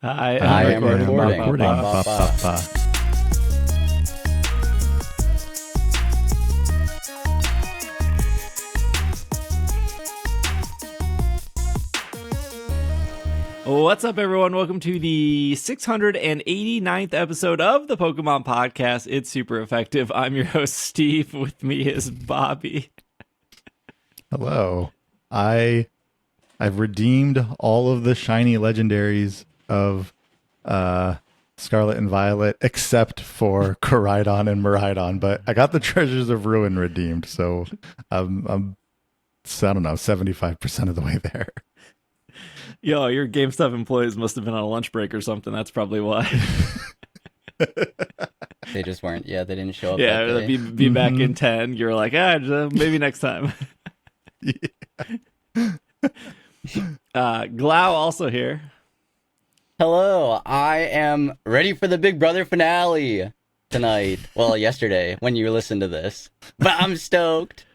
I am recording. What's up, everyone? Welcome to the 689th episode of the Pokemon Podcast. It's super effective. I'm your host, Steve. With me is Bobby. Hello. I've redeemed all of the shiny legendaries of Scarlet and Violet except for Koraidon and Miraidon, but I got the Treasures of Ruin redeemed, so I'm I don't know, 75% of the way there. Yo, your GameStop employees must have been on a lunch break or something. That's probably why. They just weren't. Yeah, they didn't show up. Yeah, that day. be back in 10. You're like, maybe next time. Glau also here. Hello, I am ready for the Big Brother finale tonight. Well, yesterday when you listened to this, but I'm stoked.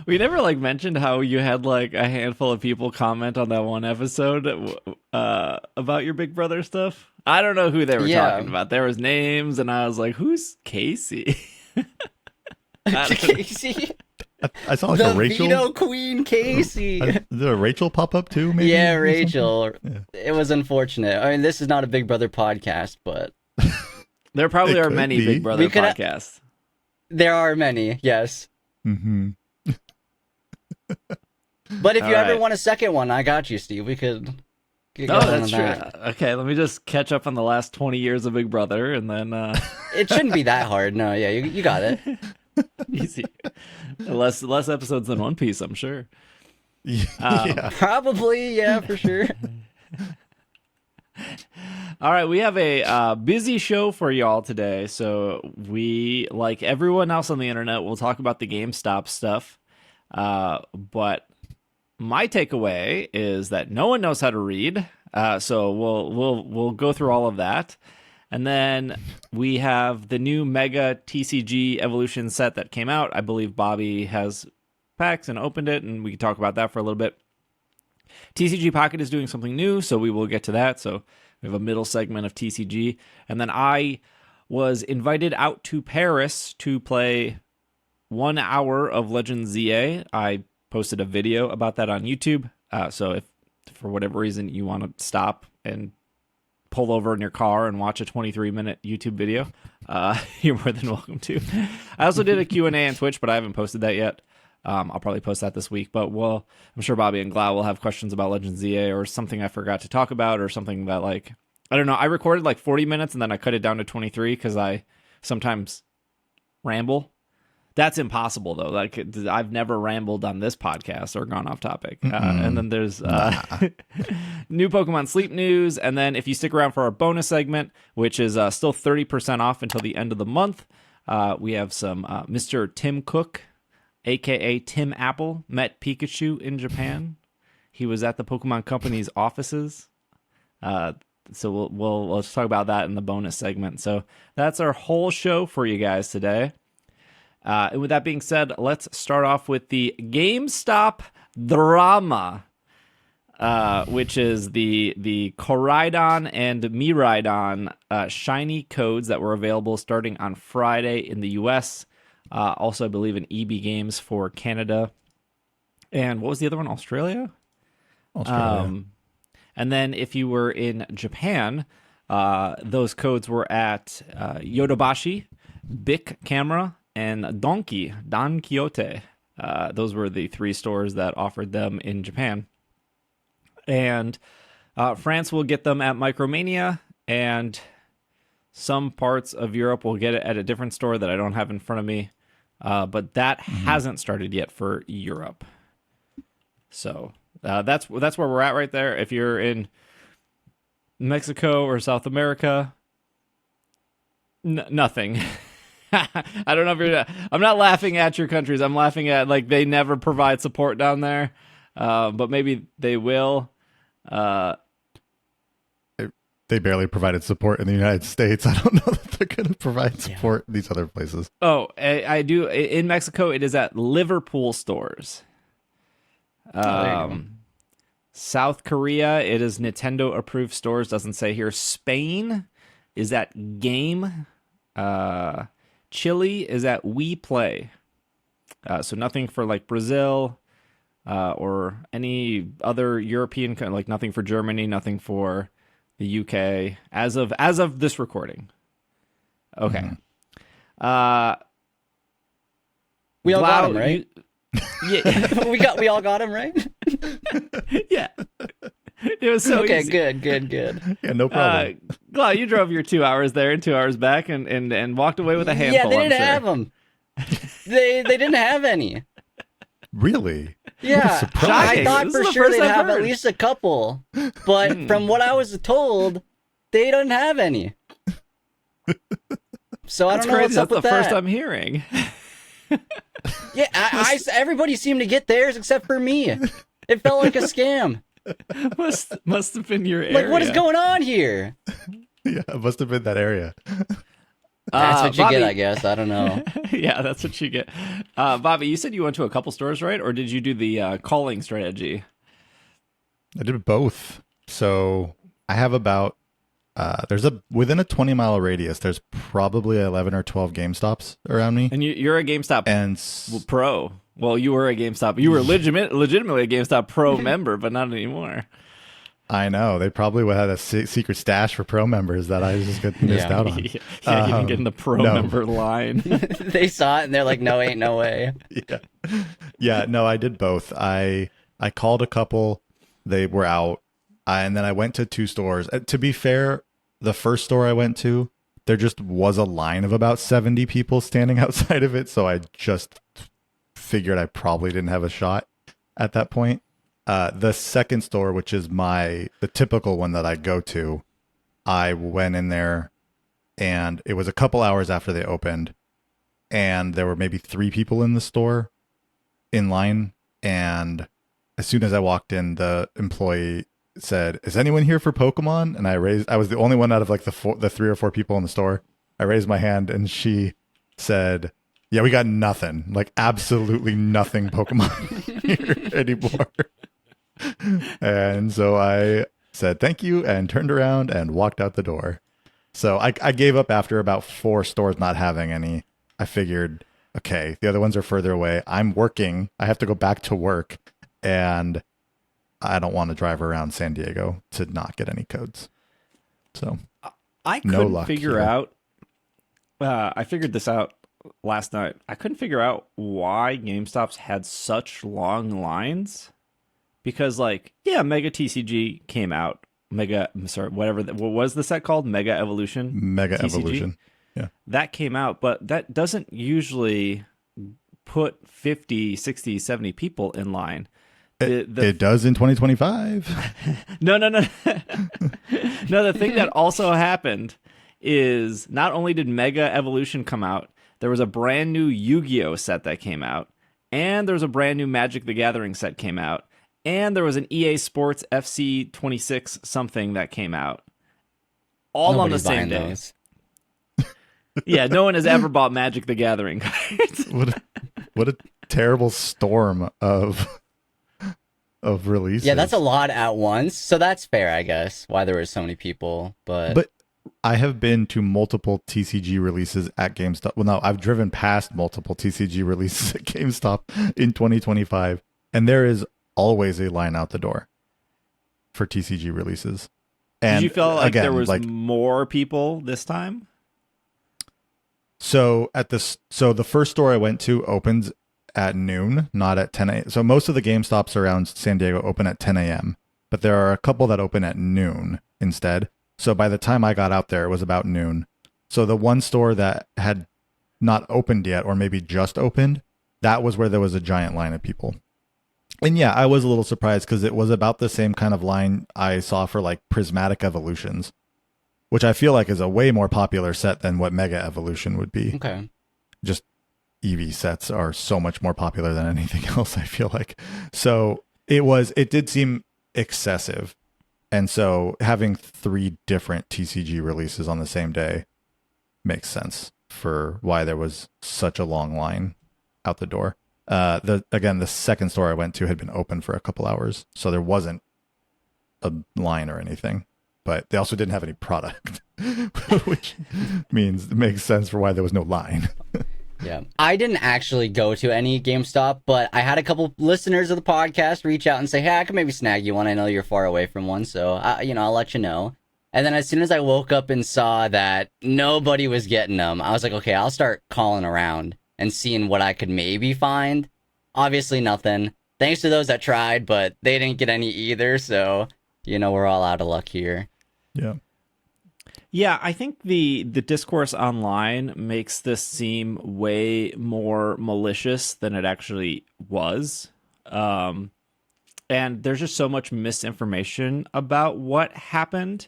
We never mentioned how you had a handful of people comment on that one episode about your Big Brother stuff. I don't know who they were talking about. There was names, and I was like, "Who's Casey?" Casey. I saw a Rachel. The Veto Queen Casey. Did a Rachel pop up too? Maybe. Yeah, Rachel. Yeah. It was unfortunate. I mean, this is not a Big Brother podcast, but there probably are many Big Brother podcasts. There are many. Yes. Mm-hmm. But if you ever want a second one, I got you, Steve. We could get going that's on true. that. Okay, let me just catch up on the last 20 years of Big Brother, and then... It shouldn't be that hard. No, yeah, you got it. Easy. Less episodes than One Piece, I'm sure. Yeah. Probably, yeah, for sure. All right, we have a busy show for y'all today. So we, like everyone else on the internet, will talk about the GameStop stuff. But my takeaway is that no one knows how to read. So we'll go through all of that. And then we have the new Mega TCG Evolution set that came out. I believe Bobby has packs and opened it, and we can talk about that for a little bit. TCG Pocket is doing something new, so we will get to that. So we have a middle segment of TCG. And then I was invited out to Paris to play 1 hour of Legends Z-A. I posted a video about that on YouTube. So if for whatever reason you want to stop and pull over in your car and watch a 23-minute YouTube video, you're more than welcome to. I also did a Q&A on Twitch, but I haven't posted that yet. I'll probably post that this week, but I'm sure Bobby and Glau will have questions about Legends Z-A or something I forgot to talk about or something that I don't know. I recorded 40 minutes and then I cut it down to 23 because I sometimes ramble. That's impossible though. I've never rambled on this podcast or gone off topic. And then there's new Pokemon Sleep news. And then if you stick around for our bonus segment, which is still 30% off until the end of the month, we have some Mr. Tim Cook, aka Tim Apple, met Pikachu in Japan. He was at the Pokemon Company's offices. So let's talk about that in the bonus segment. So that's our whole show for you guys today. And with that being said, let's start off with the GameStop drama, which is the Koraidon and Miraidon shiny codes that were available starting on Friday in the US. Also, I believe in EB Games for Canada. And what was the other one? Australia? Australia. And then if you were in Japan, those codes were at Yodobashi, Bic Camera, and Don Quixote. Those were the 3 stores that offered them in Japan. And France will get them at Micromania, and some parts of Europe will get it at a different store that I don't have in front of me. But that hasn't started yet for Europe. So that's where we're at right there. If you're in Mexico or South America, nothing. I don't know if you're... I'm not laughing at your countries. I'm laughing at, they never provide support down there. But maybe they will. They barely provided support in the United States. I don't know that they're going to provide support in these other places. Oh, I do. In Mexico, it is at Liverpool stores. South Korea, it is Nintendo approved stores. Doesn't say here. Spain is at Game. Chile is at We Play. So nothing for like Brazil or any other European, like nothing for Germany, nothing for the UK as of this recording. Okay. We all got Blau, him, right? Yeah. we all got him, right? Yeah. It was so Okay, easy. good. Yeah, no problem. Glau, you drove your 2 hours there and 2 hours back and walked away with a handful. Yeah, they I'm didn't sure. have them. They didn't have any. Really? Yeah, surprise. I Shocking. thought This for is the sure first they'd I've have at heard. least a couple, but from what I was told, they don't have any. So I That's don't know crazy. what's up That's with the that. first I'm hearing. Yeah, everybody seemed to get theirs except for me. It felt like a scam. must have been your area. Like, what is going on here? Yeah, it must have been that area. That's what you Bobby, get, I guess. I don't know. Yeah, that's what you get. Bobby, you said you went to a couple stores, right? Or did you do the calling strategy? I did both. So I have about within a 20-mile radius, there's probably 11 or 12 GameStops around me. And you're a GameStop And pro. Well, you were a GameStop. You were legitimately a GameStop pro member, but not anymore. I know they probably would have a secret stash for pro members that I just got missed Yeah. out on. Yeah, you didn't get in the pro no. member line. They saw it and they're like, no, ain't no way. Yeah, no, I did both. I called a couple, they were out, and then I went to 2 stores. To be fair, the first store I went to, there just was a line of about 70 people standing outside of it, so I just figured I probably didn't have a shot at that point. The second store, which is the typical one that I go to, I went in there, and it was a couple hours after they opened, and there were maybe 3 people in the store in line, and as soon as I walked in, the employee said, "Is anyone here for Pokemon?" And I was the only one out of like the 3 or 4 people in the store. I raised my hand, and she said, "Yeah, we got nothing, like absolutely nothing Pokemon here anymore." And so I said thank you and turned around and walked out the door. So I gave up after about 4 stores not having any. I figured, okay, the other ones are further away. I'm working. I have to go back to work, and I don't want to drive around San Diego to not get any codes. So I No couldn't luck figure here. out. I figured this out last night. I couldn't figure out why GameStops had such long lines. Because, like, yeah, Mega TCG came out. What was the set called? Mega Evolution? Mega TCG? Evolution. Yeah. That came out, but that doesn't usually put 50, 60, 70 people in line. It does in 2025. No. No, the thing that also happened is not only did Mega Evolution come out, there was a brand new Yu-Gi-Oh set that came out, and there was a brand new Magic the Gathering set came out, and there was an EA Sports FC 26 something that came out. All on the Nobody's same buying day. those. Yeah, no one has ever bought Magic the Gathering cards. What a terrible storm of releases. Yeah, that's a lot at once. So that's fair, I guess, why there were so many people. But I have been to multiple TCG releases at GameStop. Well, no, I've driven past multiple TCG releases at GameStop in 2025, and there is always a line out the door for TCG releases. And Did you feel like again, there was more people this time? So the first store I went to opens at noon, not at 10 a.m. So most of the GameStops around San Diego open at 10 a.m., but there are a couple that open at noon instead. So by the time I got out there, it was about noon. So the one store that had not opened yet, or maybe just opened, that was where there was a giant line of people. And yeah, I was a little surprised because it was about the same kind of line I saw for like Prismatic Evolutions, which I feel like is a way more popular set than what Mega Evolution would be. okay. Just EV sets are so much more popular than anything else, I feel like. So it did seem excessive. And so having 3 different TCG releases on the same day makes sense for why there was such a long line out the door. The second store I went to had been open for a couple hours, so there wasn't a line or anything, but they also didn't have any product, which means it makes sense for why there was no line. Yeah. I didn't actually go to any GameStop, but I had a couple listeners of the podcast reach out and say, hey, I can maybe snag you one. I know you're far away from one, so I'll let you know. And then as soon as I woke up and saw that nobody was getting them, I was like, okay, I'll start calling around and seeing what I could maybe find. Obviously nothing. Thanks to those that tried, but they didn't get any either, so, we're all out of luck here. Yeah. Yeah, I think the discourse online makes this seem way more malicious than it actually was. And there's just so much misinformation about what happened.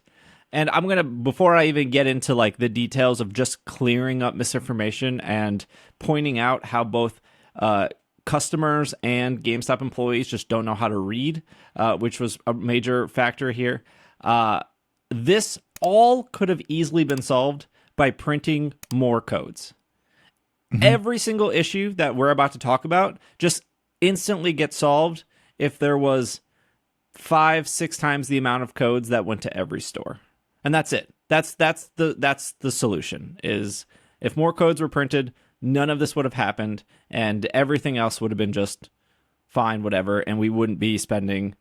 And I'm going to, before I even get into like the details of just clearing up misinformation and pointing out how both customers and GameStop employees just don't know how to read, which was a major factor here. This all could have easily been solved by printing more codes. Mm-hmm. Every single issue that we're about to talk about just instantly gets solved if there was 5-6 times the amount of codes that went to every store. And that's it. That's the solution, is if more codes were printed, none of this would have happened, and everything else would have been just fine, whatever, and we wouldn't be spending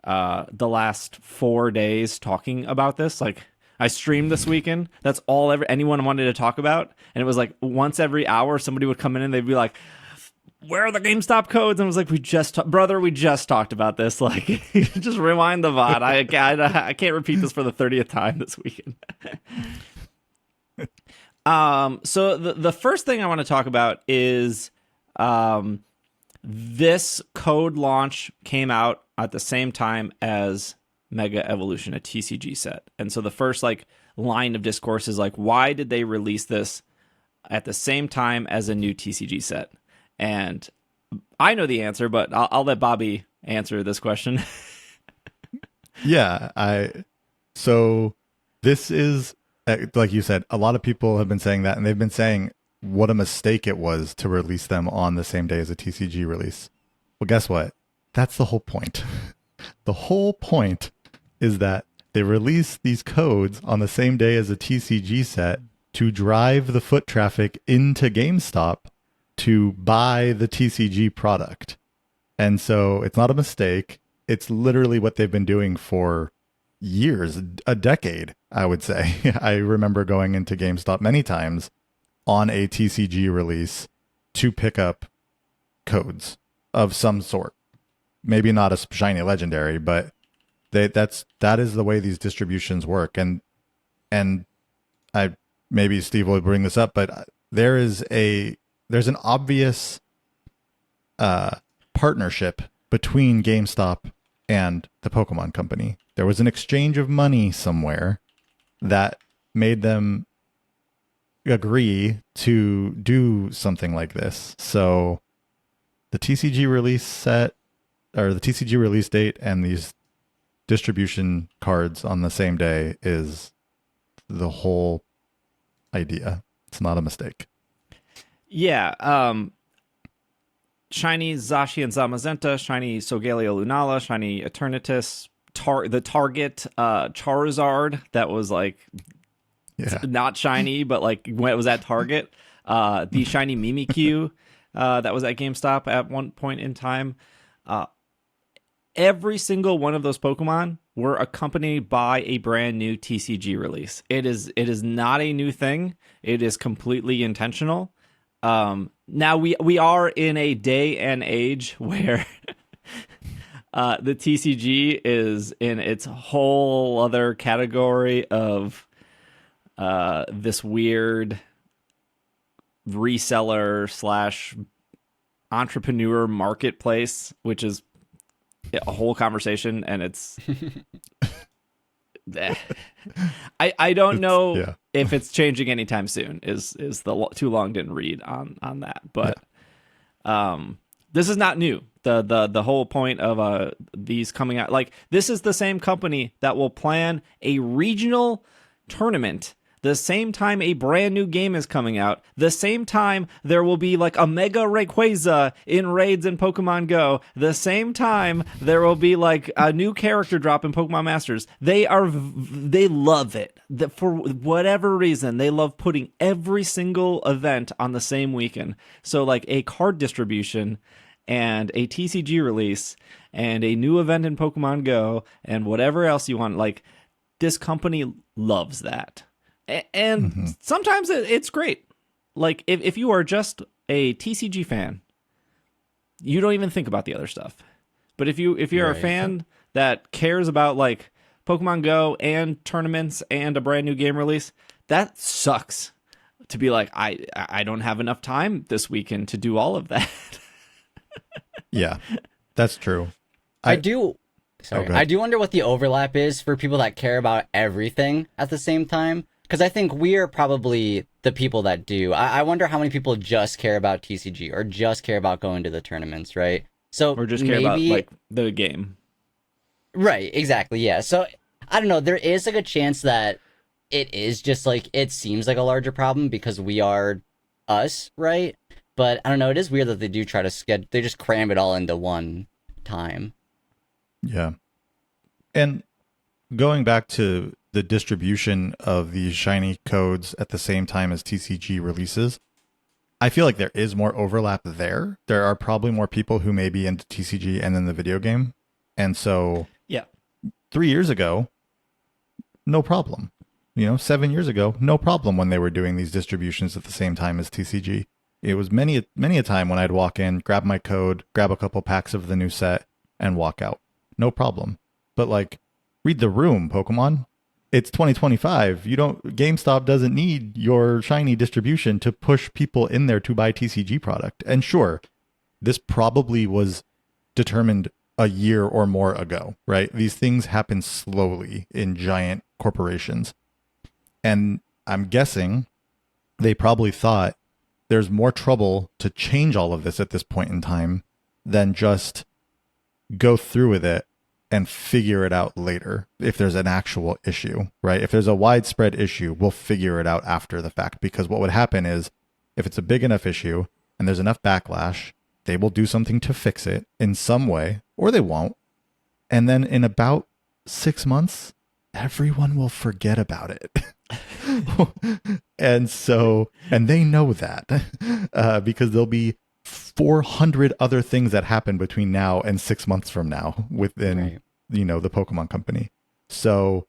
the last 4 days talking about this. Like, I streamed this weekend. That's all anyone wanted to talk about. And it was like once every hour, somebody would come in and they'd be like, where are the GameStop codes? And I was like, we just talked about this. Like, just rewind the VOD. I can't repeat this for the 30th time this weekend. So the first thing I want to talk about is this code launch came out at the same time as Mega Evolution, a TCG set. And so the first line of discourse is like, why did they release this at the same time as a new TCG set? And I know the answer, but I'll let Bobby answer this question. Yeah, so this is, like you said, a lot of people have been saying that, and they've been saying what a mistake it was to release them on the same day as a TCG release. Well, guess what? That's the whole point. The whole point is that they release these codes on the same day as a TCG set to drive the foot traffic into GameStop to buy the TCG product. And so it's not a mistake. It's literally what they've been doing for years, a decade, I would say. I remember going into GameStop many times on a TCG release to pick up codes of some sort. Maybe not a shiny legendary, but that is the way these distributions work. And maybe Steve will bring this up, but there's an obvious partnership between GameStop and the Pokemon Company. There was an exchange of money somewhere that made them agree to do something like this. So the TCG release set, or the TCG release date, and these distribution cards on the same day is the whole idea. It's not a mistake. Yeah, shiny Zashi and Zamazenta, shiny Sogaleo Lunala, shiny Eternatus, the Target Charizard that was not shiny, but when it was at Target, the shiny Mimikyu that was at GameStop at one point in time. Every single one of those Pokemon were accompanied by a brand new TCG release. It is not a new thing. It is completely intentional. Now we are in a day and age where the TCG is in its whole other category of this weird reseller / entrepreneur marketplace, which is a whole conversation, and it's I don't know if it's changing anytime soon. Is the too long didn't read on that, but this is not new. The whole point of these coming out, this is the same company that will plan a regional tournament the same time a brand new game is coming out, the same time there will be like a Mega Rayquaza in raids in Pokemon Go, the same time there will be like a new character drop in Pokemon Masters. They love it. For whatever reason, they love putting every single event on the same weekend. So like a card distribution and a TCG release and a new event in Pokemon Go and whatever else you want, like this company loves that. And sometimes it's great. Like if you are just a TCG fan, you don't even think about the other stuff. But if you're a fan that cares about like Pokemon Go and tournaments and a brand new game release, that sucks to be like, I don't have enough time this weekend to do all of that. Yeah, that's true. I do wonder what the overlap is for people that care about everything at the same time. Because I think we are probably the people that do. I wonder how many people just care about TCG or just care about going to the tournaments, right? So Or just care about like the game. Right, exactly, yeah. So I don't know, there is like a chance that it is just like, it seems like a larger problem because we are us, right? But I don't know, it is weird that they do try to they just cram it all into one time. Yeah. And going back to the distribution of these shiny codes at the same time as TCG releases, I feel like there is more overlap there. There are probably more people who may be into TCG and then the video game. And so 3 years ago, no problem. 7 years ago, no problem when they were doing these distributions at the same time as TCG. It was many a time when I'd walk in, grab my code, grab a couple packs of the new set, and walk out. No problem. But like, read the room, Pokemon. It's 2025. GameStop doesn't need your shiny distribution to push people in there to buy TCG product. And sure, this probably was determined a year or more ago, right? These things happen slowly in giant corporations. And I'm guessing they probably thought there's more trouble to change all of this at this point in time than just go through with it and figure it out later if there's an actual issue, right? If there's a widespread issue, we'll figure it out after the fact, because what would happen is if it's a big enough issue and there's enough backlash, they will do something to fix it in some way, or they won't. And then in about 6 months, everyone will forget about it. And they know that because there'll be 400 other things that happen between now and 6 months from now within, the Pokemon company. So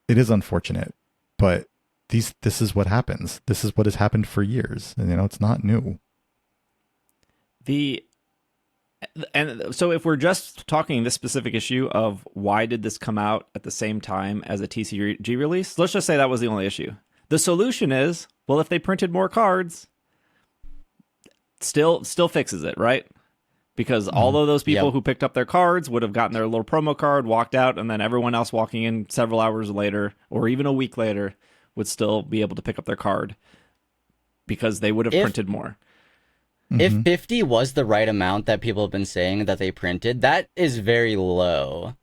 it is unfortunate, but this is what happens. This is what has happened for years. And, it's not new. And so if we're just talking this specific issue of why did this come out at the same time as a TCG release, let's just say that was the only issue. The solution is, well, if they printed more cards, still fixes it, right? Because all of those people who picked up their cards would have gotten their little promo card, walked out, and then everyone else walking in several hours later or even a week later would still be able to pick up their card because they would have printed more. If 50 was the right amount that people have been saying that they printed, that is very low,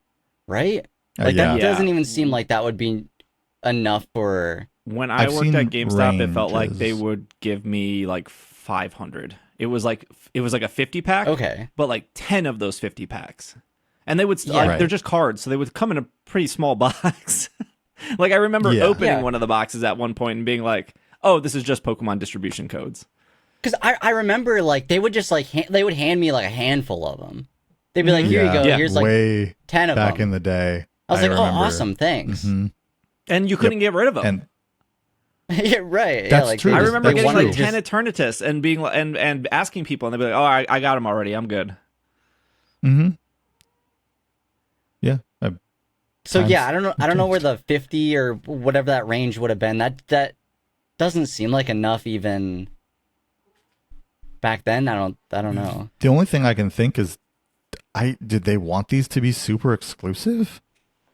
right? Like that doesn't even seem like that would be enough for... When I worked at GameStop, it felt like they would give me like 500. It was like a 50 pack, okay, but like 10 of those 50 packs, and they would they're just cards, so they would come in a pretty small box. Like I remember opening one of the boxes at one point and being like, "Oh, this is just Pokemon distribution codes." Because I remember like they would just like they would hand me like a handful of them. They'd be like, "Here you go. Here's like 10 of them." Back in the day, I was like, "Oh, awesome, thanks." And you couldn't get rid of them. Yeah, right. That's like, true. I remember getting like 10 just... Eternatus and being and asking people, and they'd be like, "Oh, I got them already. I'm good." Yeah. So I don't know where the 50 or whatever that range would have been. That doesn't seem like enough even back then. I don't know. The only thing I can think is, did they want these to be super exclusive?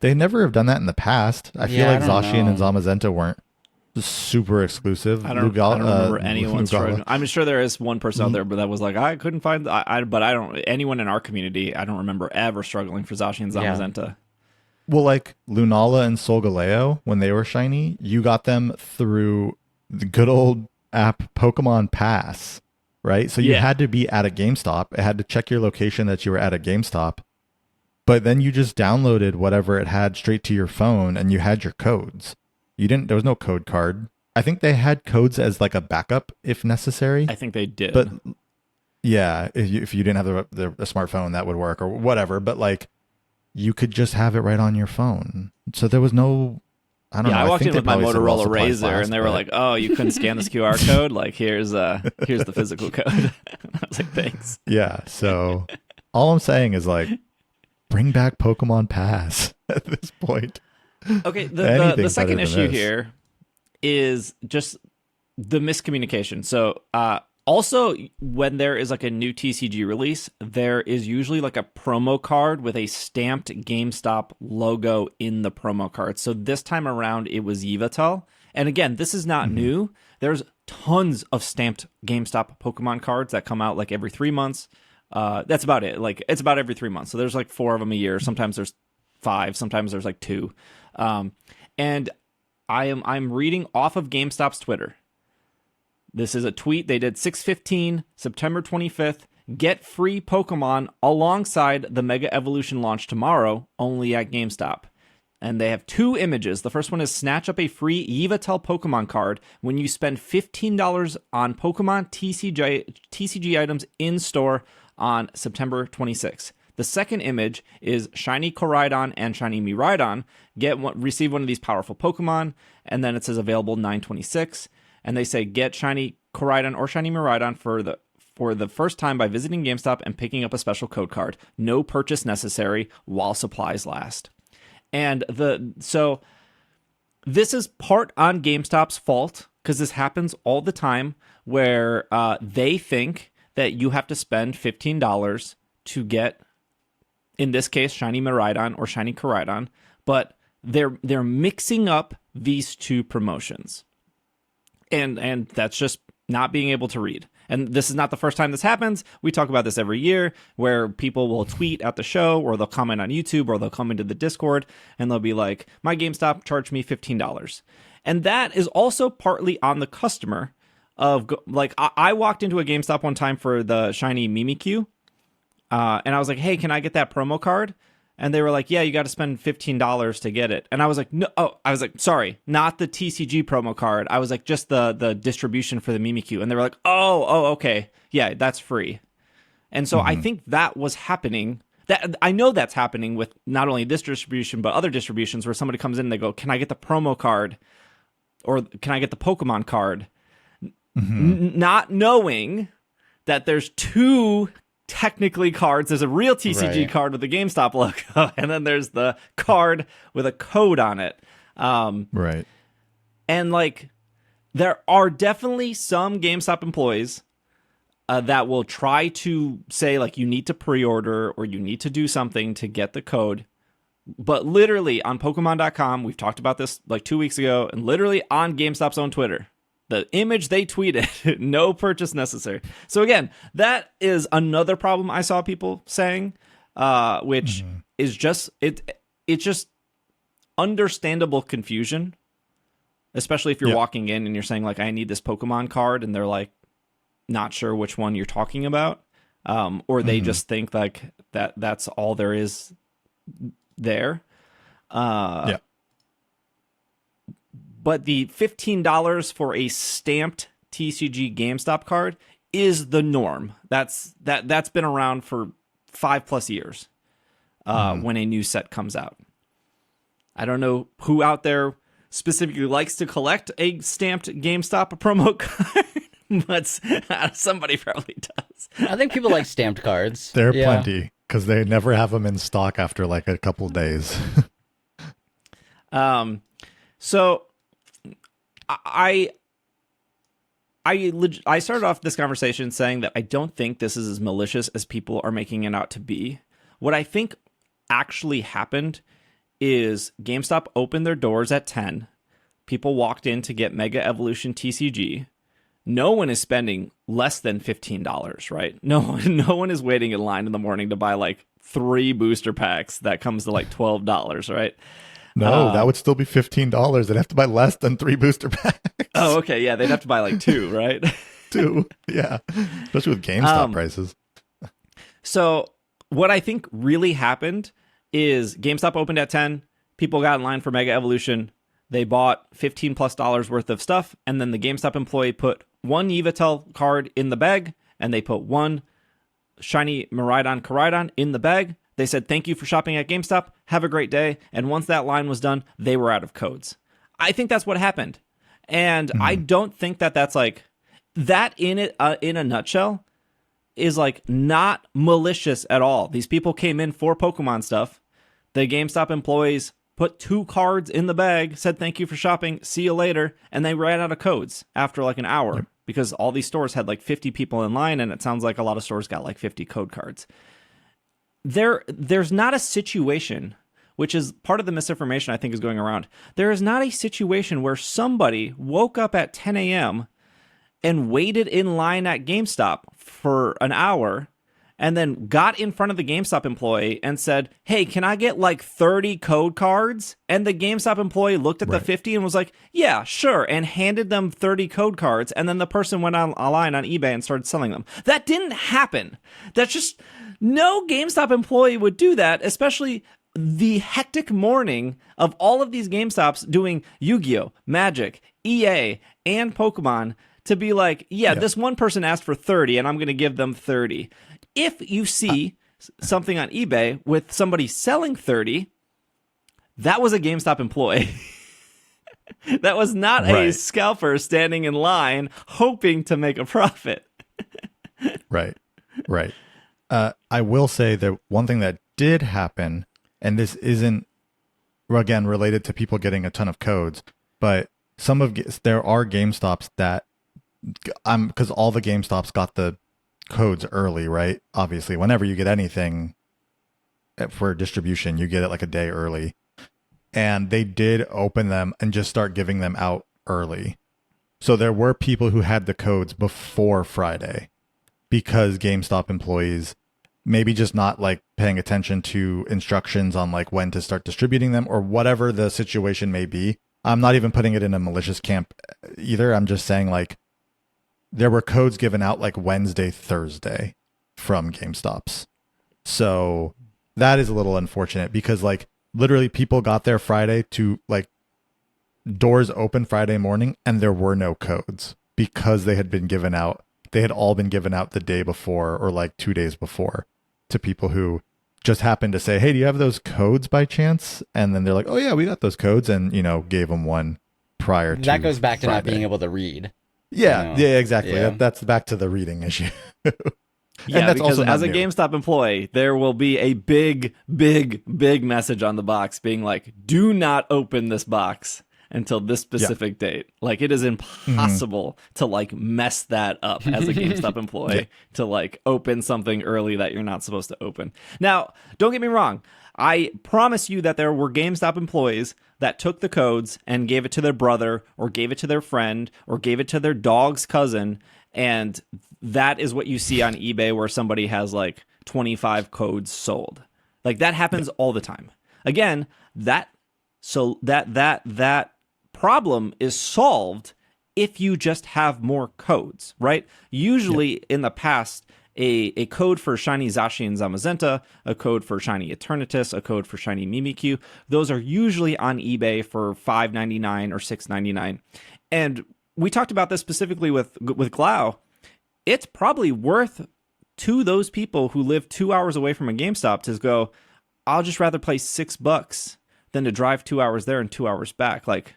They never have done that in the past. I feel like Zacian and Zamazenta weren't super exclusive. I don't remember anyone struggling. I'm sure there is one person out there, but that was like, I couldn't find. But I don't. Anyone in our community, I don't remember ever struggling for Zacian and Zamazenta. Well, like Lunala and Solgaleo, when they were shiny, you got them through the good old app Pokemon Pass, right? So you Yeah. had to be at a GameStop. It had to check your location that you were at a GameStop. But then you just downloaded whatever it had straight to your phone and you had your codes. There was no code card. I think they had codes as like a backup if necessary. I think they did. But yeah, if you didn't have a smartphone, that would work or whatever. But like, you could just have it right on your phone. So there was no, I don't know. I walked think in they with my probably said, well, Motorola supplies Razor, last, and they were but- like, "Oh, you couldn't scan this QR code? Like, here's the physical code." I was like, "Thanks." yeah. So all I'm saying is like, bring back Pokemon Pass at this point. Okay, the Anything second better than issue this. here is just the miscommunication. So, also when there is like a new TCG release, there is usually like a promo card with a stamped GameStop logo in the promo card. So this time around, it was Yveltal. And again, this is not new. There's tons of stamped GameStop Pokemon cards that come out like every 3 months. That's about it. Like it's about every 3 months. So there's like 4 of them a year. Sometimes there's 5. Sometimes there's like 2. And I'm reading off of GameStop's Twitter. This is a tweet they did 6/15, September 25th. Get free Pokemon alongside the Mega Evolution launch tomorrow, only at GameStop. And they have 2 images. The first one is snatch up a free Yveltal Pokemon card when you spend $15 on Pokemon TCG items in store on September 26th. The second image is shiny Koraidon and shiny Miraidon. Receive one of these powerful Pokemon, and then it says available 9/26. And they say get shiny Koraidon or shiny Miraidon for the first time by visiting GameStop and picking up a special code card. No purchase necessary while supplies last. And so this is part on GameStop's fault because this happens all the time where they think that you have to spend $15 to get, in this case, shiny Miraidon or shiny Koraidon, but they're mixing up these 2 promotions. And that's just not being able to read. And this is not the first time this happens. We talk about this every year where people will tweet at the show or they'll comment on YouTube or they'll come into the Discord and they'll be like, my GameStop charged me $15. And that is also partly on the customer of like, I walked into a GameStop one time for the shiny Mimikyu. And I was like, hey, can I get that promo card? And they were like, yeah, you got to spend $15 to get it. And I was like, no, I was like, sorry, not the TCG promo card. I was like, just the distribution for the Mimikyu. And they were like, oh, okay. Yeah, that's free. And so I think that was happening. That I know that's happening with not only this distribution, but other distributions where somebody comes in and they go, can I get the promo card? Or can I get the Pokemon card? Not knowing that there's 2 technically cards. There's a real TCG card with a GameStop logo, and then there's the card with a code on it. Right. And like, there are definitely some GameStop employees that will try to say like you need to pre-order or you need to do something to get the code. But literally on Pokemon.com, we've talked about this like 2 weeks ago, and literally on GameStop's own Twitter, the image they tweeted, no purchase necessary. So again, that is another problem I saw people saying, which is just it's just understandable confusion, especially if you're walking in and you're saying like, I need this Pokemon card, and they're like not sure which one you're talking about, or they just think like that's all there is there. But the $15 for a stamped TCG GameStop card is the norm. That's been around for 5+ years when a new set comes out. I don't know who out there specifically likes to collect a stamped GameStop promo card, but somebody probably does. I think people like stamped cards. There are plenty because they never have them in stock after like a couple of days. So I started off this conversation saying that I don't think this is as malicious as people are making it out to be. What I think actually happened is GameStop opened their doors at 10. People walked in to get Mega Evolution TCG. no one is spending less than $15, right? No one is waiting in line in the morning to buy like 3 booster packs that comes to like $12, right? No, that would still be $15. They'd have to buy less than 3 booster packs. Oh, okay, yeah, they'd have to buy like 2, right? 2, yeah, especially with GameStop prices. So what I think really happened is GameStop opened at 10. People got in line for Mega Evolution. They bought $15+ worth of stuff, and then the GameStop employee put 1 Yveltal card in the bag, and they put 1 shiny Miraidon Koraidon in the bag. They said, thank you for shopping at GameStop. Have a great day. And once that line was done, they were out of codes. I think that's what happened. And I don't think that that's like, that in a nutshell is like not malicious at all. These people came in for Pokemon stuff. The GameStop employees put 2 cards in the bag, said thank you for shopping, see you later, and they ran out of codes after like an hour because all these stores had like 50 people in line, and it sounds like a lot of stores got like 50 code cards. There's not a situation, which is part of the misinformation I think is going around. There is not a situation where somebody woke up at 10 a.m. and waited in line at GameStop for an hour and then got in front of the GameStop employee and said, hey, can I get like 30 code cards? And the GameStop employee looked at the 50 and was like, yeah, sure, and handed them 30 code cards. And then the person went online on eBay and started selling them. That didn't happen. That's just, no GameStop employee would do that, especially the hectic morning of all of these GameStops doing Yu-Gi-Oh!, Magic, EA, and Pokemon to be like, this one person asked for 30 and I'm going to give them 30. If you see something on eBay with somebody selling 30, that was a GameStop employee. That was not a scalper standing in line hoping to make a profit. Right. I will say that one thing that did happen, and this isn't, again, related to people getting a ton of codes, but there are GameStops that, because all the GameStops got the codes early, right? Obviously, whenever you get anything for distribution, you get it like a day early. And they did open them and just start giving them out early. So there were people who had the codes before Friday because GameStop employees maybe just not like paying attention to instructions on like when to start distributing them or whatever the situation may be. I'm not even putting it in a malicious camp either. I'm just saying like there were codes given out like Wednesday, Thursday from GameStops. So that is a little unfortunate because like literally people got there Friday to like doors open Friday morning and there were no codes because they had been given out. They had all been given out the day before or like 2 days before to people who just happened to say, hey, do you have those codes by chance? And then they're like, oh yeah, we got those codes. And, gave them one prior to that goes back to Friday. not being able to read. Yeah, exactly. Yeah. That's back to the reading issue. Yeah, that's because also as a new. GameStop employee, there will be a big message on the box being like, do not open this box until this specific date. Like, it is impossible to like mess that up as a GameStop employee to like open something early that you're not supposed to open. Now, don't get me wrong. I promise you that there were GameStop employees that took the codes and gave it to their brother or gave it to their friend or gave it to their dog's cousin. And that is what you see on eBay where somebody has like 25 codes sold. Like that happens all the time. Again, that problem is solved if you just have more codes, right? Usually in the past, a code for Shiny Zashi and Zamazenta, a code for Shiny Eternatus, a code for Shiny Mimikyu. Those are usually on eBay for $5.99 or $6.99. And we talked about this specifically with Glau. It's probably worth to those people who live 2 hours away from a GameStop to go, I'll just rather pay $6 than to drive 2 hours there and 2 hours back. Like,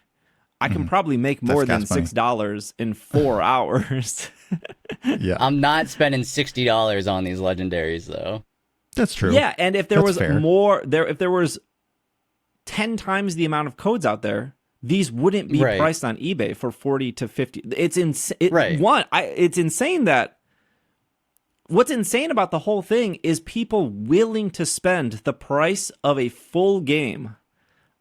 I can probably make more than $6 in 4 hours. Yeah, I'm not spending $60 on these legendaries though. That's true. Yeah, and if there was fair. if there was 10 times the amount of codes out there, these wouldn't be priced on eBay for 40 to 50. It's insane. It's insane that what's insane about the whole thing is people willing to spend the price of a full game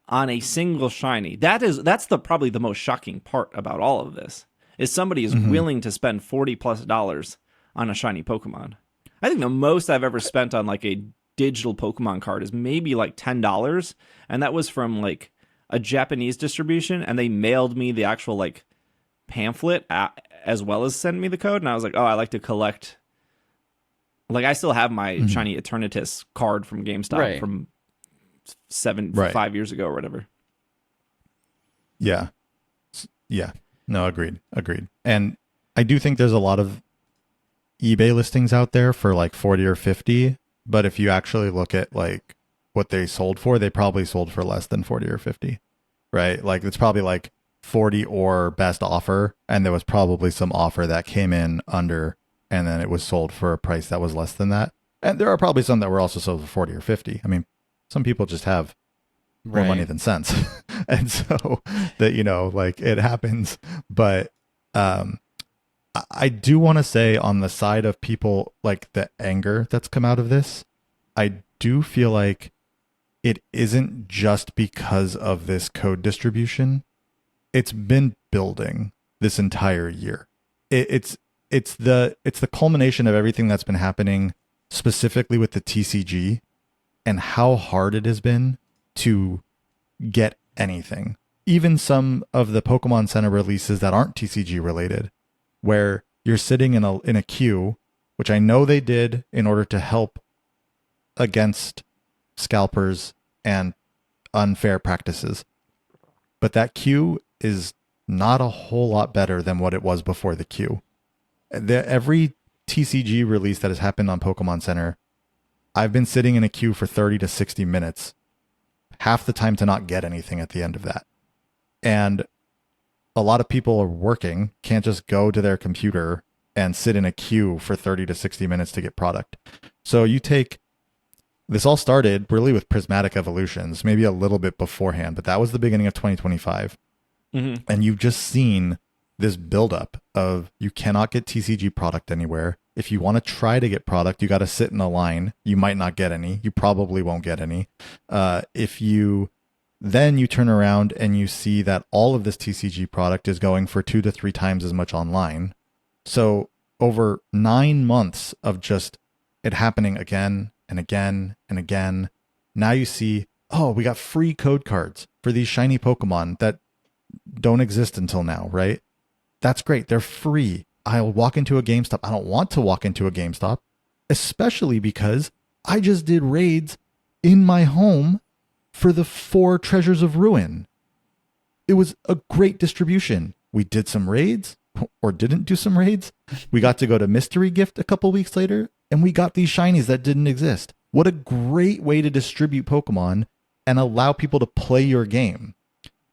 on a single shiny. That's probably the most shocking part about all of this. is somebody is Mhm. willing to spend $40+ on a shiny Pokemon. I think the most I've ever spent on like a digital Pokemon card is maybe like $10, and that was from like a Japanese distribution, and they mailed me the actual like pamphlet as well as send me the code, and I was like, oh, I like to collect. Like, I still have my Mhm. shiny Eternatus card from GameStop Right. from Right. 5 years ago or whatever. Yeah. Yeah. No, agreed. And I do think there's a lot of eBay listings out there for like 40 or 50, but if you actually look at like what they sold for, they probably sold for less than 40 or 50, right? Like it's probably like 40 or best offer, and there was probably some offer that came in under, and then it was sold for a price that was less than that. And there are probably some that were also sold for 40 or 50. I mean, some people just have more money than sense. And so that, you know, like it happens. But I do want to say, on the side of people, like the anger that's come out of this, I do feel like it isn't just because of this code distribution. It's been building this entire year. It's the culmination of everything that's been happening, specifically with the TCG, and how hard it has been to get anything. Even some of the Pokemon Center releases that aren't TCG related, where you're sitting in a queue, which I know they did in order to help against scalpers and unfair practices. But that queue is not a whole lot better than what it was before the queue. Every TCG release that has happened on Pokemon Center, I've been sitting in a queue for 30 to 60 minutes, half the time to not get anything at the end of that. And a lot of people are working, can't just go to their computer and sit in a queue for 30 to 60 minutes to get product. So you take, this all started really with Prismatic Evolutions, maybe a little bit beforehand, but that was the beginning of 2025. Mm-hmm. And you've just seen this buildup of, you cannot get TCG product anywhere. If you want to try to get product, you got to sit in a line. You might not get any. You probably won't get any. Then you turn around and you see that all of this TCG product is going for 2 to 3 times as much online. So over 9 months of just it happening again and again and again, now you see, oh, we got free code cards for these shiny Pokemon that don't exist until now, right? That's great. They're free. I'll walk into a GameStop. I don't want to walk into a GameStop, especially because I just did raids in my home for the 4 Treasures of Ruin. It was a great distribution. We did some raids, or didn't do some raids. We got to go to Mystery Gift a couple weeks later, and we got these shinies that didn't exist. What a great way to distribute Pokemon and allow people to play your game.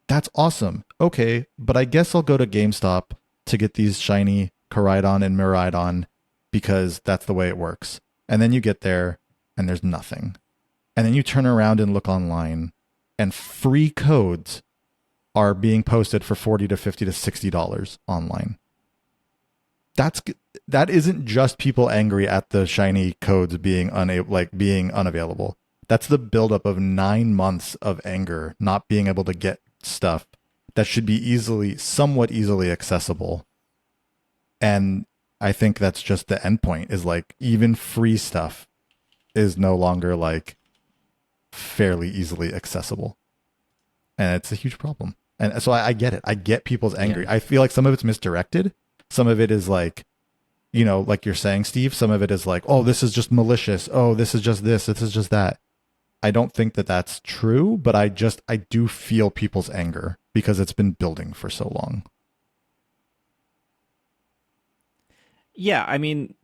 That's awesome. Okay, but I guess I'll go to GameStop to get these shiny Koraidon and Miraidon because that's the way it works. And then you get there and there's nothing. And then you turn around and look online, and free codes are being posted for $40 to $50 to $60 online. That isn't just people angry at the shiny codes being unavailable. That's the buildup of 9 months of anger, not being able to get stuff that should be somewhat easily accessible. And I think that's just the endpoint, is like even free stuff is no longer like fairly easily accessible. And it's a huge problem. And so I get it. I get people's anger. Yeah. I feel like some of it's misdirected. Some of it is like, you know, like you're saying, Steve, some of it is like, oh, this is just malicious. Oh, this is just this is just that. I don't think that that's true, but I do feel people's anger because it's been building for so long. Yeah, I mean,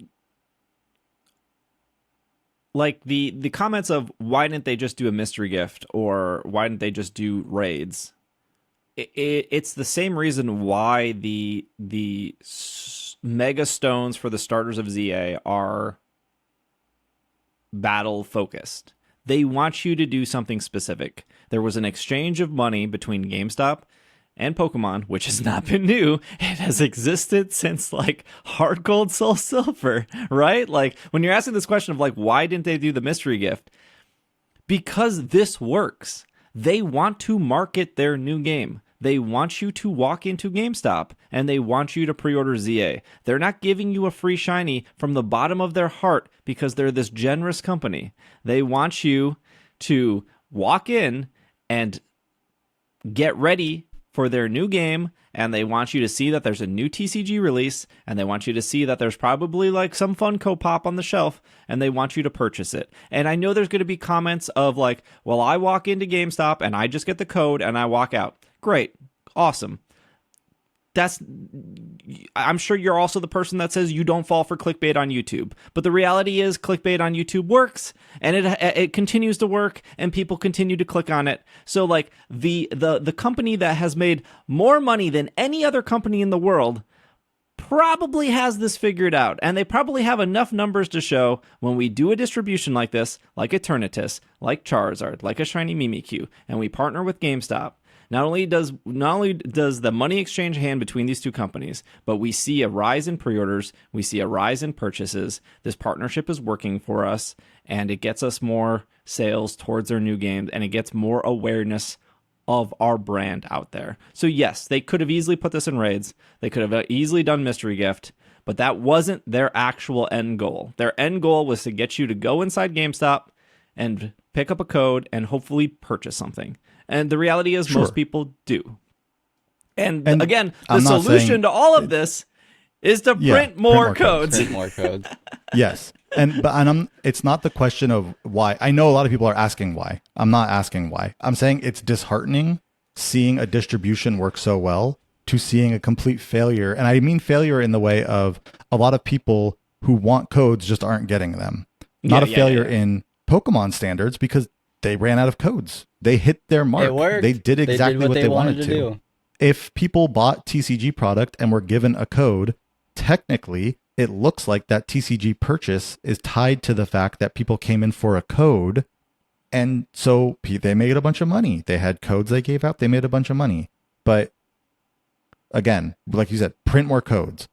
like the comments of why didn't they just do a mystery gift, or why didn't they just do raids? It's the same reason why the mega stones for the starters of ZA are battle focused. They want you to do something specific. There was an exchange of money between GameStop and Pokemon, which has not been new. It has existed since like Hard Gold, Soul Silver, right? Like when you're asking this question of like, why didn't they do the mystery gift? Because this works. They want to market their new game. They want you to walk into GameStop and they want you to pre-order ZA. They're not giving you a free shiny from the bottom of their heart because they're this generous company. They want you to walk in and get ready for their new game, and they want you to see that there's a new TCG release, and they want you to see that there's probably like some Funko Pop on the shelf, and they want you to purchase it. And I know there's going to be comments of like, well, I walk into GameStop and I just get the code and I walk out. Great. Awesome. I'm sure you're also the person that says you don't fall for clickbait on YouTube. But the reality is clickbait on YouTube works, and it continues to work, and people continue to click on it. So like the company that has made more money than any other company in the world probably has this figured out, and they probably have enough numbers to show when we do a distribution like this, like Eternatus, like Charizard, like a shiny Mimikyu, and we partner with GameStop. Not only does the money exchange hand between these two companies, but we see a rise in pre-orders, we see a rise in purchases. This partnership is working for us, and it gets us more sales towards our new games, and it gets more awareness of our brand out there. So yes, they could have easily put this in raids. They could have easily done mystery gift, but that wasn't their actual end goal. Their end goal was to get you to go inside GameStop and pick up a code and hopefully purchase something. And the reality is most people do. And again, the solution to all of this is to print more codes. Print more codes. Yes. It's not the question of why. I know a lot of people are asking why. I'm not asking why. I'm saying it's disheartening seeing a distribution work so well to seeing a complete failure. And I mean failure in the way of a lot of people who want codes just aren't getting them. Not a failure in Pokemon standards because they ran out of codes. They hit their mark. It worked. They did exactly what they wanted to do. If people bought TCG product and were given a code, technically, it looks like that TCG purchase is tied to the fact that people came in for a code. And so they made a bunch of money. They had codes they gave out. They made a bunch of money. But again, like you said, print more codes.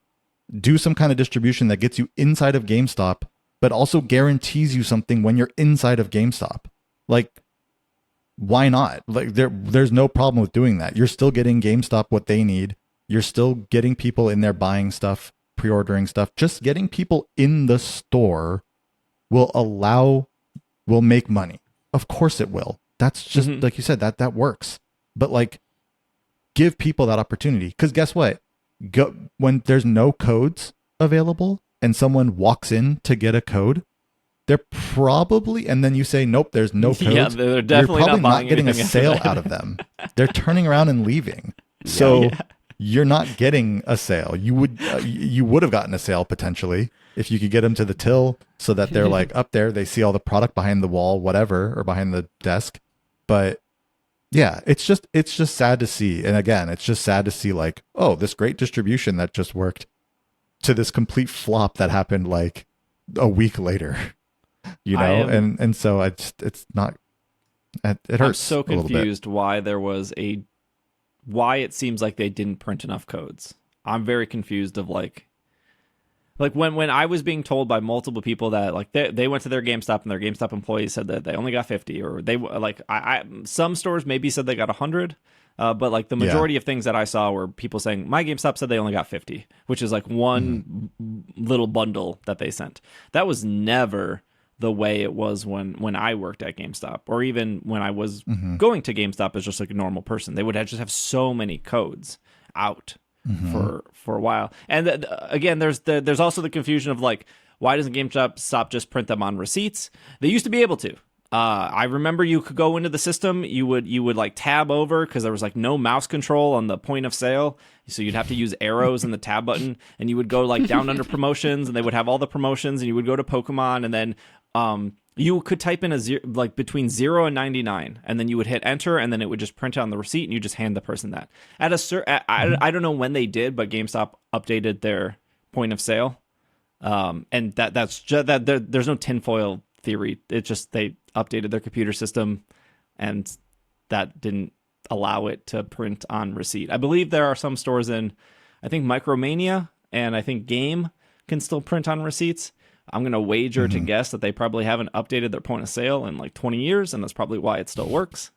Do some kind of distribution that gets you inside of GameStop, but also guarantees you something when you're inside of GameStop. Like, why not? Like, there's no problem with doing that. You're still getting GameStop what they need. You're still getting people in there buying stuff, pre-ordering stuff. Just getting people in the store will make money. Of course it will. That's just like you said, that works. But like, give people that opportunity. Because guess what? When there's no codes available and someone walks in to get a code, they're probably, and then you say, nope, there's no codes. Yeah, they're definitely you're probably not getting a sale out of them. They're turning around and leaving. So you're not getting a sale. You would have gotten a sale potentially if you could get them to the till so that they're like up there. They see all the product behind the wall, whatever, or behind the desk. But yeah, it's just sad to see. And again, it's just sad to see like, oh, this great distribution that just worked to this complete flop that happened like a week later. You know, and so it's not. It hurts. I'm so confused why it seems like they didn't print enough codes. I'm very confused of like when I was being told by multiple people that like they went to their GameStop and their GameStop employees said that they only got 50, or they like some stores maybe said they got 100. But like the majority of things that I saw were people saying my GameStop said they only got 50, which is like one little bundle that they sent. That was never the way it was when I worked at GameStop, or even when I was going to GameStop as just like a normal person. They would just have so many codes out for a while. And again, there's also the confusion of like, why doesn't GameStop just print them on receipts? They used to be able to. I remember you could go into the system, you would like tab over because there was like no mouse control on the point of sale. So you'd have to use arrows in the tab button, and you would go like down under promotions, and they would have all the promotions, and you would go to Pokemon, and then you could type in like between 0 and 99, and then you would hit enter, and then it would just print on the receipt, and you just hand the person that. I don't know when they did, but GameStop updated their point of sale, and that's just that there's no tinfoil theory. It's just they updated their computer system, and that didn't allow it to print on receipt. I believe there are some stores in, I think Micromania and I think Game can still print on receipts. I'm going to wager to guess that they probably haven't updated their point of sale in like 20 years, and that's probably why it still works.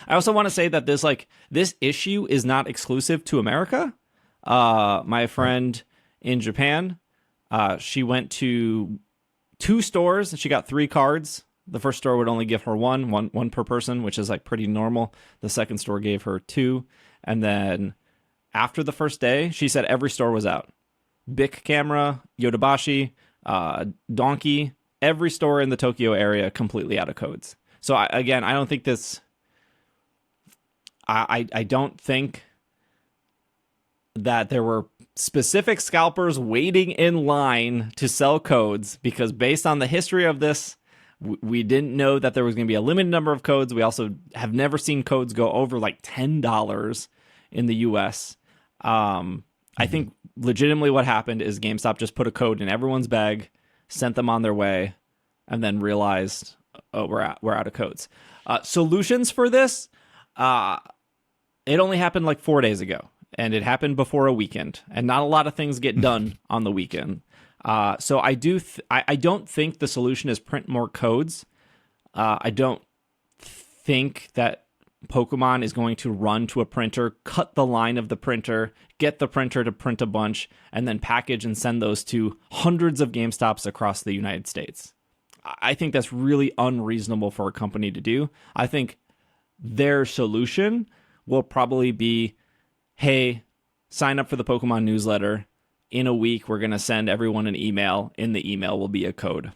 I also want to say that this issue is not exclusive to America. My friend in Japan, she went to 2 stores and she got 3 cards. The first store would only give her one per person, which is like pretty normal. The second store gave her 2. And then after the first day, she said every store was out. Bic Camera, Yodobashi, Donkey, every store in the Tokyo area completely out of codes. So I don't think this... I don't think that there were specific scalpers waiting in line to sell codes, because based on the history of this, we didn't know that there was going to be a limited number of codes. We also have never seen codes go over like $10 in the US. I think legitimately what happened is GameStop just put a code in everyone's bag, sent them on their way, and then realized, oh, we're out of codes. Solutions for this, it only happened like 4 days ago, and it happened before a weekend, and not a lot of things get done on the weekend. So I don't think the solution is print more codes. I don't think that Pokemon is going to run to a printer, cut the line of the printer, get the printer to print a bunch, and then package and send those to hundreds of GameStops across the United States. I think that's really unreasonable for a company to do. I think their solution will probably be, hey, sign up for the Pokemon newsletter. In a week, we're going to send everyone an email. In the email will be a code.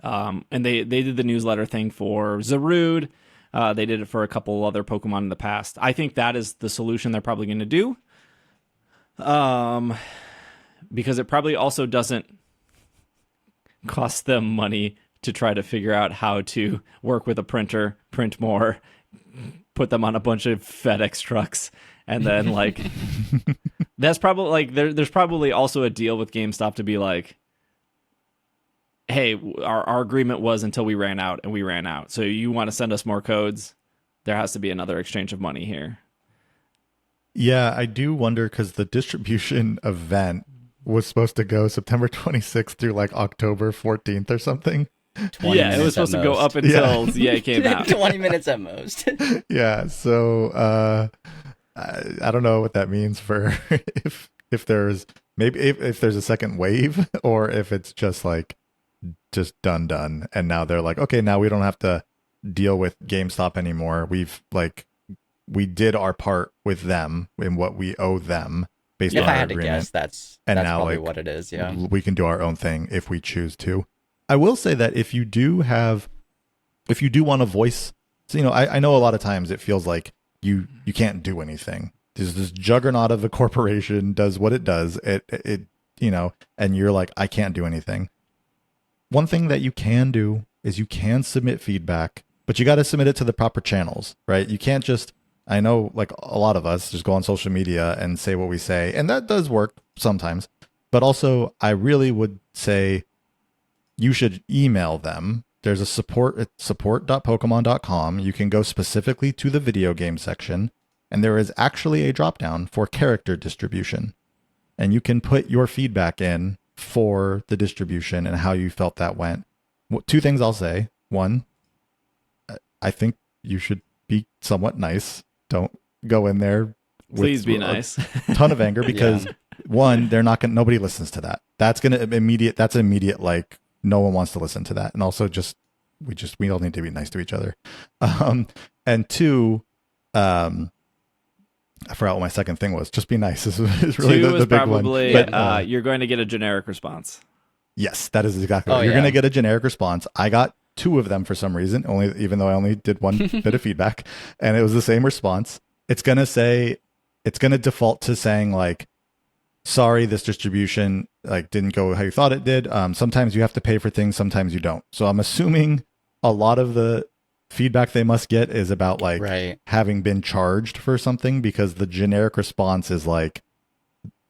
And they did the newsletter thing for Zarude. They did it for a couple other Pokemon in the past. I think that is the solution they're probably going to do. Because it probably also doesn't cost them money to try to figure out how to work with a printer, print more, put them on a bunch of FedEx trucks, and then like that's probably like there's probably also a deal with GameStop to be like, hey, our agreement was until we ran out, and we ran out. So you want to send us more codes? There has to be another exchange of money here. Yeah, I do wonder, because the distribution event was supposed to go September 26th through like October 14th or something. Yeah, it was supposed to go up until it came out. 20 minutes at most. Yeah, so I don't know what that means for if there's maybe if there's a second wave, or if it's just done, and now they're like, okay, now we don't have to deal with GameStop anymore. We did our part with them in what we owe them based on our agreement. If I had to guess, that's now, probably what it is. Yeah, we can do our own thing if we choose to. I will say that if you do want to voice, so, I know a lot of times it feels like you can't do anything. There's this juggernaut of a corporation does what it does. It and you're like, I can't do anything. One thing that you can do is you can submit feedback, but you got to submit it to the proper channels, right? You can't just, I know like a lot of us just go on social media and say what we say, and that does work sometimes. But also, I really would say you should email them. There's a support at support.pokemon.com. You can go specifically to the video game section, and there is actually a dropdown for character distribution. And you can put your feedback in for the distribution and how you felt that went. 2 things I'll say. 1, I think you should be somewhat nice. Don't go in there with Please be nice. A ton of anger, because 1, they're not going to, nobody listens to that. That's immediate like, no one wants to listen to that. And also we all need to be nice to each other. And 2, I forgot what my second thing was. Just be nice. This is really the big probably, one. But, you're going to get a generic response. Yes, that is exactly right. You're going to get a generic response. I got 2 of them for some reason, even though I only did 1 bit of feedback, and it was the same response. It's going to default to saying like, sorry, this distribution didn't go how you thought it did. Sometimes you have to pay for things, sometimes you don't. So I'm assuming a lot of the feedback they must get is about having been charged for something, because the generic response is like,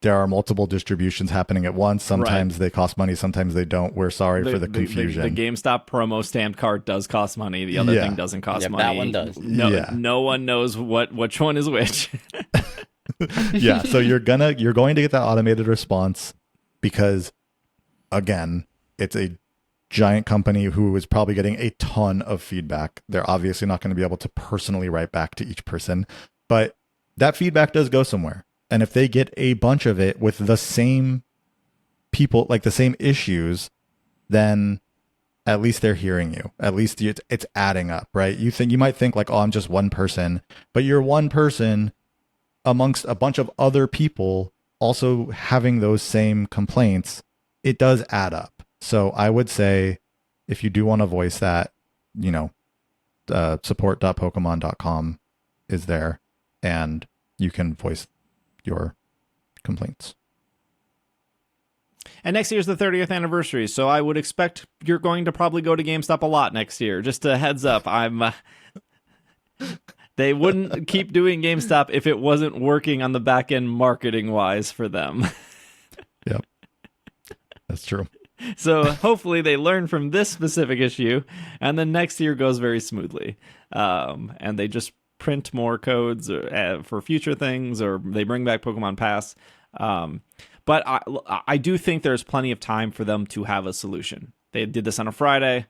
there are multiple distributions happening at once. Sometimes they cost money, sometimes they don't. We're sorry for the confusion. The GameStop promo stamped card does cost money. The other thing doesn't cost money. That one does. No one knows which one is which. Yeah, so you're going to get that automated response, because again, it's a giant company who is probably getting a ton of feedback. They're obviously not going to be able to personally write back to each person, but that feedback does go somewhere. And if they get a bunch of it with the same people, like the same issues, then at least they're hearing you. At least it's adding up, right? You might think like, oh, I'm just one person, but you're one person amongst a bunch of other people also having those same complaints. It does add up. So I would say if you do want to voice that, support.pokemon.com is there, and you can voice your complaints. And next year's the 30th anniversary, so I would expect you're going to probably go to GameStop a lot next year. Just a heads up, they wouldn't keep doing GameStop if it wasn't working on the back end marketing wise for them. Yep, that's true. So hopefully they learn from this specific issue, and then next year goes very smoothly. And they just print more codes for future things, or they bring back Pokemon Pass. But I do think there's plenty of time for them to have a solution. They did this on a Friday.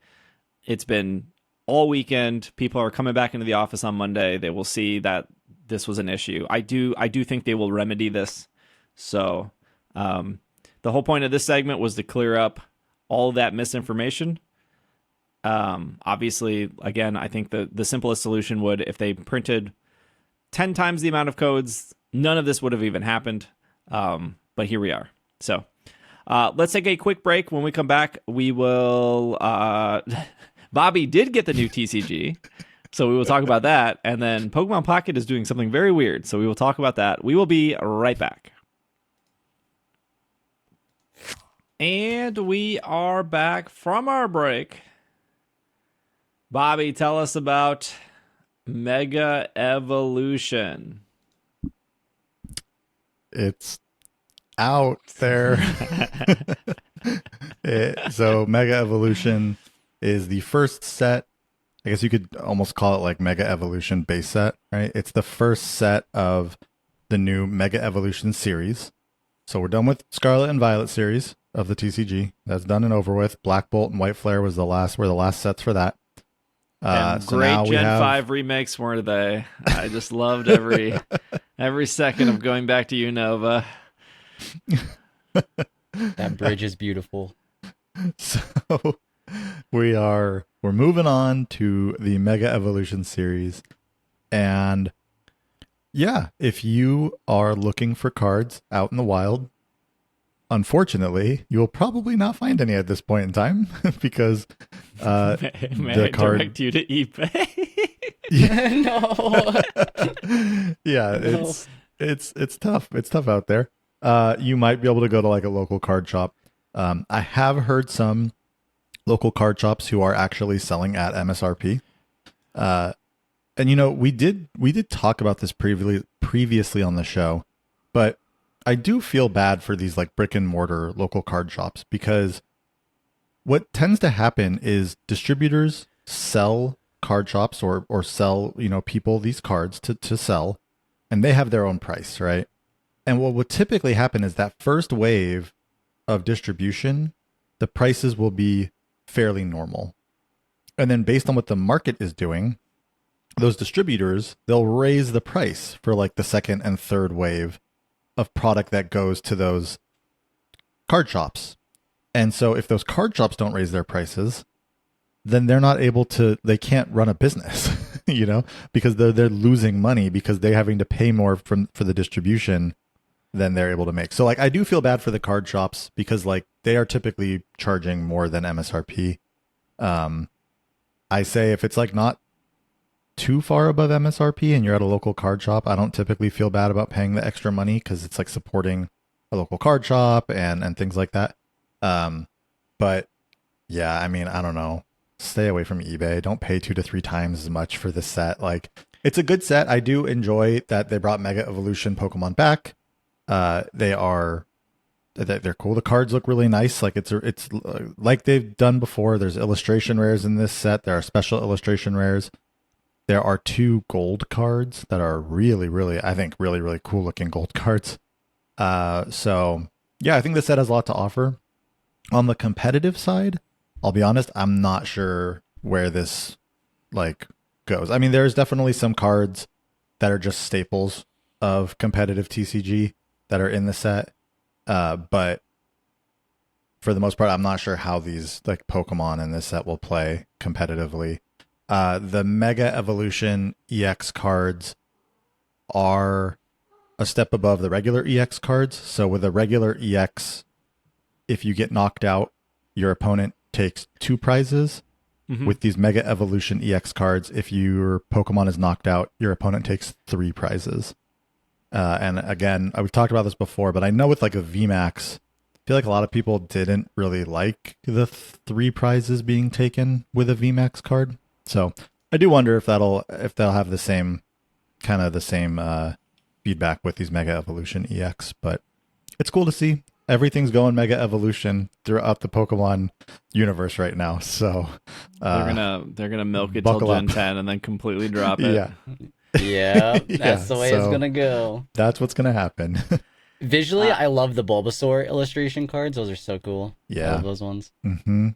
It's been all weekend. People are coming back into the office on Monday. They will see that this was an issue. I do think they will remedy this. So the whole point of this segment was to clear up all that misinformation. Obviously, again, I think the simplest solution would, if they printed 10 times the amount of codes, none of this would have even happened. But here we are. So let's take a quick break. When we come back, we will... Bobby did get the new TCG, so we will talk about that. And then Pokemon Pocket is doing something very weird, so we will talk about that. We will be right back. And we are back from our break. Bobby, tell us about Mega Evolution. It's out there. So Mega Evolution is the first set. I guess you could almost call it like Mega Evolution base set, right? It's the first set of the new Mega Evolution series. So we're done with Scarlet and Violet series of the TCG. That's done and over with. Black Bolt and White Flare were the last sets for that. So great Gen 5 remakes, weren't they? I just loved every second of going back to Unova. That bridge is beautiful. So we're moving on to the Mega Evolution series. And yeah, if you are looking for cards out in the wild, unfortunately, you will probably not find any at this point in time because may I direct you to eBay? No. Yeah, No. it's tough. It's tough out there. You might be able to go to like a local card shop. I have heard some local card shops who are actually selling at MSRP. And we did talk about this previously on the show, but I do feel bad for these like brick and mortar local card shops, because what tends to happen is distributors sell card shops or sell, people these cards to sell, and they have their own price, right? And what would typically happen is that first wave of distribution, the prices will be fairly normal. And then based on what the market is doing, those distributors, they'll raise the price for like the second and third wave of product that goes to those card shops. And so if those card shops don't raise their prices, then they can't run a business, because they're losing money because they're having to pay more for the distribution than they're able to make. So like, I do feel bad for the card shops because like they are typically charging more than MSRP. I say if it's like not too far above MSRP and you're at a local card shop, I don't typically feel bad about paying the extra money because it's like supporting a local card shop and things like that. But yeah, I mean, I don't know. Stay away from eBay. Don't pay 2 to 3 times as much for this set. Like, it's a good set. I do enjoy that they brought Mega Evolution Pokemon back. They're cool. The cards look really nice. Like it's like they've done before. There's illustration rares in this set. There are special illustration rares. There are 2 gold cards that are really, really, I think, really, really cool looking gold cards. So yeah, I think this set has a lot to offer. On the competitive side, I'll be honest, I'm not sure where this like goes. I mean, there's definitely some cards that are just staples of competitive TCG that are in the set. But for the most part, I'm not sure how these like Pokemon in this set will play competitively. The Mega Evolution EX cards are a step above the regular EX cards. So with a regular EX, if you get knocked out, your opponent takes 2 prizes. Mhm. With these Mega Evolution EX cards, if your Pokemon is knocked out, your opponent takes 3 prizes. And again, we've talked about this before, but I know with like a VMAX, I feel like a lot of people didn't really like the 3 prizes being taken with a VMAX card. So I do wonder if they'll have the same feedback with these Mega Evolution EX. But it's cool to see everything's going Mega Evolution throughout the Pokemon universe right now. So they're gonna milk it till buckle Gen up. 10 and then completely drop it. Yeah, Yeah, that's the way it's so- gonna go. That's what's gonna happen. Visually, I love the Bulbasaur illustration cards. Those are so cool. I Yeah. love those ones. Mm-hmm.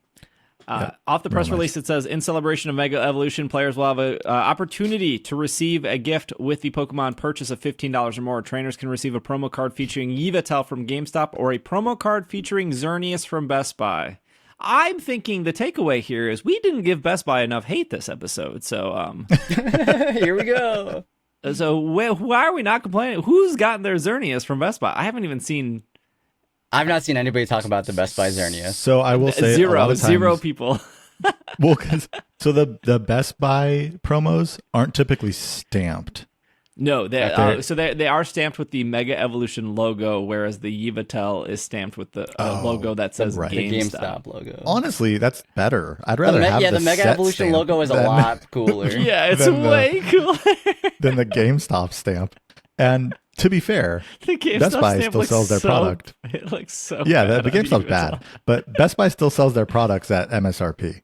Off the press Real nice. release, it says, in celebration of Mega Evolution, players will have an opportunity to receive a gift with the Pokemon purchase of $15 or more. Trainers can receive a promo card featuring Yveltal from GameStop or a promo card featuring Xerneas from Best Buy. I'm thinking the takeaway here is we didn't give Best Buy enough hate this episode. So, Here we go. why are we not complaining? Who's gotten their Xerneas from Best Buy? I haven't even seen I've not seen anybody talk about the Best Buy Xerneas. So I will say a lot of times, zero people. Well, so the Best Buy promos aren't typically stamped. No, After- they are stamped with the Mega Evolution logo, whereas the Yveltal is stamped with the logo that says right. The GameStop. GameStop logo. Honestly, that's better. I'd rather have the the Mega set Evolution stamp logo is a than- lot cooler. Yeah, it's Than the- way cooler. than the GameStop stamp. And to be fair, The GameStop Best Buy stamp still looks sells their so- product. It looks so Yeah, bad the on GameStop's Yveltal. bad, but Best Buy still sells their products at MSRP.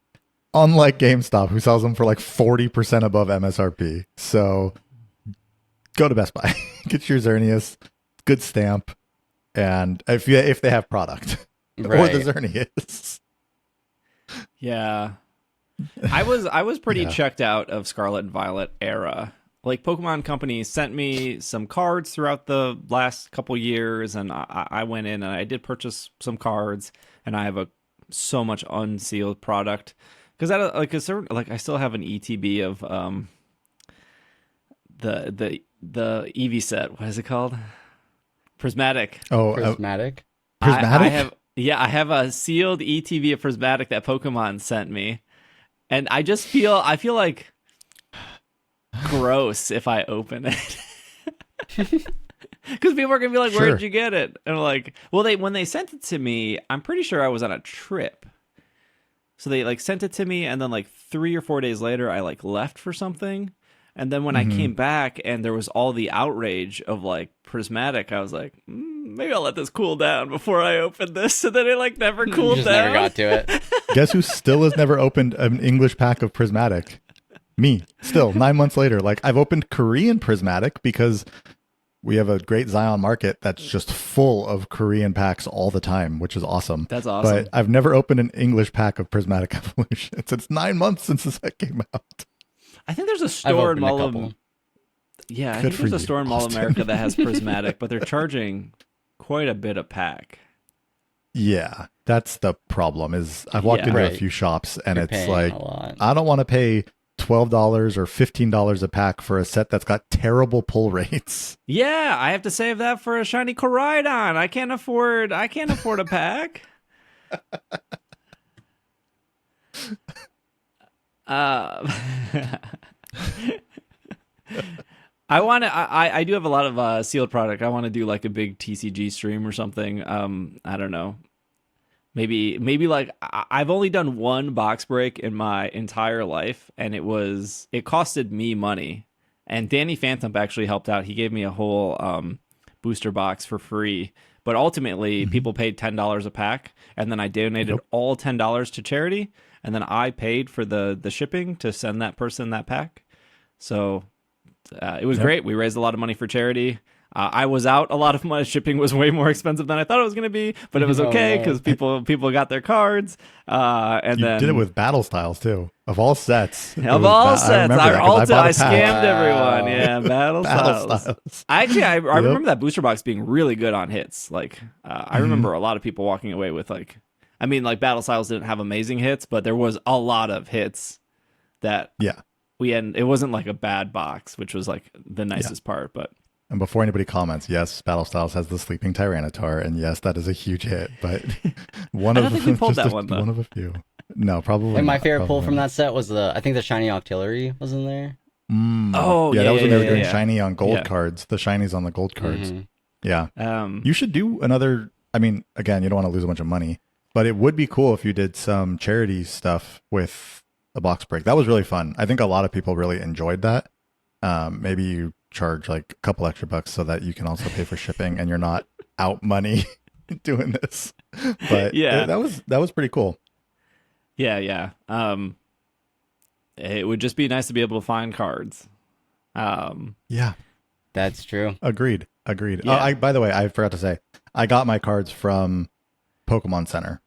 Unlike GameStop, who sells them for like 40% above MSRP. So go to Best Buy, get your Xerneas, good stamp, and if they have product or the Right. Xerneas. Yeah. I was pretty Yeah. checked out of Scarlet and Violet era. Like Pokemon Company sent me some cards throughout the last couple years, and I went in and I did purchase some cards, and I have so much unsealed product because I still have an ETB of the Eevee set. What is it called? Prismatic. Oh, Prismatic. Prismatic? I have a sealed ETB of Prismatic that Pokemon sent me, and I feel like gross if I open it. Because people are gonna be like, Sure. "Where'd you get it?" And I'm like, "Well, when they sent it to me, I'm pretty sure I was on a trip. So they like sent it to me, and then like 3 or 4 days later, I like left for something, and then when I came back and there was all the outrage of like Prismatic, I was like, maybe I'll let this cool down before I open this. And then it like never cooled Just down. never got to it. guess who still has never opened an English pack of Prismatic? Me. Still, 9 months later. Like, I've opened Korean Prismatic because we have a great Zion market that's just full of Korean packs all the time, which is awesome. That's awesome. But I've never opened an English pack of Prismatic Evolution. It's 9 months since the set came out. I think there's a I've store in opened a Mall couple. of Yeah, I Good think for there's a you, store in Mall of Austin. America that has Prismatic, but they're charging quite a bit a pack. Yeah, that's the problem. Is I've walked Yeah. into a Right. few shops and You're it's paying like a lot. I don't want to pay $12 or $15 a pack for a set that's got terrible pull rates. Yeah, I have to save that for a shiny Koraidon. I can't afford a pack. I do have a lot of sealed product. I want to do like a big TCG stream or something. I don't know. Maybe like I've only done one box break in my entire life, and it costed me money. And Danny Phantom actually helped out. He gave me a whole booster box for free. But ultimately, people paid $10 a pack, and then I donated all $10 to charity, and then I paid for the shipping to send that person that pack. So it was great. We raised a lot of money for charity. I was out a lot of my shipping was way more expensive than I thought it was going to be, but it was Oh, okay no. because people got their cards. And You then did it with battle styles too. Of all sets. it of was all I sets, remember that 'cause I bought a pack. scammed everyone. Wow. Yeah, battle styles. I remember that booster box being really good on hits. Like I remember a lot of people walking away with like, I mean, like battle styles didn't have amazing hits, but there was a lot of hits that Yeah. it wasn't like a bad box, which was like the nicest part. But And before anybody comments, yes, Battle Styles has the Sleeping Tyranitar, and yes, that is a huge hit. But one I of don't think we pulled just that one, though. one of a few. No, probably. Like my not, favorite pull probably from not. that set was I think the shiny Octillery was in there. Oh, yeah, yeah, that was when they were yeah, doing yeah. shiny on gold Yeah. cards. The shinies on the gold cards. Mhm. Yeah, um, you should do another. I mean, again, you don't want to lose a bunch of money, but it would be cool if you did some charity stuff with a box break. That was really fun. I think a lot of people really enjoyed that. Maybe you charge like a couple extra bucks so that you can also pay for shipping, and you're not out money doing this. But Yeah. that was pretty cool. yeah. It would just be nice to be able to find cards. Yeah, That's true. agreed. Yeah. By the way, I forgot to say, I got my cards from Pokemon Center.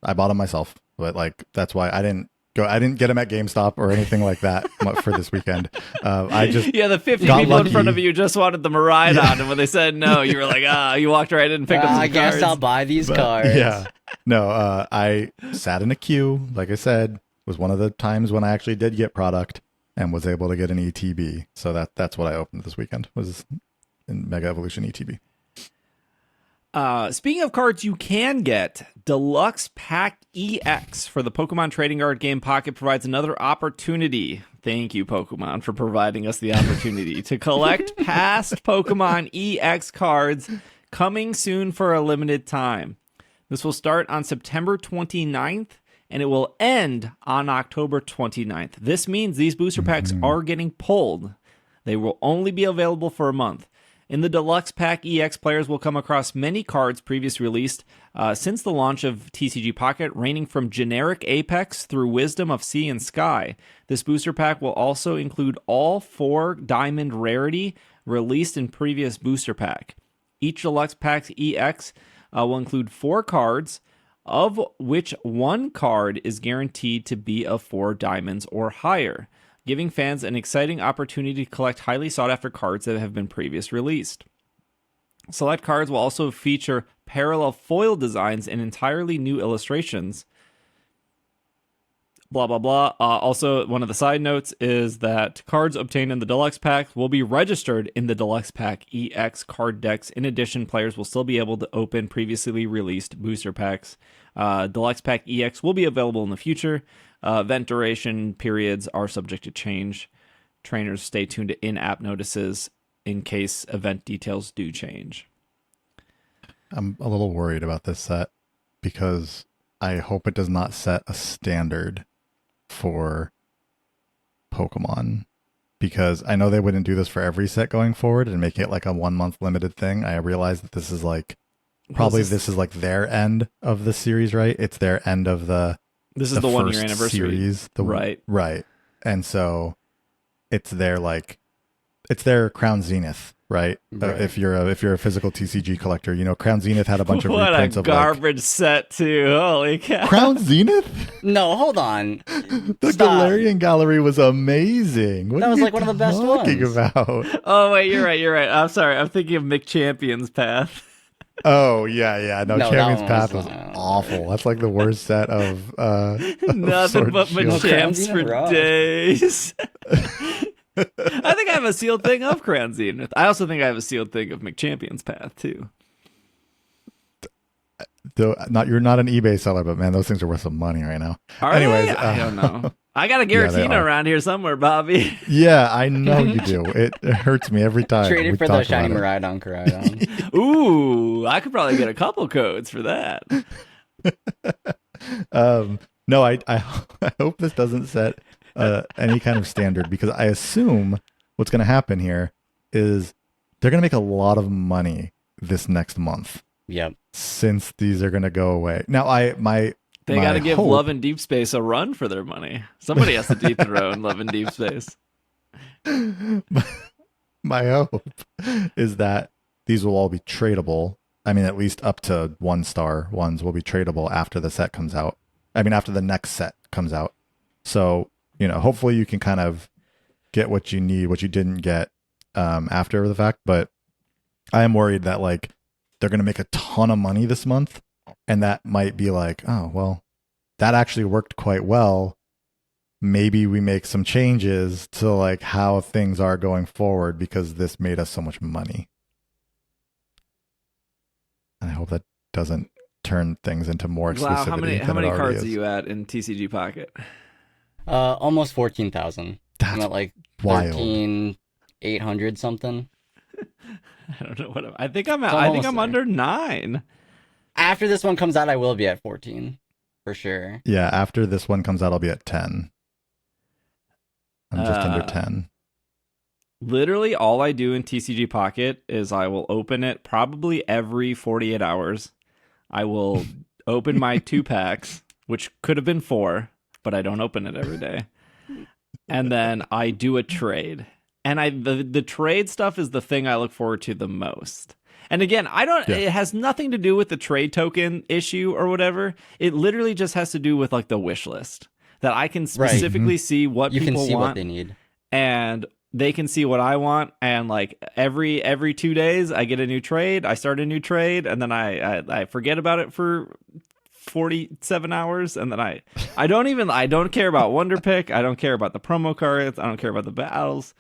I bought them myself, but like that's why I didn't get them at GameStop or anything like that for this weekend. I just Yeah, the 50 got people in lucky. front of you just wanted the Miraidon, and when they said no, you were like, you walked right in and picked up some I guess cards. I'll buy these But, cards. Yeah. No, I sat in a queue, like I said, was one of the times when I actually did get product and was able to get an ETB. So that's what I opened this weekend, was in Mega Evolution ETB. Speaking of cards you can get, Deluxe Pack EX for the Pokemon Trading Card Game Pocket provides another opportunity. Thank you, Pokemon, for providing us the opportunity to collect past Pokemon EX cards coming soon for a limited time. This will start on September 29th, and it will end on October 29th. This means these booster packs are getting pulled. They will only be available for a month. In the Deluxe Pack EX, players will come across many cards previously released since the launch of TCG Pocket, ranging from generic Apex through Wisdom of Sea and Sky. This booster pack will also include all 4 Diamond Rarity released in previous booster pack. Each Deluxe Pack EX will include 4 cards, of which 1 card is guaranteed to be of 4 diamonds or higher, giving fans an exciting opportunity to collect highly sought-after cards that have been previously released. Select cards will also feature parallel foil designs and entirely new illustrations. Blah, blah, blah. Also, one of the side notes is that cards obtained in the Deluxe Pack will be registered in the Deluxe Pack EX card decks. In addition, players will still be able to open previously released booster packs. Deluxe Pack EX will be available in the future. Event duration periods are subject to change. Trainers stay tuned to in-app notices in case event details do change. I'm a little worried about this set because I hope it does not set a standard for Pokemon, because I know they wouldn't do this for every set going forward and make it like a 1 month limited thing. I realize that this is like this is like their end of the series, right? It's their end of This is the 1 year first anniversary. series, Right. And so it's their Crown Zenith, right? Right. If you're a physical TCG collector, you know Crown Zenith had a bunch of What a reprints of garbage set, too. Holy cow. Crown Zenith. No, hold on. The Stop. Galarian Gallery was amazing. What That are was you like one of the best talking ones. about? Oh, wait, you're right. I'm sorry. I'm thinking of McChampion's Path. Oh yeah. No, No, that Champion's one Path was was not. awful. That's like the worst set of Nothing Sword but and Shield. Machamps Crown for Zenith days. I think I have a sealed thing of Crown Zenith. I also think I have a sealed thing of McChampion's Path, too. You're not an eBay seller, but man, those things are worth some money right now. Are Anyways, they? I don't know. I got a Yeah, they Giratina are. around here somewhere, Bobby. Yeah, I know you do. It hurts me every time. Traded we for the talk shiny about it. Miraidon Koraidon. Ooh, I could probably get a couple codes for that. No, I hope this doesn't set any kind of standard, because I assume what's going to happen here is they're going to make a lot of money this next month Yep. since these are going to go away. Now, They got to give hope- Love and Deep Space a run for their money. Somebody has to dethrone Love and Deep Space. my hope is that these will all be tradable. I mean, at least up to 1-star ones will be tradable after the set comes out. I mean, after the next set comes out. So, hopefully you can kind of get what you need, what you didn't get after the fact. But I am worried that like they're going to make a ton of money this month. And that might be like, oh, well, that actually worked quite well. Maybe we make some changes to like how things are going forward because this made us so much money. And I hope that doesn't turn things into more exclusivity. Wow, how many cards is. are you at in TCG Pocket? Almost 14,000. I'm at like wild. 13,800 something. I don't know what I think I'm at. I think I'm under 9. After this one comes out, I will be at 14 for sure. Yeah, after this one comes out, I'll be at 10. I'm just under 10. Literally, all I do in TCG Pocket is I will open it probably every 48 hours. I will open my 2 packs, which could have been 4, but I don't open it every day. And then I do a trade. And the trade stuff is the thing I look forward to the most. And again, it has nothing to do with the trade token issue or whatever. It literally just has to do with like the wish list that I can specifically see what you people can see want what they need. And they can see what I want. And like every 2 days I get a new trade. I start a new trade and then I forget about it for 47 hours. And then I don't care about Wonder Pick. I don't care about the promo cards. I don't care about the battles.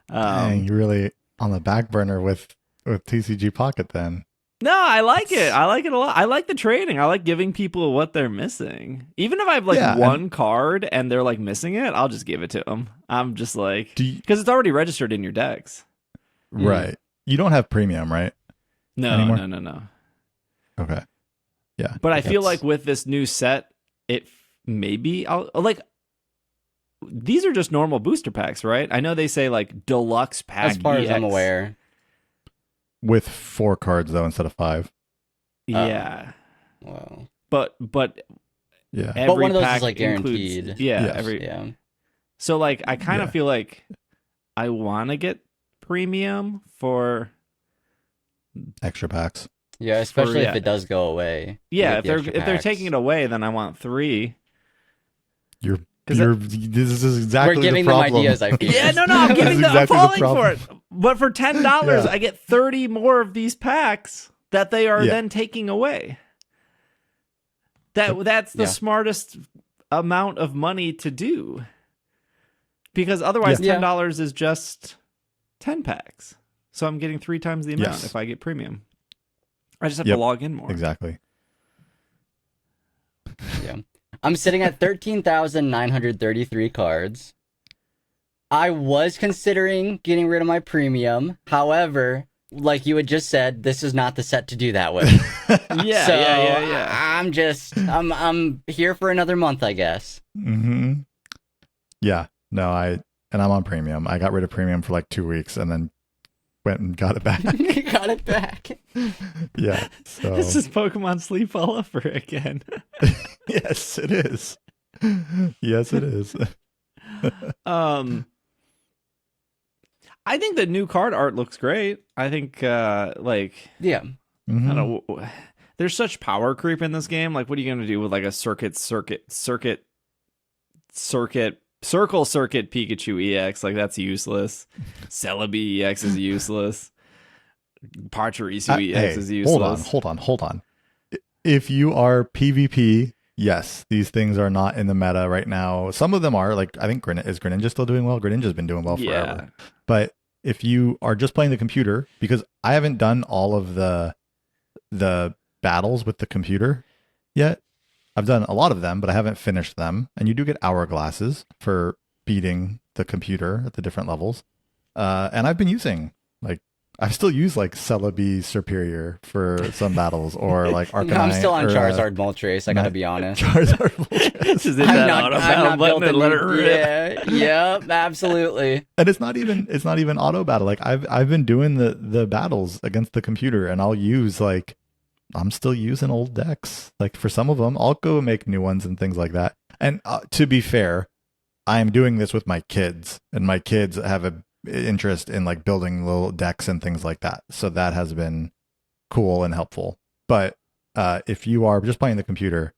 Dang, you're really on the back burner with TCG Pocket then. No, I like it. I like it a lot. I like the trading. I like giving people what they're missing. Even if I have like one card and they're like missing it, I'll just give it to them. I'm just like, because it's already registered in your decks. Right. You don't have premium, right? No, anymore? No. Okay. Yeah. But I feel like with this new set, maybe I'll like. These are just normal booster packs, right? I know they say like Deluxe Pack. As far EX. as I'm aware. With 4 cards though instead of 5. Yeah. Wow. But yeah. But one of those pack is like guaranteed. Includes, So like I kind of feel like I want to get premium for extra packs. Yeah, especially if it does go away. Yeah, if they're taking it away, then I want 3. This is exactly we're giving the problem. them ideas. I feel. Yeah, no, I'm giving them. exactly I'm falling for it. But for $10, I get 30 more of these packs that they are then taking away. That's the smartest amount of money to do, because otherwise $10 is just 10 packs. So I'm getting 3 times the amount if I get premium. I just have to log in more. Exactly. Yeah. I'm sitting at 13,933 cards. I was considering getting rid of my premium. However, like you had just said, this is not the set to do that with. Yeah. I'm here for another month, I guess. Mm-hmm. Yeah. No, I'm on premium. I got rid of premium for like 2 weeks and then went and got it back. Got it back. Yeah. So this is Pokemon Sleep all over again. Yes, it is. Yes, it is. I think the new card art looks great. I think I don't know. There's such power creep in this game. Like, what are you gonna do with like a circle circuit Pikachu EX? Like, that's useless. Celebi EX is useless. Pachirisu EX is useless. Hold on. If you are PvP, yes, these things are not in the meta right now. Some of them are. Like, I think Greninja still doing well? Greninja's been doing well forever. But if you are just playing the computer, because I haven't done all of the battles with the computer yet. I've done a lot of them, but I haven't finished them. And you do get hourglasses for beating the computer at the different levels. And I've been using I still use like Celebi Superior for some battles, or like Arcanine. I'm still on Charizard Moltres, I gotta be honest. Charizard Moltres. Just hit that auto battle button and let it rip. Yeah, absolutely. And it's not even auto battle. Like I've been doing the battles against the computer, and I'll use I'm still using old decks. Like for some of them, I'll go make new ones and things like that. And to be fair, I am doing this with my kids, and my kids have a interest in like building little decks and things like that. So that has been cool and helpful. But if you are just playing the computer,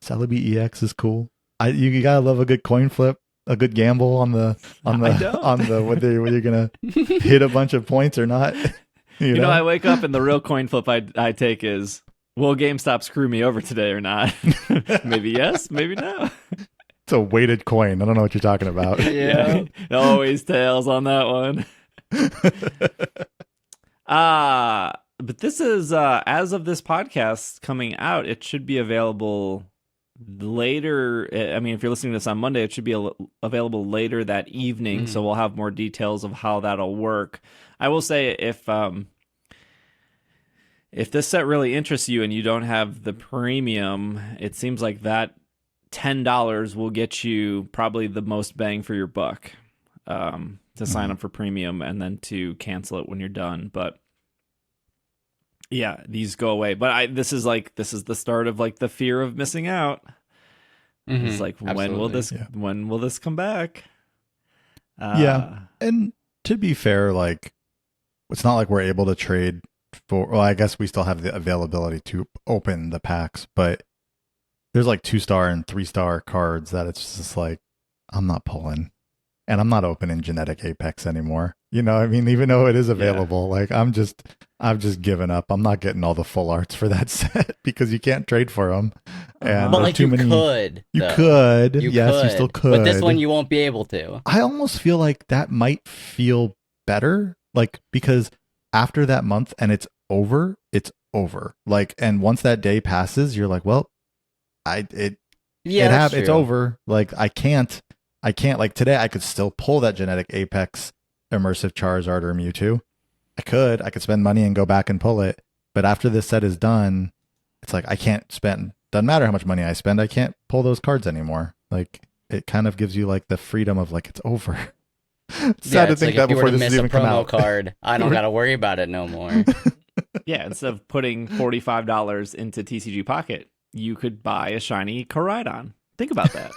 Celebi EX is cool. You gotta love a good coin flip, a good gamble on the whether you're gonna hit a bunch of points or not. You know, I wake up and the real coin flip I take is, will GameStop screw me over today or not? Maybe yes, maybe no. It's a weighted coin. I don't know what you're talking about. Yeah. Always tails on that one. But this is as of this podcast coming out, it should be available later. I mean, if you're listening to this on Monday, it should be available later that evening. So we'll have more details of how that'll work. I will say if this set really interests you and you don't have the premium, it seems like that $10 will get you probably the most bang for your buck to sign up for premium and then to cancel it when you're done. But yeah, these go away. But this is the start of like the fear of missing out. It's like, when will this come back? Yeah. And to be fair, like, it's not like we're able to trade for, well, I guess we still have the availability to open the packs, but there's like 2-star and 3-star cards that it's just like, I'm not pulling, and I'm not opening Genetic Apex anymore. You know, I mean, even though it is available, like I've just given up. I'm not getting all the full arts for that set because you can't trade for them. And but like too you many. Could. You though. could. You Yes, could. you still could. But this one you won't be able to. I almost feel like that might feel better, like, because after that month and it's over. Like, and once that day passes, you're like, well, it's over. Like, I can't like today. I could still pull that Genetic Apex immersive Charizard or Mewtwo. I could spend money and go back and pull it. But after this set is done, it's like I can't spend. Doesn't matter how much money I spend. I can't pull those cards anymore. Like, it kind of gives you like the freedom of like, it's over. It's sad to think that before this even come out. Card, I don't got to worry about it no more. Yeah, instead of putting $45 into TCG Pocket, you could buy a shiny Koraidon. Think about that.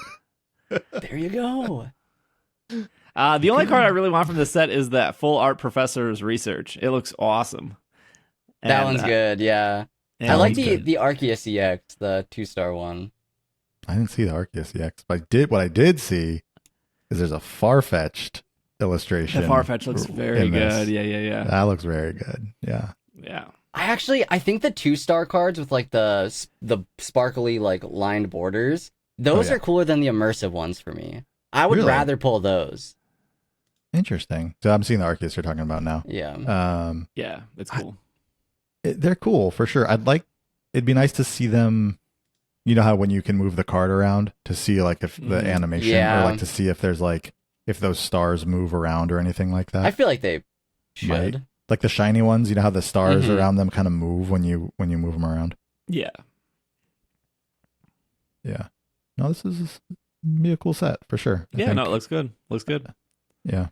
There you go. The only card I really want from this set is that Full Art Professor's Research. It looks awesome. That one's good, yeah. I like the Arceus EX, the 2-star one. I didn't see the Arceus EX, but what I did see is there's a Farfetch'd illustration. The Farfetch looks very good. Yeah. That looks very good. Yeah. I think the 2-star cards with like the sparkly like lined borders, those are cooler than the immersive ones for me. I would rather pull those. Interesting. So I'm seeing the Arceus you're talking about now. Yeah. Yeah, it's cool. They're cool for sure. It'd be nice to see them. You know how when you can move the card around to see like if the animation or like to see if there's like if those stars move around or anything like that. I feel like they should. Might. Like the shiny ones, you know how the stars around them kind of move when you move them around. Yeah. No, this is be a cool set for sure. I think. No, it looks good. Yeah.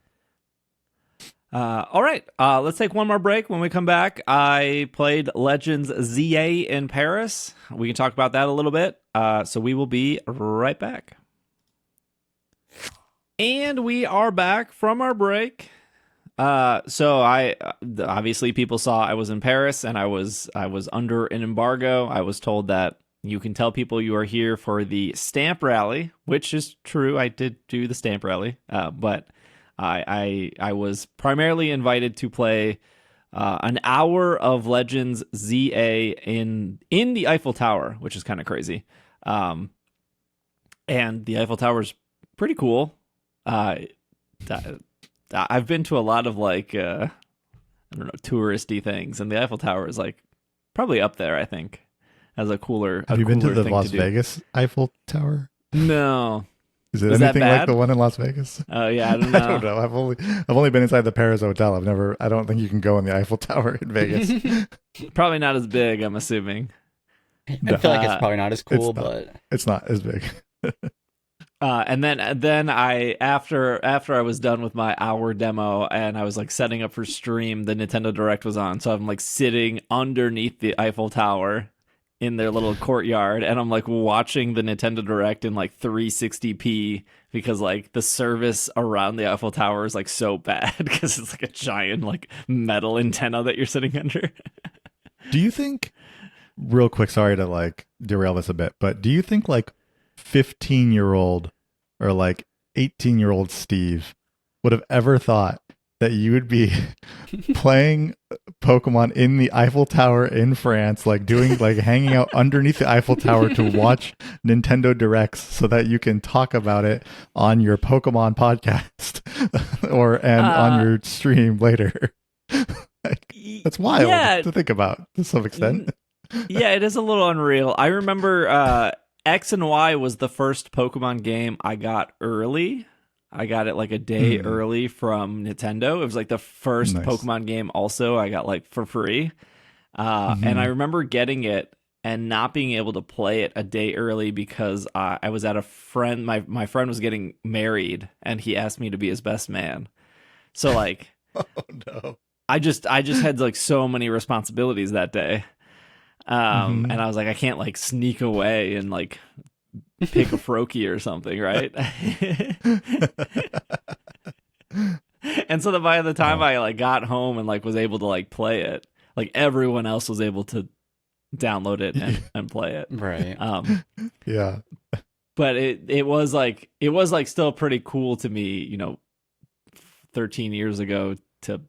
All right. Let's take one more break. When we come back, I played Legends Z-A in Paris. We can talk about that a little bit. So we will be right back. And we are back from our break. So I obviously people saw I was in Paris and I was under an embargo. I was told that you can tell people you are here for the stamp rally, which is true. I did do the stamp rally, but I was primarily invited to play an hour of Legends Z-A in the Eiffel Tower, which is kind of crazy. And the Eiffel Tower is pretty cool. I've been to a lot of like I don't know, touristy things, and the Eiffel Tower is like probably up there, I think, as a cooler. Have you been to the thing Las to Vegas Eiffel Tower? No. Is it anything like the one in Las Vegas? Oh yeah, I don't know. I don't know. I've only been inside the Paris hotel. I don't think you can go in the Eiffel Tower in Vegas. Probably not as big, I'm assuming. I feel like it's probably not as cool, but it's not as big. And then I after I was done with my hour demo and I was like setting up for stream, the Nintendo Direct was on, so I'm like sitting underneath the Eiffel Tower in their little courtyard, and I'm like watching the Nintendo Direct in like 360p because like the service around the Eiffel Tower is like so bad because it's like a giant like metal antenna that you're sitting under. Do you think, real quick, sorry to like derail this a bit, but do you think like 15-year-old or like 18-year-old Steve would have ever thought that you would be playing Pokemon in the Eiffel Tower in France, like doing like hanging out underneath the Eiffel Tower to watch Nintendo Directs so that you can talk about it on your Pokemon podcast and on your stream later? Like, that's wild to think about to some extent. Yeah, it is a little unreal. I remember X and Y was the first Pokemon game I got early. I got it like a day early from Nintendo. It was like the first Pokemon game also I got like for free. And I remember getting it and not being able to play it a day early because I was at a friend. My friend was getting married and he asked me to be his best man. So like, oh no, I just had like so many responsibilities that day. And I was like, I can't like sneak away and like pick a Froakie or something, right? And so that by the time I like got home and like was able to like play it, like everyone else was able to download it and play it. Right. Yeah. But it was like still pretty cool to me, 13 years ago to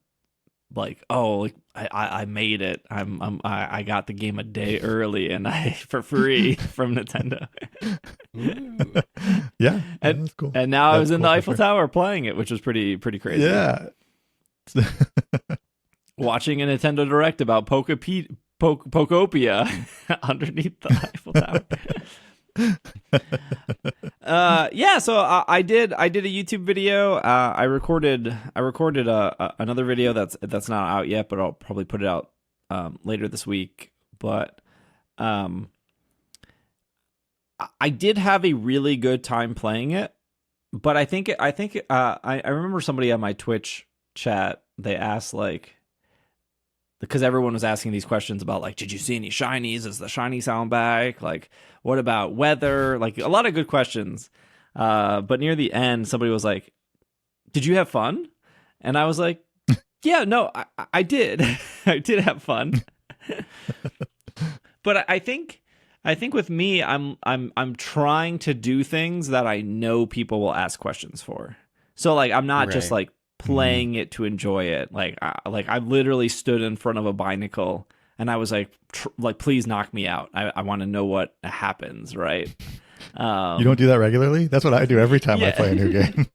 like, oh, like I made it. I got the game a day early and for free from Nintendo. Yeah, and that's cool. And now I was in the Eiffel Tower playing it, which was pretty crazy. Yeah. Watching a Nintendo Direct about Pokopia underneath the Eiffel Tower. So I did a YouTube video. I recorded another video that's not out yet, but I'll probably put it out later this week. But I did have a really good time playing it. But I think I remember somebody on my Twitch chat, they asked like, because everyone was asking these questions about like, did you see any shinies? Is the shiny sound back? Like, what about weather? Like a lot of good questions. But near the end, somebody was like, did you have fun? And I was like, yeah, no, I did. I did have fun. But I think with me, I'm trying to do things that I know people will ask questions for. So like, I'm not just like playing it to enjoy it. Like I literally stood in front of a Binacle and I was like, please knock me out. I want to know what happens, right? You don't do that regularly? That's what I do every time I play a new game.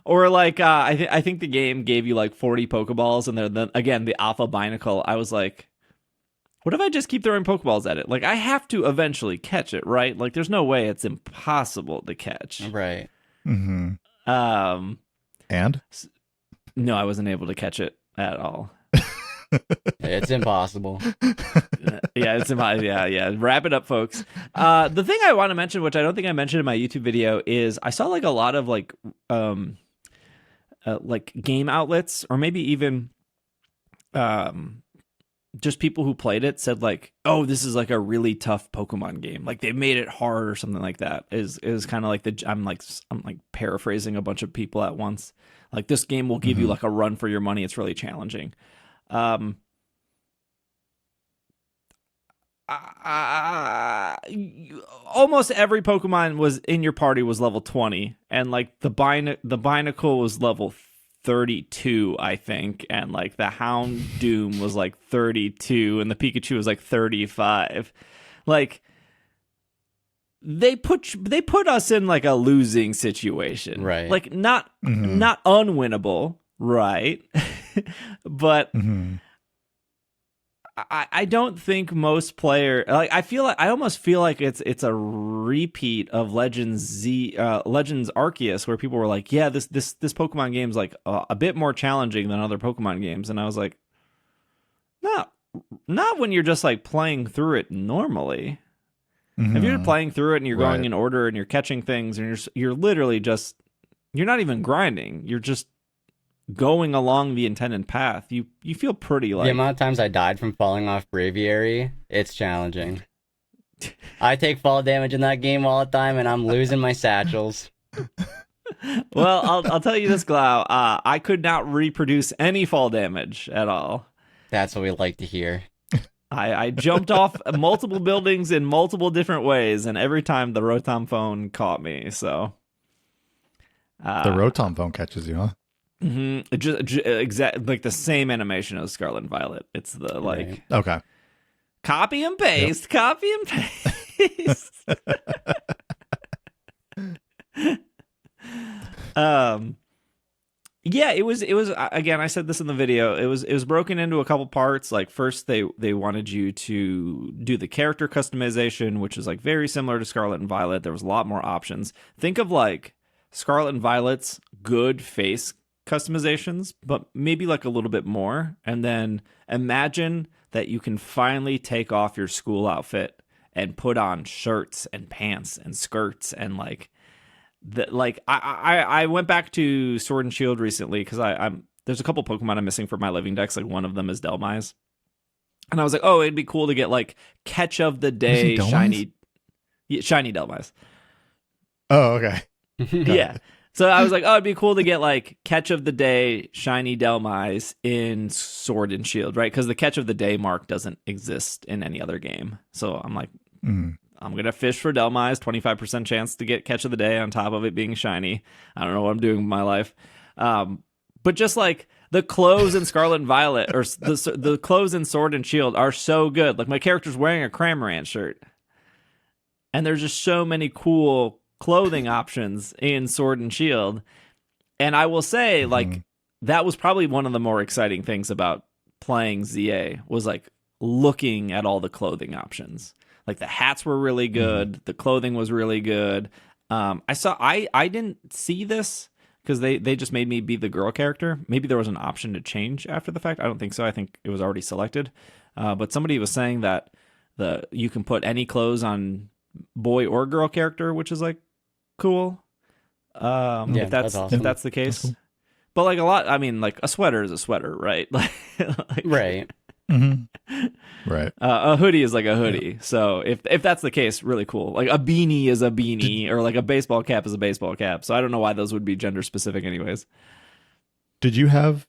Or like, I think the game gave you like 40 Pokeballs, and then again, the Alpha Binacle, I was like, what if I just keep throwing Pokeballs at it? Like, I have to eventually catch it, right? Like, there's no way it's impossible to catch. Right. Mm-hmm. And? No, I wasn't able to catch it at all. It's impossible. Yeah, it's impossible. Yeah. Wrap it up, folks. The thing I want to mention, which I don't think I mentioned in my YouTube video, is I saw like a lot of like game outlets, or maybe even just people who played it said like, oh, this is like a really tough Pokemon game. Like they made it hard or something like that. Is kind of like I'm like paraphrasing a bunch of people at once. Like this game will give you like a run for your money. It's really challenging. Almost every Pokemon was in your party was level 20, and like the Binacle was level 32, I think, and like the Houndoom was like 32, and the Pikachu was like 35. Like they put us in like a losing situation, right? Like not unwinnable, right? But I don't think most player like I almost feel like it's a repeat of Legends Arceus, where people were like, yeah, this Pokemon game's like a bit more challenging than other Pokemon games, and I was like, not when you're just like playing through it normally. If you're playing through it and you're going in order and you're catching things and you're literally just, you're not even grinding, you're just going along the intended path, you feel pretty like The amount of times I died from falling off Braviary, it's challenging. I take fall damage in that game all the time, and I'm losing my satchels. Well, I'll tell you this, Glau. I could not reproduce any fall damage at all. That's what we like to hear. I jumped off multiple buildings in multiple different ways, and every time the Rotom phone caught me. So The Rotom phone catches you, huh? Mm-hmm. Exact like the same animation as Scarlet Violet. It's the like Right. Okay. copy and paste, copy and paste. Yeah, it was again, I said this in the video. It was broken into a couple parts. Like first they wanted you to do the character customization, which is like very similar to Scarlet and Violet. There was a lot more options. Think of like Scarlet and Violet's good face customizations, but maybe like a little bit more. And then imagine that you can finally take off your school outfit and put on shirts and pants and skirts and like I went back to Sword and Shield recently because I'm there's a couple Pokemon I'm missing for my living decks. Like one of them is Delmise, and I was like, oh, it'd be cool to get like catch of the day shiny Delmise. Oh, okay. Yeah. So I was like, oh, it'd be cool to get like catch of the day shiny Delmise in Sword and Shield, right? Because the catch of the day mark doesn't exist in any other game. So I'm like, I'm going to fish for Delmise, 25% chance to get catch of the day on top of it being shiny. I don't know what I'm doing with my life. But just like the clothes in Scarlet and Violet or the clothes in Sword and Shield are so good. Like my character's wearing a Cramorant shirt. And there's just so many cool clothing options in Sword and Shield. And I will say, like, that was probably one of the more exciting things about playing ZA was like looking at all the clothing options. Like the hats were really good. The clothing was really good. I didn't see this because they just made me be the girl character. Maybe there was an option to change after the fact. I don't think so. I think it was already selected. But somebody was saying that you can put any clothes on boy or girl character, which is like cool. If that's awesome. if that's the case. That's cool. But like a lot, I mean, like a sweater is a sweater, right? like Right. Right. A hoodie is like a hoodie. So if that's the case, really cool. Like a beanie is a beanie, or like a baseball cap is a baseball cap. So I don't know why those would be gender specific, anyways. Did you have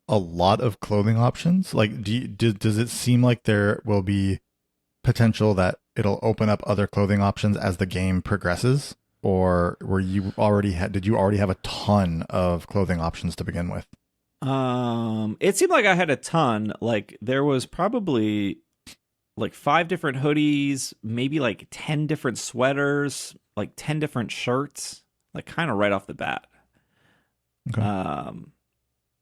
a lot of clothing options? Like, does it seem like there will be potential that it'll open up other clothing options as the game progresses, or did you already have a ton of clothing options to begin with? It seemed like I had a ton. Like there was probably like 5 different hoodies, maybe like 10 different sweaters, like 10 different shirts, like kind of right off the bat. Okay.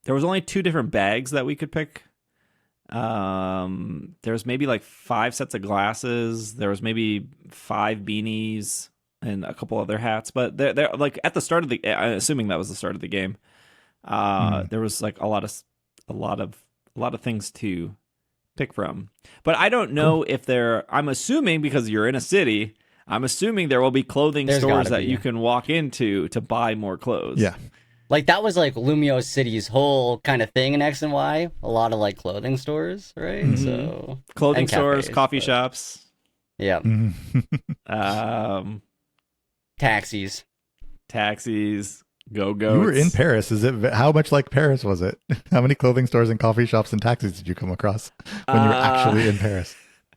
There was only 2 different bags that we could pick. There's maybe like 5 sets of glasses. There was maybe 5 beanies and a couple other hats, but they're like at the start of the, assuming that was the start of the game. There was like a lot of things to pick from, but I don't know if I'm assuming because you're in a city, I'm assuming there will be clothing stores that you can walk into to buy more clothes. Yeah. Like that was like Lumio City's whole kind of thing in X and Y. A lot of like clothing stores, right? Mm-hmm. So clothing stores, coffee shops. Yeah. Taxis. Go-go's. You were in Paris. How much like Paris was it? How many clothing stores and coffee shops and taxis did you come across when you were actually in Paris?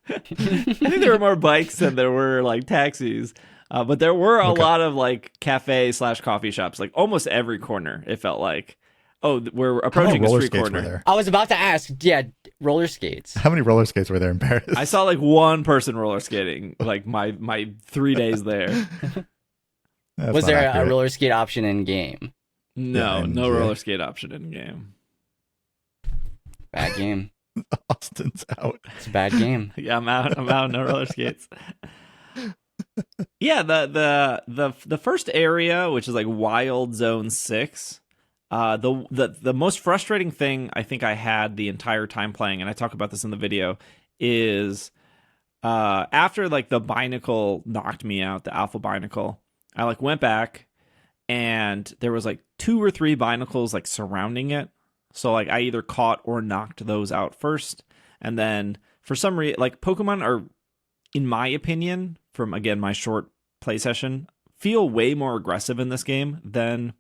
I think there were more bikes than there were like taxis. But there were a lot of like cafe/coffee shops, like almost every corner. It felt like, we're approaching a street corner. I was about to ask, roller skates. How many roller skates were there in Paris? I saw like one person roller skating, like my 3 days there. Was there a roller skate option in game? No, no roller skate option in game. Bad game. Austin's out. It's a bad game. Yeah, I'm out. No roller skates. Yeah, the first area, which is like Wild Zone 6, the most frustrating thing I think I had the entire time playing, and I talk about this in the video, is after like the Binacle knocked me out, the Alpha Binacle, I like went back and there was like 2 or 3 Binacles like surrounding it. So like I either caught or knocked those out first, and then for some reason, like Pokemon are, in my opinion, from again my short play session, feel way more aggressive in this game than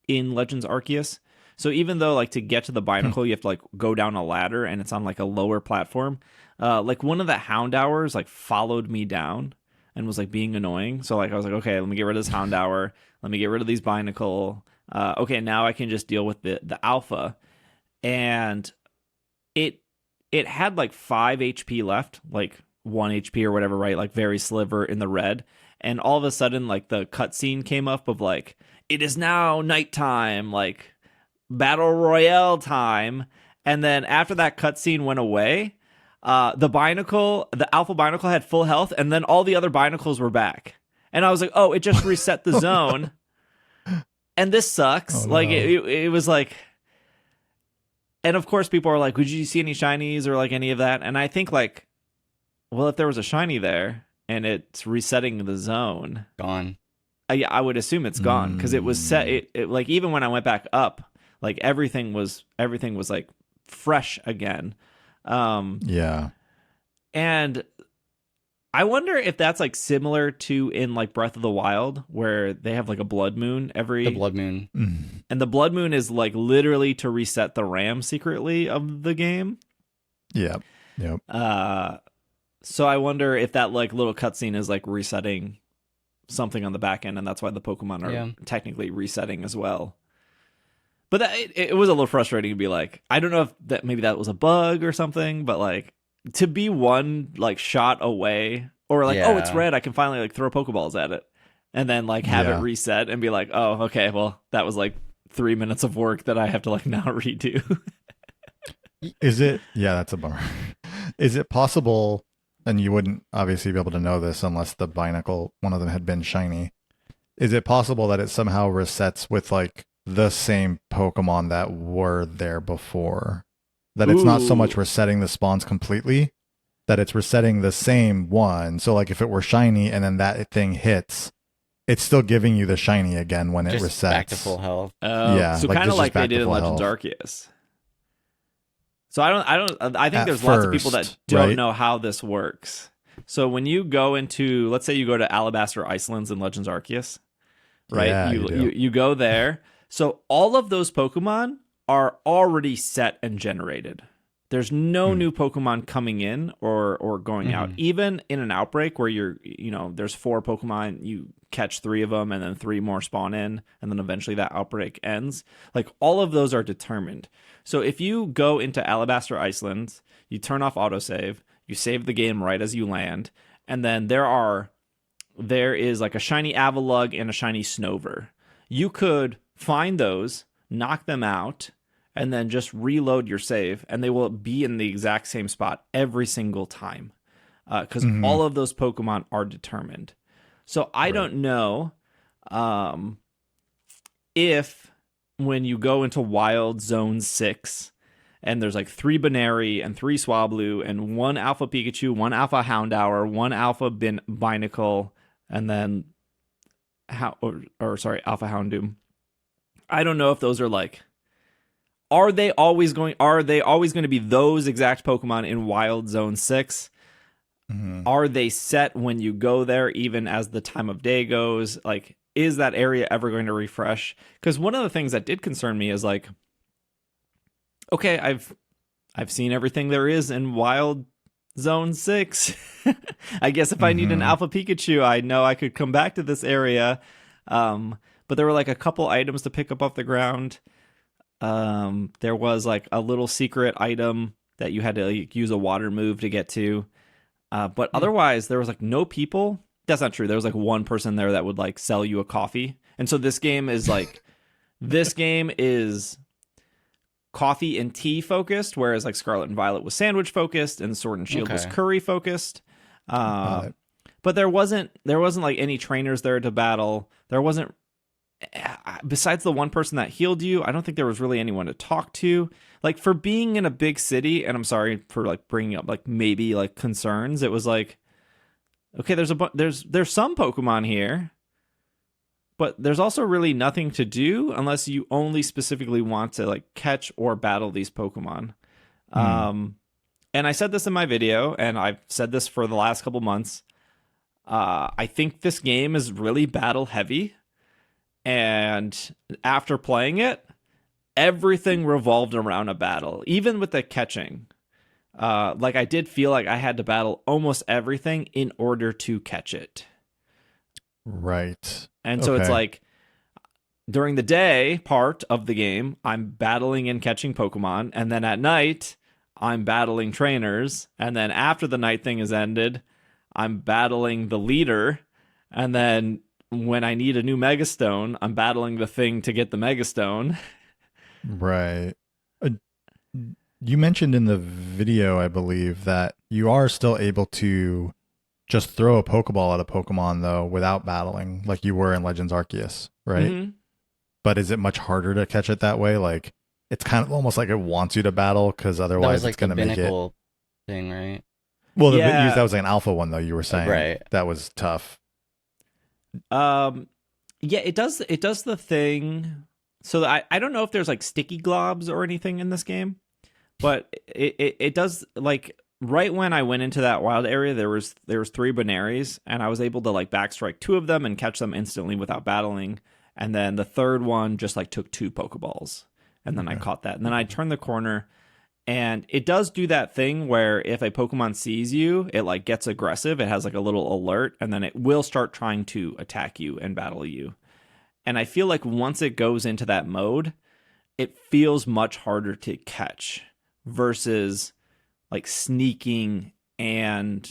in Legends Arceus. So even though like to get to the Binacle you have to like go down a ladder and it's on like a lower platform, like one of the Houndours like followed me down and was like being annoying. So like I was like, okay, let me get rid of this Houndour, let me get rid of these Binacle. Okay, now I can just deal with the Alpha. And it had like 5 HP left, like 1 HP or whatever, right? Like very sliver in the red. And all of a sudden, like the cutscene came up of like, it is now nighttime, like battle royale time. And then after that cutscene went away, the Alpha Binacle had full health, and then all the other Binacles were back. And I was like, oh, it just reset the zone. And this sucks. Oh, like no. it was like, and of course people are like, would you see any shinies or like any of that? And I think like, well, if there was a shiny there and it's resetting the zone, Gone. I would assume it's gone, because it was set. It like even when I went back up, like everything was like fresh again. Yeah. And I wonder if that's like similar to in like Breath of the Wild, where they have like a blood moon The blood moon. and the blood moon is like literally to reset the RAM secretly of the game. Yeah. Yep. So I wonder if that like little cutscene is like resetting something on the back end, and that's why the Pokemon are technically resetting as well. But it was a little frustrating to be like, I don't know if that maybe that was a bug or something, but like to be one like shot away, or like, oh, it's red, I can finally like throw Pokeballs at it, and then like have it reset and be like, oh, okay, well that was like 3 minutes of work that I have to like now redo. Is it? Yeah, that's a bummer. Is it possible? And you wouldn't obviously be able to know this unless the Binacle, one of them, had been shiny. Is it possible that it somehow resets with like the same Pokemon that were there before? That it's not so much resetting the spawns completely, that it's resetting the same one. So like if it were shiny and then that thing hits, it's still giving you the shiny again when it resets. Back to full health. Yeah, so like kind of just like they back to did in full Legends health. Arceus. So I think At there's lots of people that first, don't right? know how this works. So when you go into, let's say you go to Alabaster Icelands in Legends Arceus, right? Yeah, you do. You go there. So all of those Pokemon are already set and generated. There's no new Pokemon coming in or going out. Even in an outbreak where there's 4 Pokemon, you catch 3 of them and then 3 more spawn in, and then eventually that outbreak ends. Like all of those are determined. So if you go into Alabaster Iceland, you turn off autosave, you save the game right as you land, and then there is like a shiny Avalugg and a shiny Snover. You could find those, knock them out, and then just reload your save, and they will be in the exact same spot every single time, because all of those Pokemon are determined. So I don't know if when you go into Wild Zone 6 and there's like 3 Baneri and 3 Swablu and 1 Alpha Pikachu, 1 Alpha Houndour, 1 Alpha Binacle, and then Alpha Houndoom. I don't know if those are like, are they always going to be those exact Pokemon in Wild Zone 6? Are they set when you go there, even as the time of day goes? Like, is that area ever going to refresh? Because one of the things that did concern me is like, okay, I've seen everything there is in Wild Zone 6. I guess if I need an Alpha Pikachu, I know I could come back to this area. But there were like a couple items to pick up off the ground. There was like a little secret item that you had to like, use a water move to get to. But otherwise, there was like no people. That's not true. There was like one person there that would like sell you a coffee. And so this game is like, this game is coffee and tea focused, whereas like Scarlet and Violet was sandwich focused and Sword and Shield was curry focused. But there wasn't like any trainers there to battle. There wasn't, besides the one person that healed you, I don't think there was really anyone to talk to. Like for being in a big city, and I'm sorry for like bringing up like maybe like concerns, it was like, okay, there's some Pokemon here, but there's also really nothing to do unless you only specifically want to like catch or battle these Pokemon. And I said this in my video, and I've said this for the last couple months. I think this game is really battle heavy, and after playing it, everything revolved around a battle, even with the catching. Like I did feel like I had to battle almost everything in order to catch it. Right. And so it's like during the day part of the game, I'm battling and catching Pokemon, and then at night, I'm battling trainers, and then after the night thing is ended, I'm battling the leader, and then when I need a new Megastone, I'm battling the thing to get the Megastone. Right. You mentioned in the video, I believe, that you are still able to just throw a Pokeball at a Pokemon, though, without battling, like you were in Legends Arceus, right? Mm-hmm. But is it much harder to catch it that way? Like, it's kind of almost like it wants you to battle, because otherwise it's going to make it... thing, right? Well, that was like an alpha one, though, you were saying. Right. That was tough. Yeah, it does the thing. So I don't know if there's like sticky globs or anything in this game, but it does, like, right when I went into that wild area, there was 3 Bunearys, and I was able to like backstrike 2 of them and catch them instantly without battling. And then the third one just like took 2 Pokeballs, and then I caught that. And then I turned the corner, and it does do that thing where if a Pokemon sees you, it like gets aggressive. It has like a little alert, and then it will start trying to attack you and battle you. And I feel like once it goes into that mode, it feels much harder to catch versus like sneaking and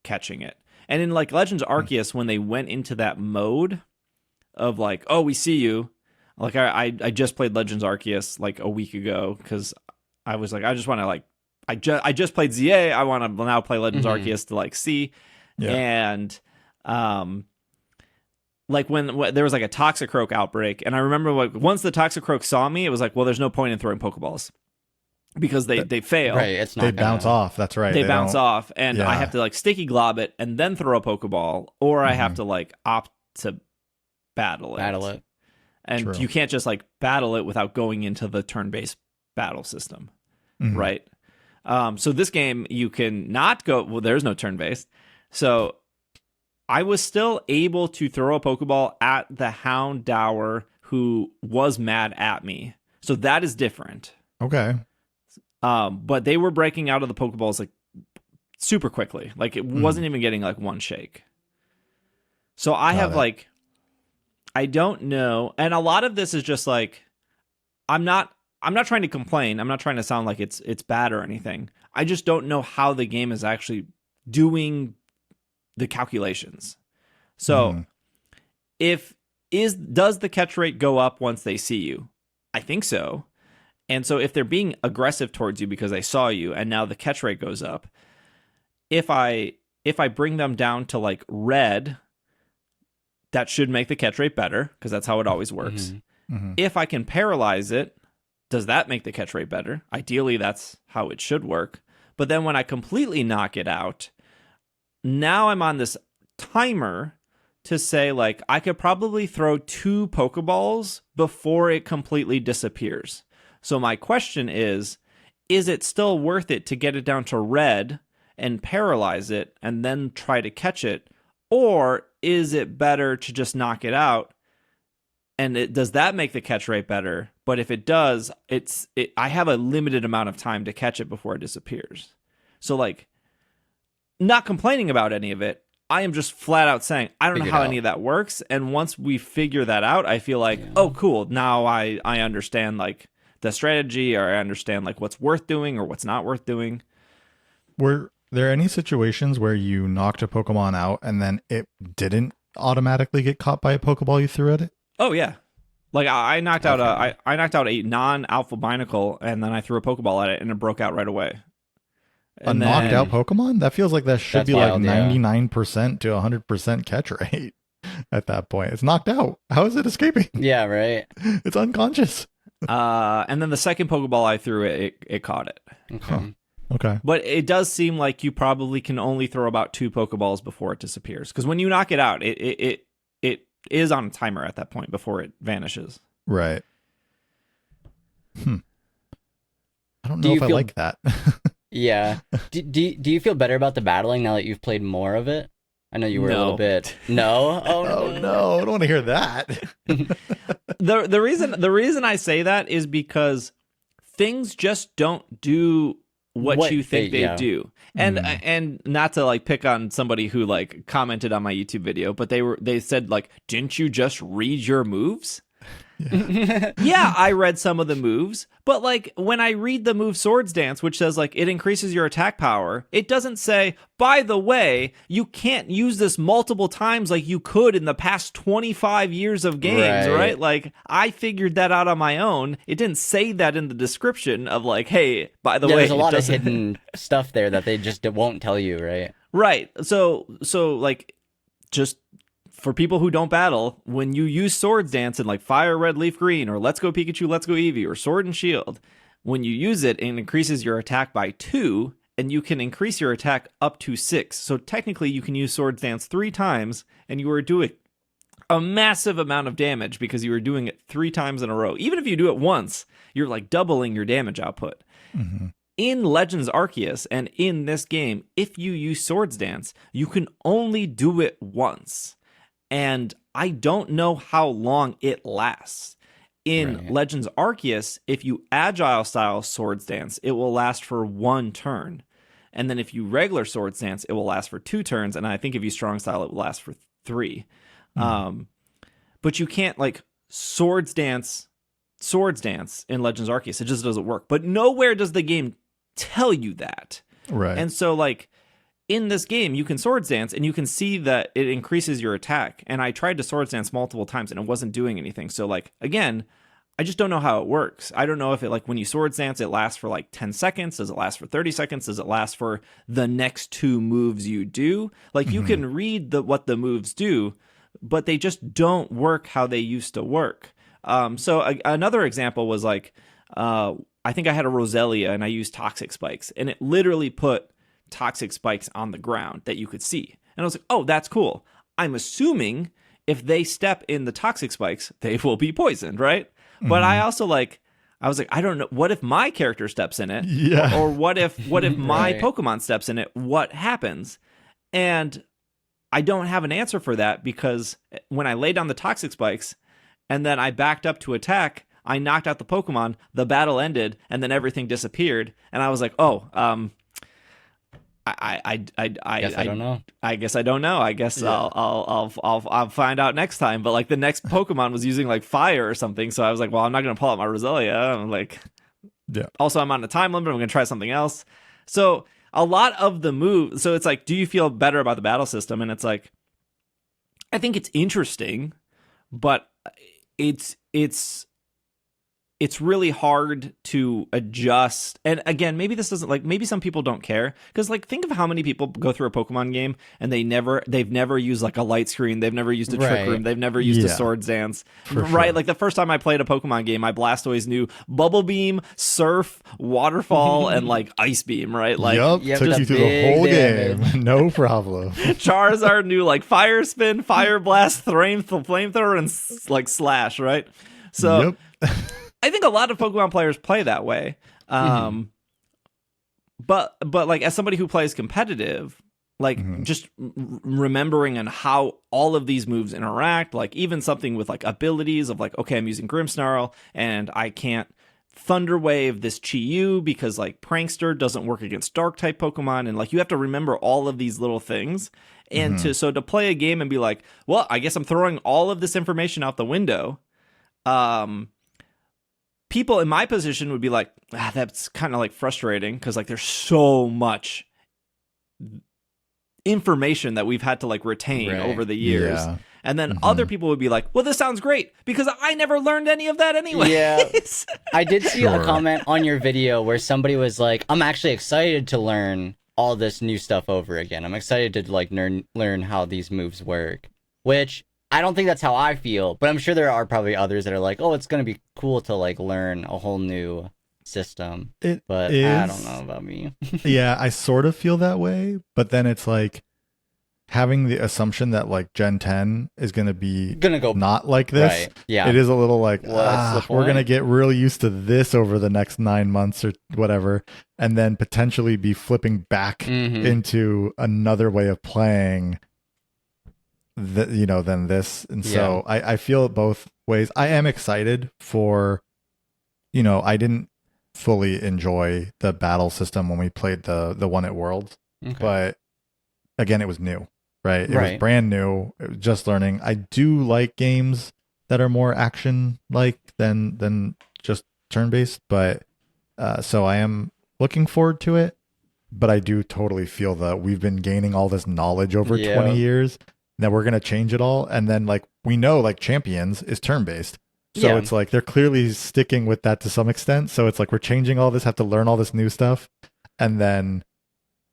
catching it. And in like Legends Arceus, when they went into that mode of like, oh, we see you. Like I just played Legends Arceus like a week ago because I was like, I just want to like, I just played ZA. I want to now play Legends Arceus to like see. Yeah. And like when there was like a Toxicroak outbreak, and I remember like once the Toxicroak saw me, it was like, well, there's no point in throwing Pokeballs because they fail. Right, it's not they bounce off. That's right. They bounce off, and I have to like sticky glob it and then throw a Pokeball, or I have to like opt to battle it. And True. You can't just like battle it without going into the turn-based battle system, right? So this game you can not go. Well, there's no turn-based, so I was still able to throw a Pokeball at the Houndour who was mad at me. So that is different. Okay. But they were breaking out of the Pokeballs like super quickly. Like it wasn't even getting like one shake. So I have like, I don't know. And a lot of this is just like, I'm not trying to complain. I'm not trying to sound like it's bad or anything. I just don't know how the game is actually doing the calculations. So does the catch rate go up once they see you? I think so. And so if they're being aggressive towards you because they saw you and now the catch rate goes up, if I bring them down to like red, that should make the catch rate better because that's how it always works. If I can paralyze it, does that make the catch rate better? Ideally, that's how it should work. But then when I completely knock it out, now I'm on this timer to say, like, I could probably throw 2 Pokeballs before it completely disappears. So my question is it still worth it to get it down to red and paralyze it and then try to catch it? Or is it better to just knock it out? And does that make the catch rate better? But if it does, I have a limited amount of time to catch it before it disappears. So, like, not complaining about any of it. I am just flat out saying, I don't know how any of that works. And once we figure that out, I feel like, oh, cool. Now I understand like the strategy, or I understand like what's worth doing or what's not worth doing. Were there any situations where you knocked a Pokemon out and then it didn't automatically get caught by a Pokeball you threw at it? Oh yeah. Like I knocked out I knocked out a non-alpha binacle, and then I threw a Pokeball at it and it broke out right away. A knocked out Pokemon? That feels like that should be wild, like 99% to 100% catch rate at that point. It's knocked out. How is it escaping? Yeah, right. It's unconscious. And then the second Pokeball I threw, it caught it. Okay. Huh. Okay. But it does seem like you probably can only throw about 2 Pokeballs before it disappears. Because when you knock it out, it is on a timer at that point before it vanishes. Right. I don't Do know you if I feel- like that. Yeah. Do you feel better about the battling now that you've played more of it? I know you were a little No. bit. No. Oh, Oh no, I don't want to hear that. The reason I say that is because things just don't do what you think they yeah. do. And not to like pick on somebody who like commented on my YouTube video, but they said like, didn't you just read your moves? Yeah, I read some of the moves, but like when I read the move Swords Dance, which says like it increases your attack power, it doesn't say, by the way, you can't use this multiple times like you could in the past 25 years of games, right? Like I figured that out on my own. It didn't say that in the description of like, hey, by the way, there's a lot of hidden stuff there that they just won't tell you, right? Right. So like just for people who don't battle, when you use Swords Dance in like Fire Red Leaf Green or Let's Go Pikachu, Let's Go Eevee or Sword and Shield, when you use it, it increases your attack by 2, and you can increase your attack up to 6. So technically you can use Swords Dance 3 times, and you are doing a massive amount of damage because you are doing it 3 times in a row. Even if you do it once, you're like doubling your damage output. Mm-hmm. In Legends Arceus and in this game, if you use Swords Dance, you can only do it once. And I don't know how long it lasts. In Legends Arceus, if you Agile style Swords Dance, it will last for 1 turn. And then if you regular Swords Dance, it will last for 2 turns. And I think if you Strong Style, it will last for 3. But you can't like Swords Dance in Legends Arceus. It just doesn't work. But nowhere does the game tell you that. Right. And so like in this game, you can Swords Dance and you can see that it increases your attack. And I tried to Swords Dance multiple times and it wasn't doing anything. So like, again, I just don't know how it works. I don't know if it like when you Swords Dance, it lasts for like 10 seconds. Does it last for 30 seconds? Does it last for the next 2 moves you do? Like you can read what the moves do, but they just don't work how they used to work. Another example was like, I think I had a Roselia and I used Toxic Spikes and it literally put Toxic Spikes on the ground that you could see. And I was like, oh, that's cool. I'm assuming if they step in the Toxic Spikes, they will be poisoned, right? But I also I was like, I don't know. What if my character steps in it? Yeah. Or what if my Pokemon steps in it? What happens? And I don't have an answer for that because when I laid down the Toxic Spikes and then I backed up to attack, I knocked out the Pokemon, the battle ended, and then everything disappeared. And I was like, oh, I guess I don't know. I guess I don't know. I guess I'll find out next time. But like the next Pokemon was using like fire or something, so I was like, well, I'm not gonna pull out my Roselia. I'm like, yeah. Also, I'm on a time limit. I'm gonna try something else. So a lot of the moves. So it's like, do you feel better about the battle system? And it's like, I think it's interesting, but it's really hard to adjust. And again, maybe this doesn't like, maybe some people don't care because like think of how many people go through a Pokemon game and they've never used like a light screen, they've never used a trick room, they've never used a Swords Dance, right? Sure. Like the first time I played a Pokemon game, my Blastoise knew Bubble Beam, Surf, Waterfall, and like Ice Beam, right? Like took you through the whole game, no problem. Charizard knew like Fire Spin, Fire Blast, Flamethrower, and like Slash, right? So. I think a lot of Pokemon players play that way. But like as somebody who plays competitive, like just remembering and how all of these moves interact, like even something with like abilities of like, okay, I'm using Grimmsnarl and I can't Thunder Wave this Chi-Yu because like Prankster doesn't work against Dark type Pokemon, and like you have to remember all of these little things. And to play a game and be like, well, I guess I'm throwing all of this information out the window. People in my position would be like, that's kind of like frustrating because like there's so much information that we've had to like retain over the years. Yeah. And then other people would be like, well, this sounds great because I never learned any of that anyway. Yeah. I did see a comment on your video where somebody was like, I'm actually excited to learn all this new stuff over again. I'm excited to like learn how these moves work, which I don't think that's how I feel, but I'm sure there are probably others that are like, oh, it's going to be cool to like learn a whole new system. But I don't know about me. Yeah, I sort of feel that way, but then it's like, having the assumption that like Gen 10 is going to be Gonna go not like this. right. Yeah. It is a little like, What's the we're going to point? get real used to this over the next 9 months or whatever, and then potentially be flipping back Mhm. into another way of playing than this. And so I feel it both ways. I am excited for, I didn't fully enjoy the battle system when we played the one at Worlds, Okay. but again, it was new, right? It was Right. brand new. It was just learning. I do like games that are more action like than just turn based, but so I am looking forward to it. But I do totally feel that we've been gaining all this knowledge over Yeah. 20 years that we're going to change it all. And then like we know like Champions is turn based. So Yeah. it's like they're clearly sticking with that to some extent. So it's like we're changing all this, have to learn all this new stuff, and then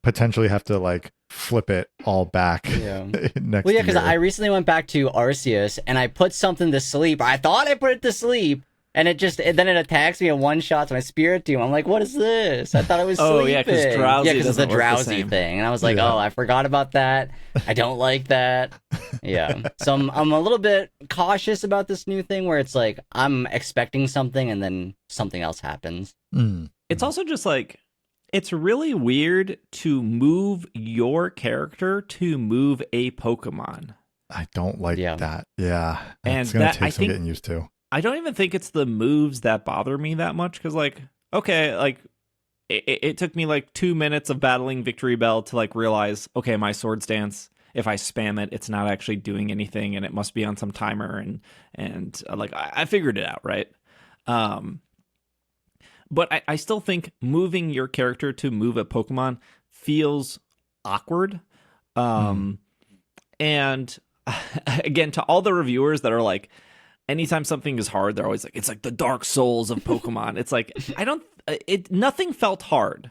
potentially have to like flip it all back Yeah. next Well, yeah, because year. I recently went back to Arceus and I put something to sleep. I thought I put it to sleep, and then it attacks me in one shot to my spirit team. I'm like, what is this? I thought I was Oh, sleeping. yeah, 'cause drowsy Yeah, because it's the doesn't work the drowsy same. thing, and I was like, Yeah. oh, I forgot about that. I don't like that. Yeah, so I'm a little bit cautious about this new thing where it's like I'm expecting something and then something else happens. It's also just like, it's really weird to move your character to move a Pokemon. I don't like Yeah. that. Yeah. And It's going that- to take I some think- getting used to. I don't even think it's the moves that bother me that much, because like, okay, like it took me like 2 minutes of battling Victory Bell to like realize, okay, my Swords Dance, if I spam it, it's not actually doing anything, and it must be on some timer, and like I figured it out, right? But I still think moving your character to move a Pokemon feels awkward. And again, to all the reviewers that are like, anytime something is hard, they're always like, it's like the Dark Souls of Pokemon. It's like, nothing felt hard.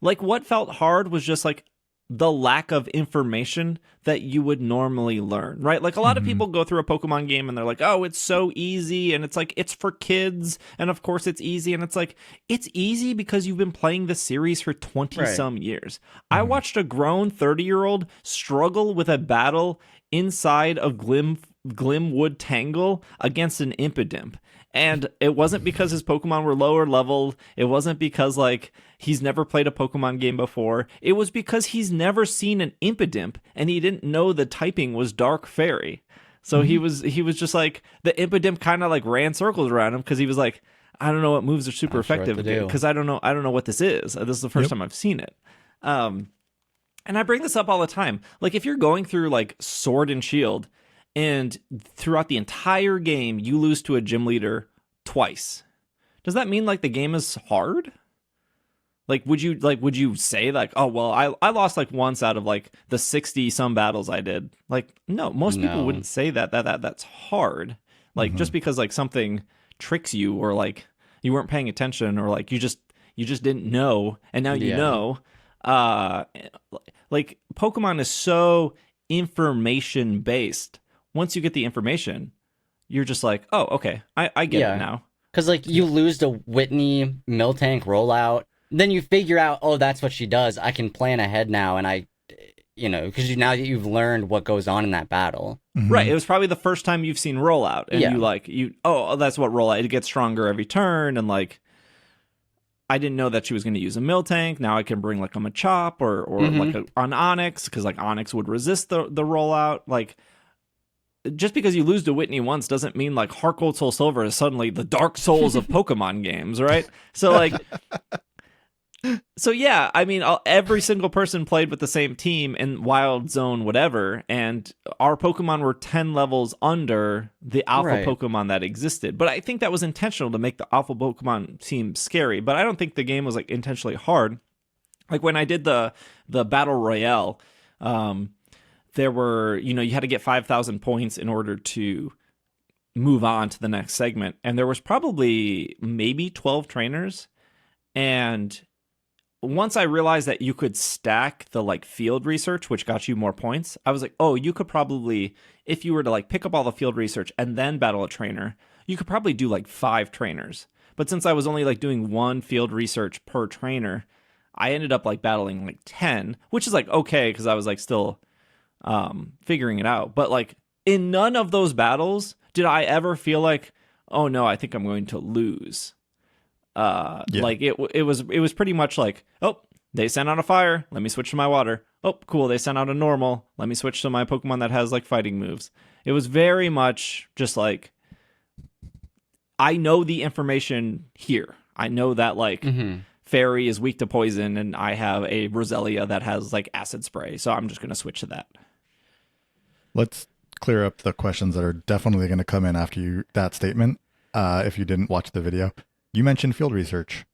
Like what felt hard was just like the lack of information that you would normally learn, right? Like a lot of people go through a Pokemon game and they're like, oh, it's so easy. And it's like, it's for kids. And of course it's easy. And it's like, it's easy because you've been playing the series for 20 some years. I watched a grown 30-year-old struggle with a battle inside of Glimwood Tangle against an Impidimp. And it wasn't because his Pokemon were lower leveled. It wasn't because like he's never played a Pokemon game before. It was because he's never seen an Impidimp and he didn't know the typing was Dark Fairy. So he was just like, the Impidimp kind of like ran circles around him because he was like, I don't know what moves are super Not sure what effective to do. because I don't know what this is. This is the first time I've seen it. And I bring this up all the time. Like if you're going through like Sword and Shield, and throughout the entire game, you lose to a gym leader twice, does that mean like the game is hard? Like, would you say like, oh, well, I lost like once out of like the 60 some battles I did? Like, no, most people No. wouldn't say that's hard. Like just because like something tricks you, or like you weren't paying attention, or like you just didn't know, and now you Yeah. know. Like Pokemon is so information based. Once you get the information, you're just like, oh, okay, I get Yeah. it now. Because, like, you lose to Whitney, Miltank rollout, then you figure out, oh, that's what she does. I can plan ahead now, and because now that you've learned what goes on in that battle. Right. It was probably the first time you've seen rollout, and Yeah. that's what rollout. It gets stronger every turn, and like, I didn't know that she was going to use a Miltank. Now I can bring like a Machop or like an Onyx, because like Onyx would resist the rollout. Like, just because you lose to Whitney once doesn't mean like Heart Gold Soul Silver is suddenly the Dark Souls of Pokemon games, right? So like, so yeah, I mean, every single person played with the same team in Wild Zone, whatever, and our Pokemon were 10 levels under the alpha Right. Pokemon that existed. But I think that was intentional to make the alpha Pokemon seem scary. But I don't think the game was like intentionally hard. Like when I did the Battle Royale, there were, you had to get 5,000 points in order to move on to the next segment. And there was probably maybe 12 trainers. And once I realized that you could stack the like field research, which got you more points, I was like, oh, you could probably, if you were to like pick up all the field research and then battle a trainer, you could probably do like 5 trainers. But since I was only like doing 1 field research per trainer, I ended up like battling like 10, which is like okay, because I was like still figuring it out. But like in none of those battles did I ever feel like, oh no, I think I'm going to lose. Like it was pretty much like, oh, they sent out a fire, let me switch to my water. Oh, cool, they sent out a normal, let me switch to my Pokemon that has like fighting moves. It was very much just like, I know the information here. I know that like Fairy is weak to poison, and I have a Roselia that has like acid spray, so I'm just gonna switch to that. Let's clear up the questions that are definitely going to come in after that statement. If you didn't watch the video, you mentioned field research.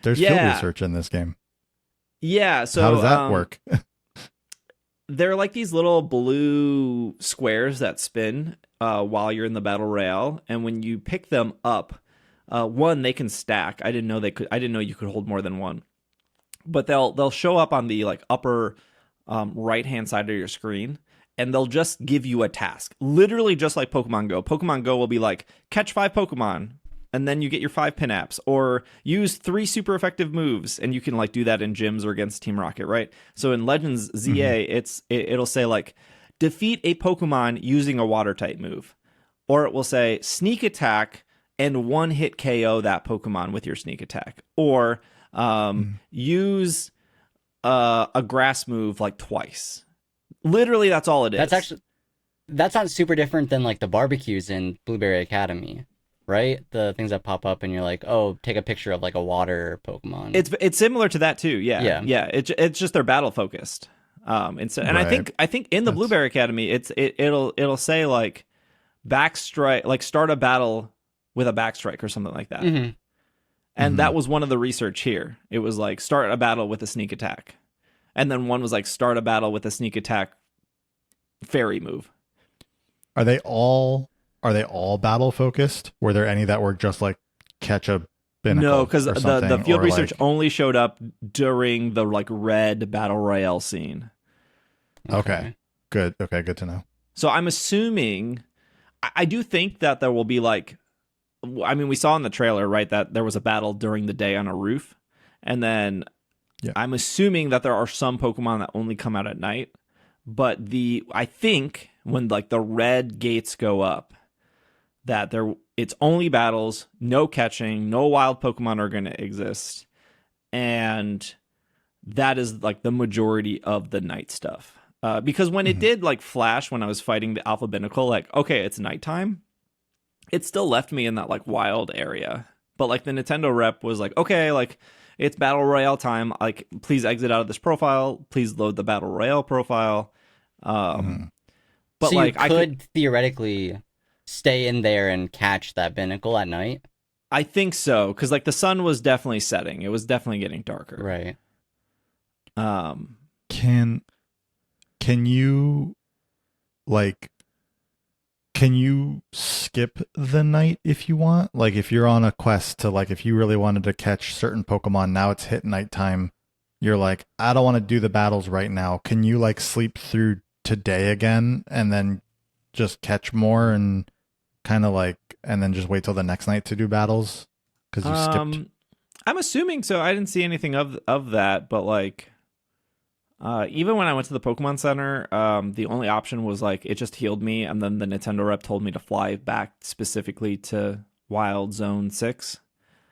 There's field research in this game. Yeah. So how does that work? They're like these little blue squares that spin while you're in the battle royale, and when you pick them up, one, they can stack. I didn't know they could. I didn't know you could hold more than one. But they'll show up on the like upper right hand side of your screen, and they'll just give you a task. Literally just like Pokemon Go. Pokemon Go will be like, catch 5 Pokemon, and then you get your 5 pin apps, or use 3 super effective moves, and you can like do that in gyms or against Team Rocket, right? So in Legends Z-A, it'll say like, defeat a Pokemon using a water type move, or it will say sneak attack and one hit KO that Pokemon with your sneak attack, or use a grass move like twice. Literally, that's all it is. That sounds super different than like the barbecues in Blueberry Academy, right? The things that pop up and you're like, oh, take a picture of like a water Pokemon. It's similar to that too. Yeah. It's just they're battle focused. And I think in the Blueberry Academy, it'll say like backstrike, like start a battle with a backstrike or something like that. And that was one of the research here. It was like start a battle with a sneak attack. And then one was like start a battle with a sneak attack fairy move. Are they all battle focused? Were there any that were just like catch a binnacle? No, because the field research only showed up during the like red battle royale scene. Okay. Good. Okay, good to know. So I'm assuming, I do think that there will be like, I mean, we saw in the trailer, right, that there was a battle during the day on a roof. And then I'm assuming that there are some Pokemon that only come out at night. But I think when like the red gates go up, that it's only battles, no catching, no wild Pokemon are going to exist. And that is like the majority of the night stuff. Because when it did like flash when I was fighting the Alpha Binnacle, like, okay, it's nighttime, it still left me in that like wild area. But like the Nintendo rep was like, okay, like it's battle royale time. Like, please exit out of this profile. Please load the battle royale profile. But so like you could theoretically stay in there and catch that Binnacle at night. I think so, because like the sun was definitely setting. It was definitely getting darker. Right. Can you like, can you skip the night if you want? Like if you're on a quest to like, if you really wanted to catch certain Pokemon, now it's hit nighttime, you're like, I don't want to do the battles right now. Can you like sleep through today again and then just catch more and kind of like, and then just wait till the next night to do battles? Because you skipped. I'm assuming so. I didn't see anything of that, but like, even when I went to the Pokemon Center, the only option was like it just healed me, and then the Nintendo rep told me to fly back specifically to Wild Zone 6.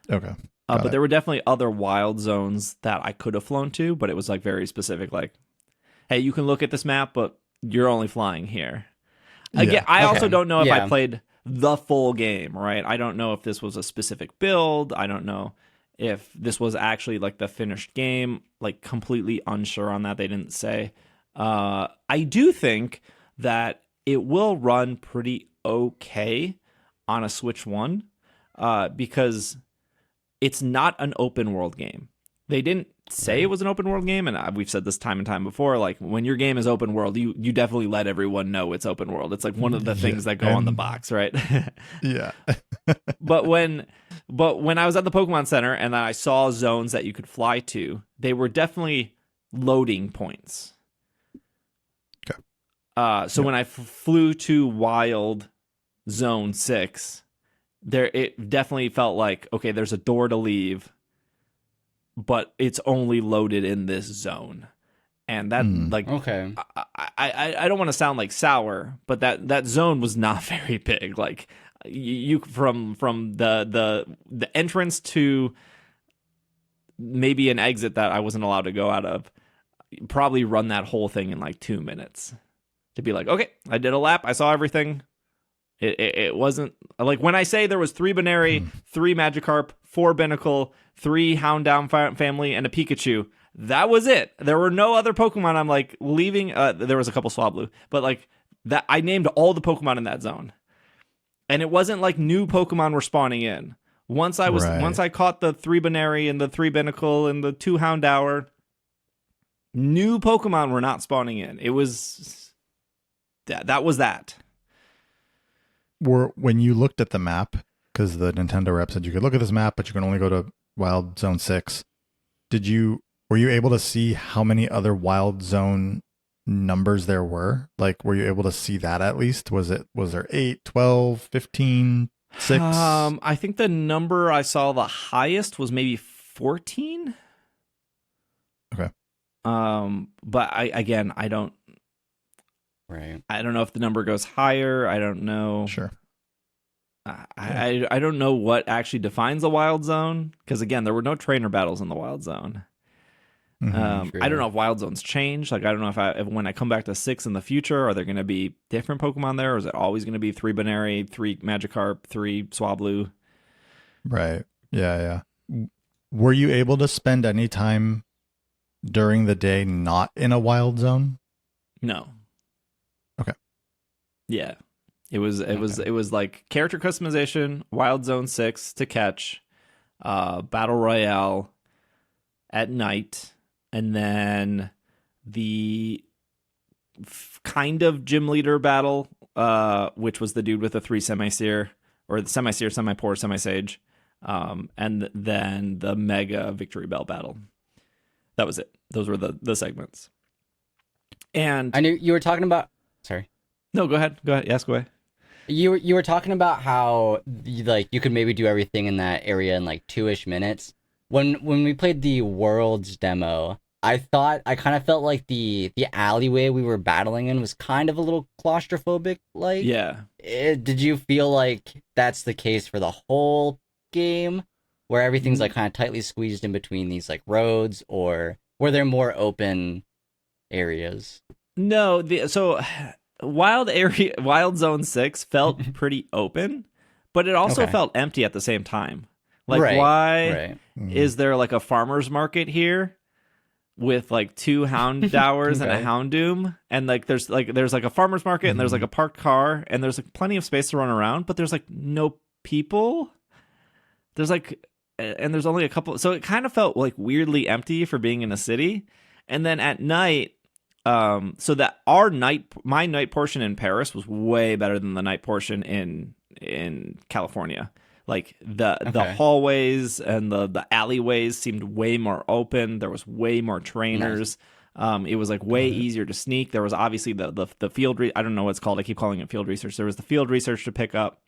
Okay. But there were definitely other wild zones that I could have flown to, but it was like very specific, like, hey, you can look at this map, but you're only flying here. Again, I also don't know if I played the full game, right? I don't know if this was a specific build. I don't know if this was actually like the finished game, like completely unsure on that. They didn't say. I do think that it will run pretty okay on a Switch 1 because it's not an open world game. They didn't say it was an open world game, and we've said this time and time before, like when your game is open world, you definitely let everyone know it's open world. It's like one of the things that go on the box, right? Yeah. But when I was at the Pokemon Center and I saw zones that you could fly to, they were definitely loading points. Okay. So when I flew to Wild Zone 6, it definitely felt like, okay, there's a door to leave, but it's only loaded in this zone. And that like Okay. I don't want to sound like sour, but that zone was not very big. Like you from the entrance to maybe an exit that I wasn't allowed to go out of, probably run that whole thing in like 2 minutes to be like, okay, I did a lap, I saw everything. It wasn't like when I say there was 3 Baneri, 3 Magikarp, 4 Binacle, 3 Houndoom family, and a Pikachu. That was it. There were no other Pokemon. I'm like leaving. There was a couple Swablu, but like that, I named all the Pokemon in that zone, and it wasn't like new Pokemon were spawning in. Once I caught the 3 Baneri and the 3 Binacle and the 2 Houndour, new Pokemon were not spawning in. It was that was that. When you looked at the map, because the Nintendo rep said you could look at this map, but you can only go to Wild Zone 6. Were you able to see how many other Wild Zone numbers there were? Like, were you able to see that at least? Was there 8, 12, 15, 6? I think the number I saw the highest was maybe 14. Okay. But I don't. Right. I don't know if the number goes higher. I don't know. Sure. I don't know what actually defines a wild zone, because again, there were no trainer battles in the wild zone. True. I don't know if wild zones change. Like, I don't know if when I come back to 6 in the future, are there going to be different Pokemon there, or is it always going to be 3 Baneri, 3 Magikarp, 3 Swablu? Right. Yeah. Were you able to spend any time during the day not in a wild zone? No. Okay. Yeah. It was like character customization, Wild Zone 6 to catch, Battle Royale at night, and then the kind of gym leader battle, which was the dude with the 3 Semi-Seer, or the Semi-Seer, Semi-Poor, Semi-Sage, and then the Mega Victory Bell battle. That was it. Those were the segments. And I knew you were talking about. Sorry. No, go ahead. Yes, go away. You were talking about how you could maybe do everything in that area in like 2-ish minutes. When we played the Worlds demo, I kind of felt like the alleyway we were battling in was kind of a little claustrophobic. Like, yeah. Did you feel like that's the case for the whole game, where everything's like kind of tightly squeezed in between these like roads, or were there more open areas? No, so Wild Zone 6 felt pretty open, but it also felt empty at the same time. Like, why is there like a farmer's market here with like 2 Houndowers and a Houndoom? And like there's like a farmer's market and there's like a parked car and there's like plenty of space to run around, but there's like no people. There's like, and there's only a couple, so it kind of felt like weirdly empty for being in a city. And then at night, so that my night portion in Paris was way better than the night portion in California. Like the hallways and the alleyways seemed way more open. There was way more trainers. Nice. It was like way easier to sneak. There was obviously the field. I don't know what it's called. I keep calling it field research. There was the field research to pick up.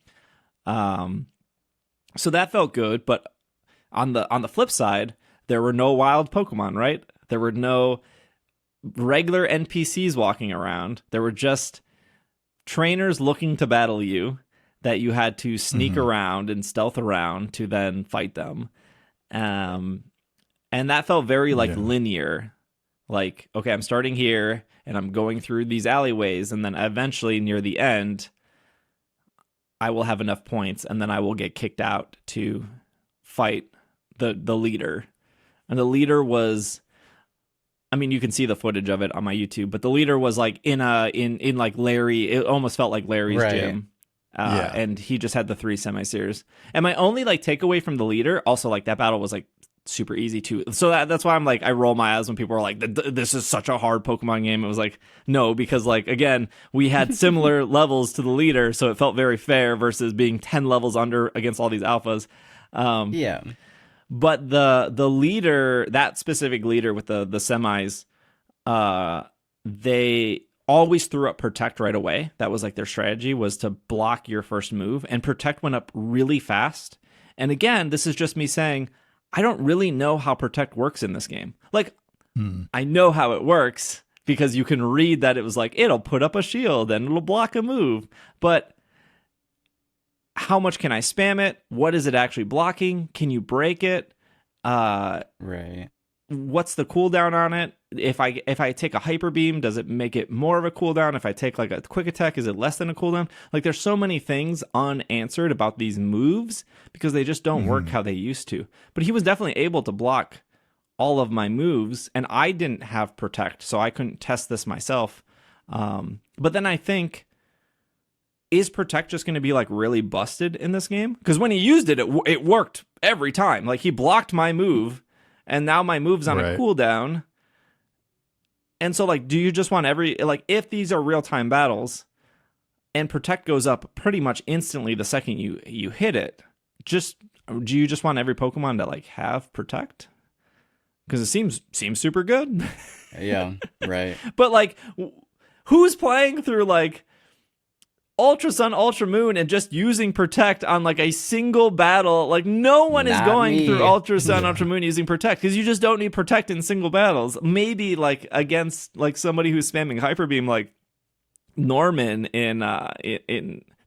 So that felt good. But on the flip side, there were no wild Pokemon. Right? There were no regular NPCs walking around. There were just trainers looking to battle you that you had to sneak around and stealth around to then fight them. And that felt very like linear. Like, okay, I'm starting here and I'm going through these alleyways, and then eventually near the end, I will have enough points and then I will get kicked out to fight the leader. And the leader was, I mean, you can see the footage of it on my YouTube, but the leader was like in like Larry, it almost felt like Larry's gym. And he just had the 3 Semi-Seers. And my only like takeaway from the leader, also like that battle was like super easy too. So that's why I'm like, I roll my eyes when people are like, this is such a hard Pokemon game. It was like, no, because like, again, we had similar levels to the leader, so it felt very fair versus being 10 levels under against all these alphas. But the leader, that specific leader with the semis, they always threw up Protect right away. That was like their strategy, was to block your first move, and Protect went up really fast. And again, this is just me saying, I don't really know how Protect works in this game. Like, I know how it works because you can read that it was like, it'll put up a shield and it'll block a move. But how much can I spam it? What is it actually blocking? Can you break it? Right. What's the cooldown on it? If I take a hyper beam, does it make it more of a cooldown? If I take like a quick attack, is it less than a cooldown? Like there's so many things unanswered about these moves because they just don't work how they used to. But he was definitely able to block all of my moves, and I didn't have protect, so I couldn't test this myself. But then I think, is protect just going to be like really busted in this game? Because when he used it, it worked every time. Like he blocked my move, and now my move's on a cooldown. And so, like, do you just want if these are real-time battles, and protect goes up pretty much instantly the second you hit it, do you just want every Pokemon to like have protect? Because it seems super good. Yeah, right. But like, who's playing through like Ultra Sun, Ultra Moon, and just using protect on like a single battle? Like no one is going through Ultra Sun, Ultra Moon using protect because you just don't need protect in single battles. Maybe like against like somebody who's spamming hyper beam, like Norman in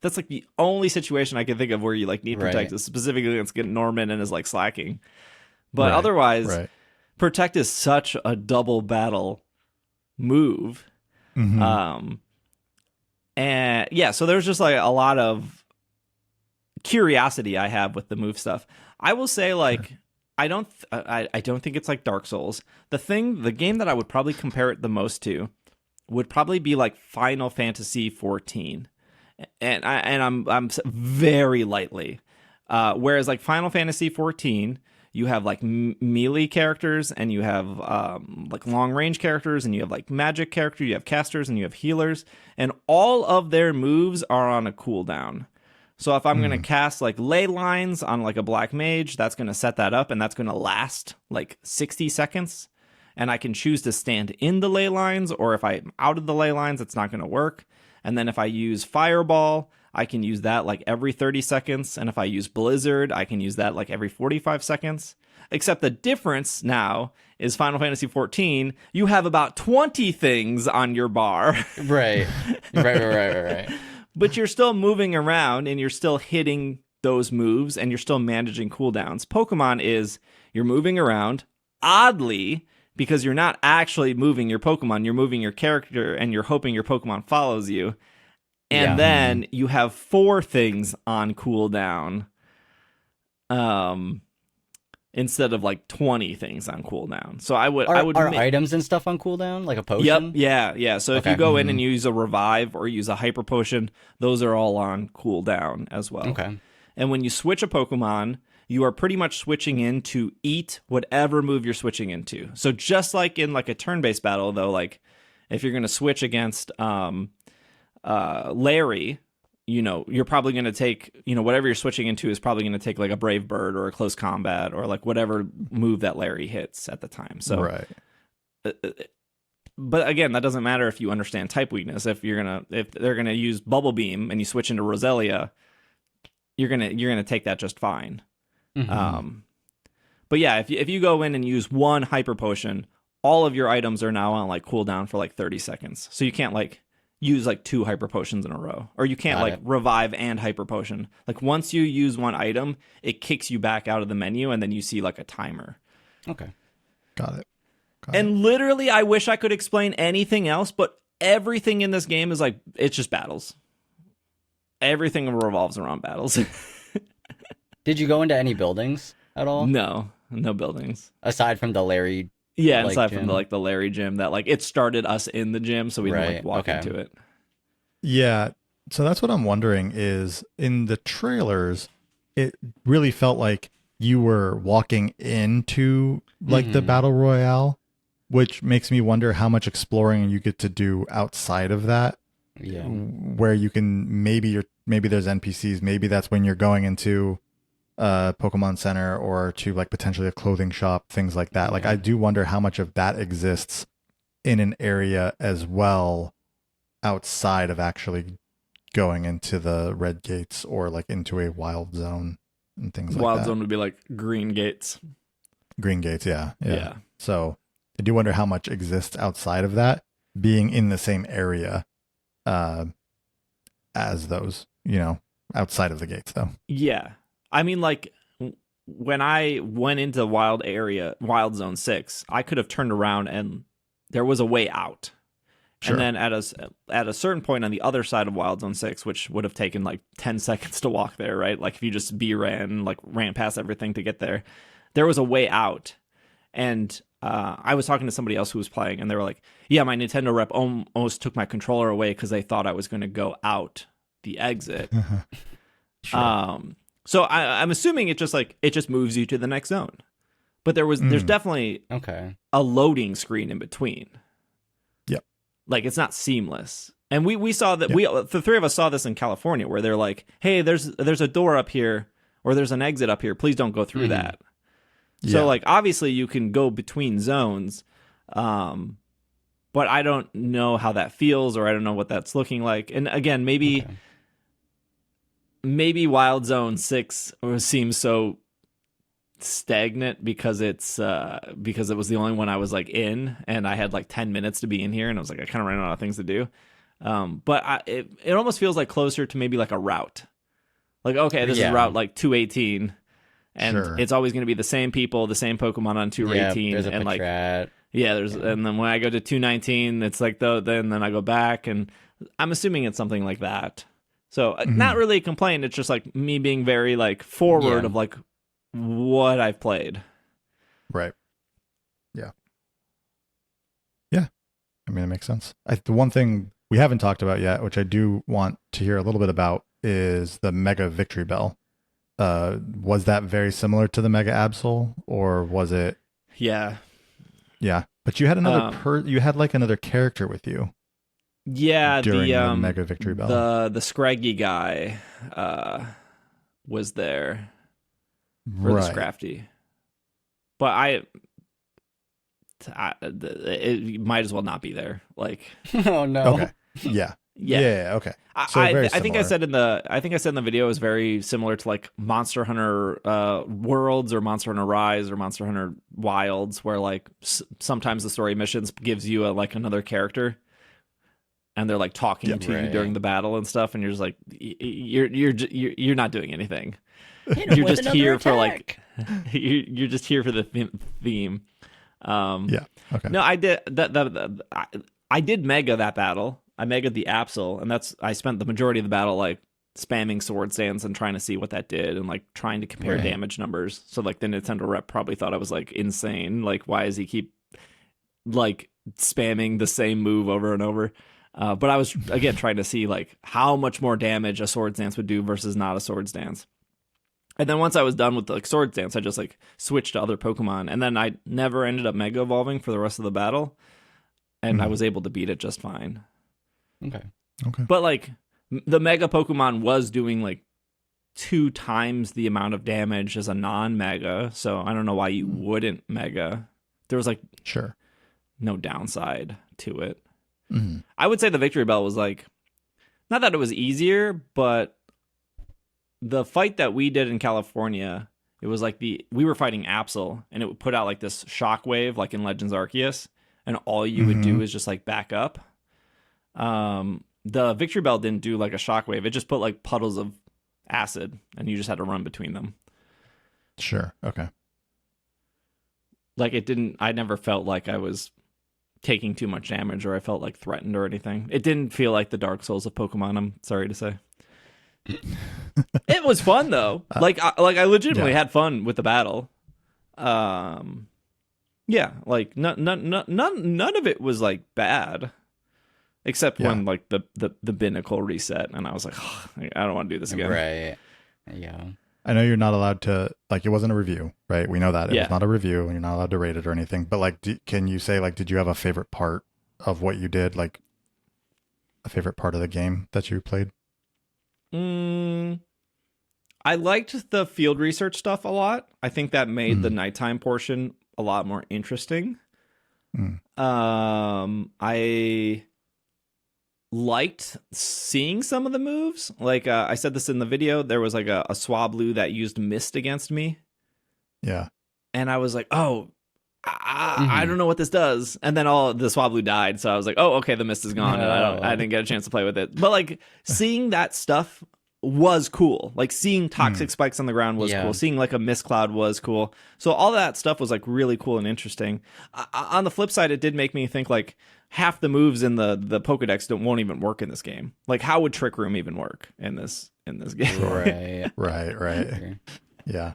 that's like the only situation I can think of where you like need protect is specifically against Norman and is like slacking. But otherwise, protect is such a double battle move. And yeah, so there's just like a lot of curiosity I have with the move stuff. I will say like I don't think it's like Dark Souls. The game that I would probably compare it the most to would probably be like Final Fantasy 14. And I'm very lightly. Whereas like Final Fantasy 14, you have like melee characters, and you have like long range characters, and you have like magic characters, you have casters, and you have healers, and all of their moves are on a cooldown. So if I'm going to cast like ley lines on like a black mage, that's going to set that up, and that's going to last like 60 seconds. And I can choose to stand in the ley lines, or if I'm out of the ley lines, it's not going to work. And then if I use Fireball, I can use that like every 30 seconds. And if I use Blizzard, I can use that like every 45 seconds. Except the difference now is Final Fantasy 14, you have about 20 things on your bar. Right. But you're still moving around, and you're still hitting those moves, and you're still managing cooldowns. Pokemon is you're moving around, oddly, because you're not actually moving your Pokemon, you're moving your character, and you're hoping your Pokemon follows you. And then you have 4 things on cooldown, instead of like 20 things on cooldown. So I would items and stuff on cooldown, like a potion? Yep, yeah. So if you go in and use a revive or use a hyper potion, those are all on cooldown as well. Okay. And when you switch a Pokemon, you are pretty much switching in to eat whatever move you're switching into. So just like in like a turn-based battle, though, like if you're going to switch against Larry, you know, you're probably going to take, you know, whatever you're switching into is probably going to take like a Brave Bird or a Close Combat or like whatever move that Larry hits at the time. So, but again, that doesn't matter if you understand type weakness. If they're gonna use Bubble Beam and you switch into Roselia, you're gonna take that just fine. But yeah, if you go in and use one Hyper Potion, all of your items are now on like cooldown for like 30 seconds. So you can't like use like 2 Hyper Potions in a row, or you can't revive and Hyper Potion. Like once you use one item, it kicks you back out of the menu, and then you see like a timer. Okay. Got it. And literally, I wish I could explain anything else, but everything in this game is like, it's just battles. Everything revolves around battles. Did you go into any buildings at all? No buildings. Aside from the Larry. Yeah, aside from the Larry gym that like it started us in the gym, so we didn't like walk into it. Yeah, so that's what I'm wondering is in the trailers, it really felt like you were walking into like the battle royale, which makes me wonder how much exploring you get to do outside of that. Yeah, where you can maybe there's NPCs, maybe that's when you're going into Pokemon Center or to like potentially a clothing shop, things like that. Like I do wonder how much of that exists in an area as well outside of actually going into the red gates or like into a wild zone and things like that. Wild zone would be like green gates. Green gates, yeah. So I do wonder how much exists outside of that, being in the same area as those, outside of the gates, though. Yeah. I mean, like, when I went into Wild Zone 6, I could have turned around and there was a way out. Sure. And then at a certain point on the other side of Wild Zone 6, which would have taken like 10 seconds to walk there, right? Like if you just ran past everything to get there was a way out. And I was talking to somebody else who was playing, and they were like, yeah, my Nintendo rep almost took my controller away because they thought I was going to go out the exit. Sure. So I'm assuming it just moves you to the next zone. But there's definitely a loading screen in between. Yep. Like it's not seamless. And we saw that the three of us saw this in California where they're like, "Hey, there's a door up here or there's an exit up here. Please don't go through that." So like obviously you can go between zones. But I don't know how that feels, or I don't know what that's looking like. And again, maybe Wild Zone 6 seems so stagnant because it was the only one I was like in, and I had like 10 minutes to be in here, and I was like, I kind of ran out of things to do. But it almost feels like closer to maybe like a route. Like, okay, this is route like 218, and it's always going to be the same people, the same Pokemon on 218, there's a and like Patrat. and then when I go to 219, it's like then I go back, and I'm assuming it's something like that. So not really a complaint. It's just like me being very like forward of like what I've played. Right. Yeah. Yeah. I mean, it makes sense. The one thing we haven't talked about yet, which I do want to hear a little bit about, is the Mega Victory Bell. Was that very similar to the Mega Absol, or was it? Yeah. Yeah. But you had you had like another character with you. Yeah, during the Mega Victory Bell. The Scraggy guy was there. Or the Scrafty. But it might as well not be there. Like oh no. Okay. Yeah. Okay. So I think I said in the video it was very similar to like Monster Hunter Worlds or Monster Hunter Rise or Monster Hunter Wilds, where like sometimes the story missions gives you like another character. And they're like talking to you during the battle and stuff, and you're just like, you're not doing anything. You're just here for like, you're just here for the theme. Okay. No, I did I did mega that battle. I megaed the Absol, and I spent the majority of the battle like spamming sword stands and trying to see what that did, and like trying to compare damage numbers. So like the Nintendo rep probably thought I was like insane. Like, why does he keep like spamming the same move over and over? But I was, again, trying to see like how much more damage a Sword Dance would do versus not a Sword Dance. And then once I was done with the like, Sword Dance, I just like switched to other Pokemon. And then I never ended up Mega Evolving for the rest of the battle. And I was able to beat it just fine. Okay. But like the Mega Pokemon was doing like 2 times the amount of damage as a non-Mega. So I don't know why you wouldn't Mega. There was like no downside to it. I would say the Victory Bell was like, not that it was easier, but the fight that we did in California, it was like we were fighting Absol, and it would put out like this shockwave, like in Legends Arceus, and all you would do is just like back up. The Victory Bell didn't do like a shockwave; it just put like puddles of acid, and you just had to run between them. Sure. Okay. Like it didn't. I never felt like I was taking too much damage, or I felt like threatened or anything. It didn't feel like the Dark Souls of Pokemon, I'm sorry to say. It was fun though. I legitimately had fun with the battle. Yeah, like none of it was like bad, except when like the binnacle reset, and I was like, oh, I don't want to do this again. Right. Yeah. I know you're not allowed to, like, it wasn't a review, right? We know that it was not a review, and you're not allowed to rate it or anything. But like, can you say like, did you have a favorite part of what you did, like a favorite part of the game that you played? I liked the field research stuff a lot. I think that made the nighttime portion a lot more interesting. I liked seeing some of the moves. Like I said this in the video, there was like a Swablu that used Mist against me. Yeah. And I was like, oh, I don't know what this does. And then all the Swablu died, so I was like, oh, okay, the mist is gone, and I didn't get a chance to play with it. But like seeing that stuff was cool. Like seeing toxic spikes on the ground was cool. Seeing like a mist cloud was cool. So all that stuff was like really cool and interesting. On the flip side, it did make me think like half the moves in the Pokedex won't even work in this game. Like how would Trick Room even work in this game? Right. Yeah.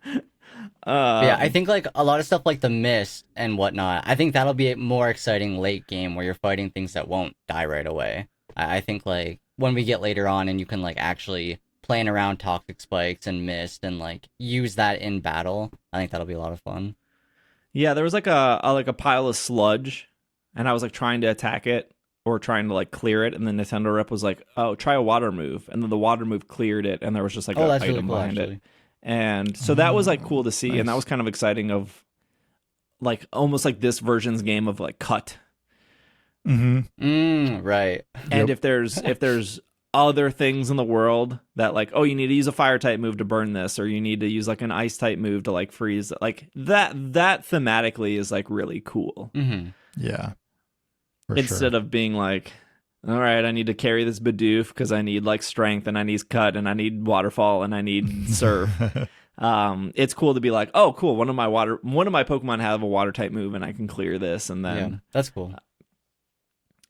Yeah, I think like a lot of stuff like the mist and whatnot, I think that'll be a more exciting late game where you're fighting things that won't die right away. I think like when we get later on and you can like actually playing around toxic spikes and mist and like use that in battle, I think that'll be a lot of fun. Yeah, there was like a pile of sludge, and I was like trying to attack it or trying to like clear it, and the Nintendo rep was like, "Oh, try a water move," and then the water move cleared it, and there was just like an item behind it, and so that was like cool to see, and that was kind of exciting. Of like almost like this version's game of like cut. Right. And if there's other things in the world that like, oh, you need to use a fire type move to burn this, or you need to use like an ice type move to like freeze, like that thematically is like really cool. Yeah. Instead of being like, all right, I need to carry this Bidoof because I need like strength and I need cut and I need waterfall and I need surf. It's cool to be like, oh, cool. One of my Pokemon have a water type move and I can clear this, and then that's cool.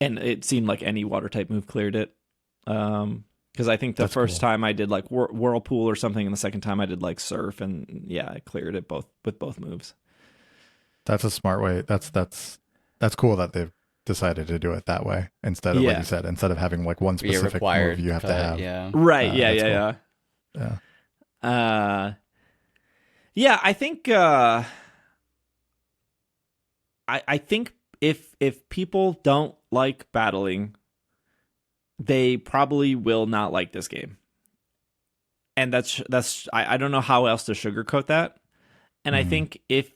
And it seemed like any water type move cleared it. Because I think the first time I did like Whirlpool or something, and the second time I did like Surf, and yeah, I cleared it with both moves. That's a smart way. That's cool that they've decided to do it that way instead of like you said, instead of having like one specific move you have to have. Right. Yeah. I think I think if people don't like battling, they probably will not like this game. And that's I don't know how else to sugarcoat that. And I think if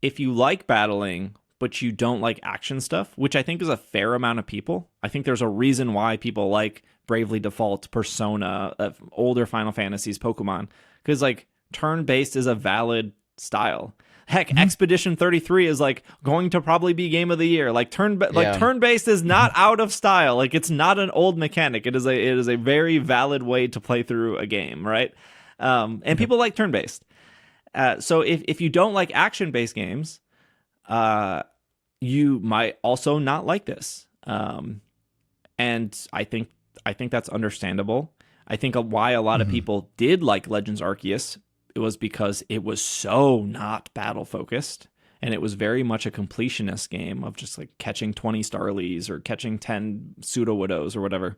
you like battling but you don't like action stuff, which I think is a fair amount of people, I think there's a reason why people like Bravely Default, Persona, older Final Fantasies, Pokemon, because like turn-based is a valid style. Heck, Expedition 33 is like going to probably be game of the year. Like turn-based is not out of style. Like it's not an old mechanic. It is a very valid way to play through a game, right? And people like turn-based. So if you don't like action-based games, you might also not like this. And I think that's understandable. I think why a lot of people did like Legends Arceus, it was because it was so not battle focused, and it was very much a completionist game of just like catching 20 Starlies or catching 10 Pseudo Widows or whatever.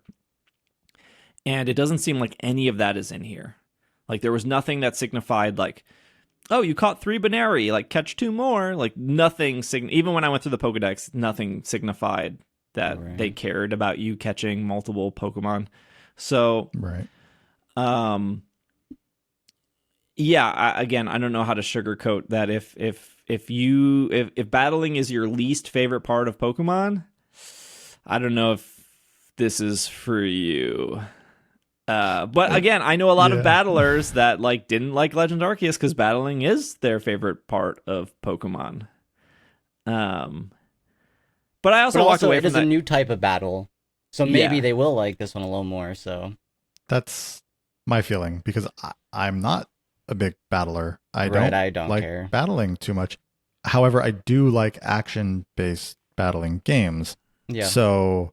And it doesn't seem like any of that is in here. Like there was nothing that signified like, oh, you caught 3 Banary, like catch 2 more. Like nothing, even when I went through the Pokedex, nothing signified that they cared about you catching multiple Pokemon. So, again, I don't know how to sugarcoat that. If battling is your least favorite part of Pokemon, I don't know if this is for you. But again, I know a lot of battlers that like didn't like Legend Arceus because battling is their favorite part of Pokemon. But I also walked away from that. It is a new type of battle, so maybe they will like this one a little more. So that's my feeling, because I'm not a big battler. I don't like care battling too much. However, I do like action-based battling games. Yeah. So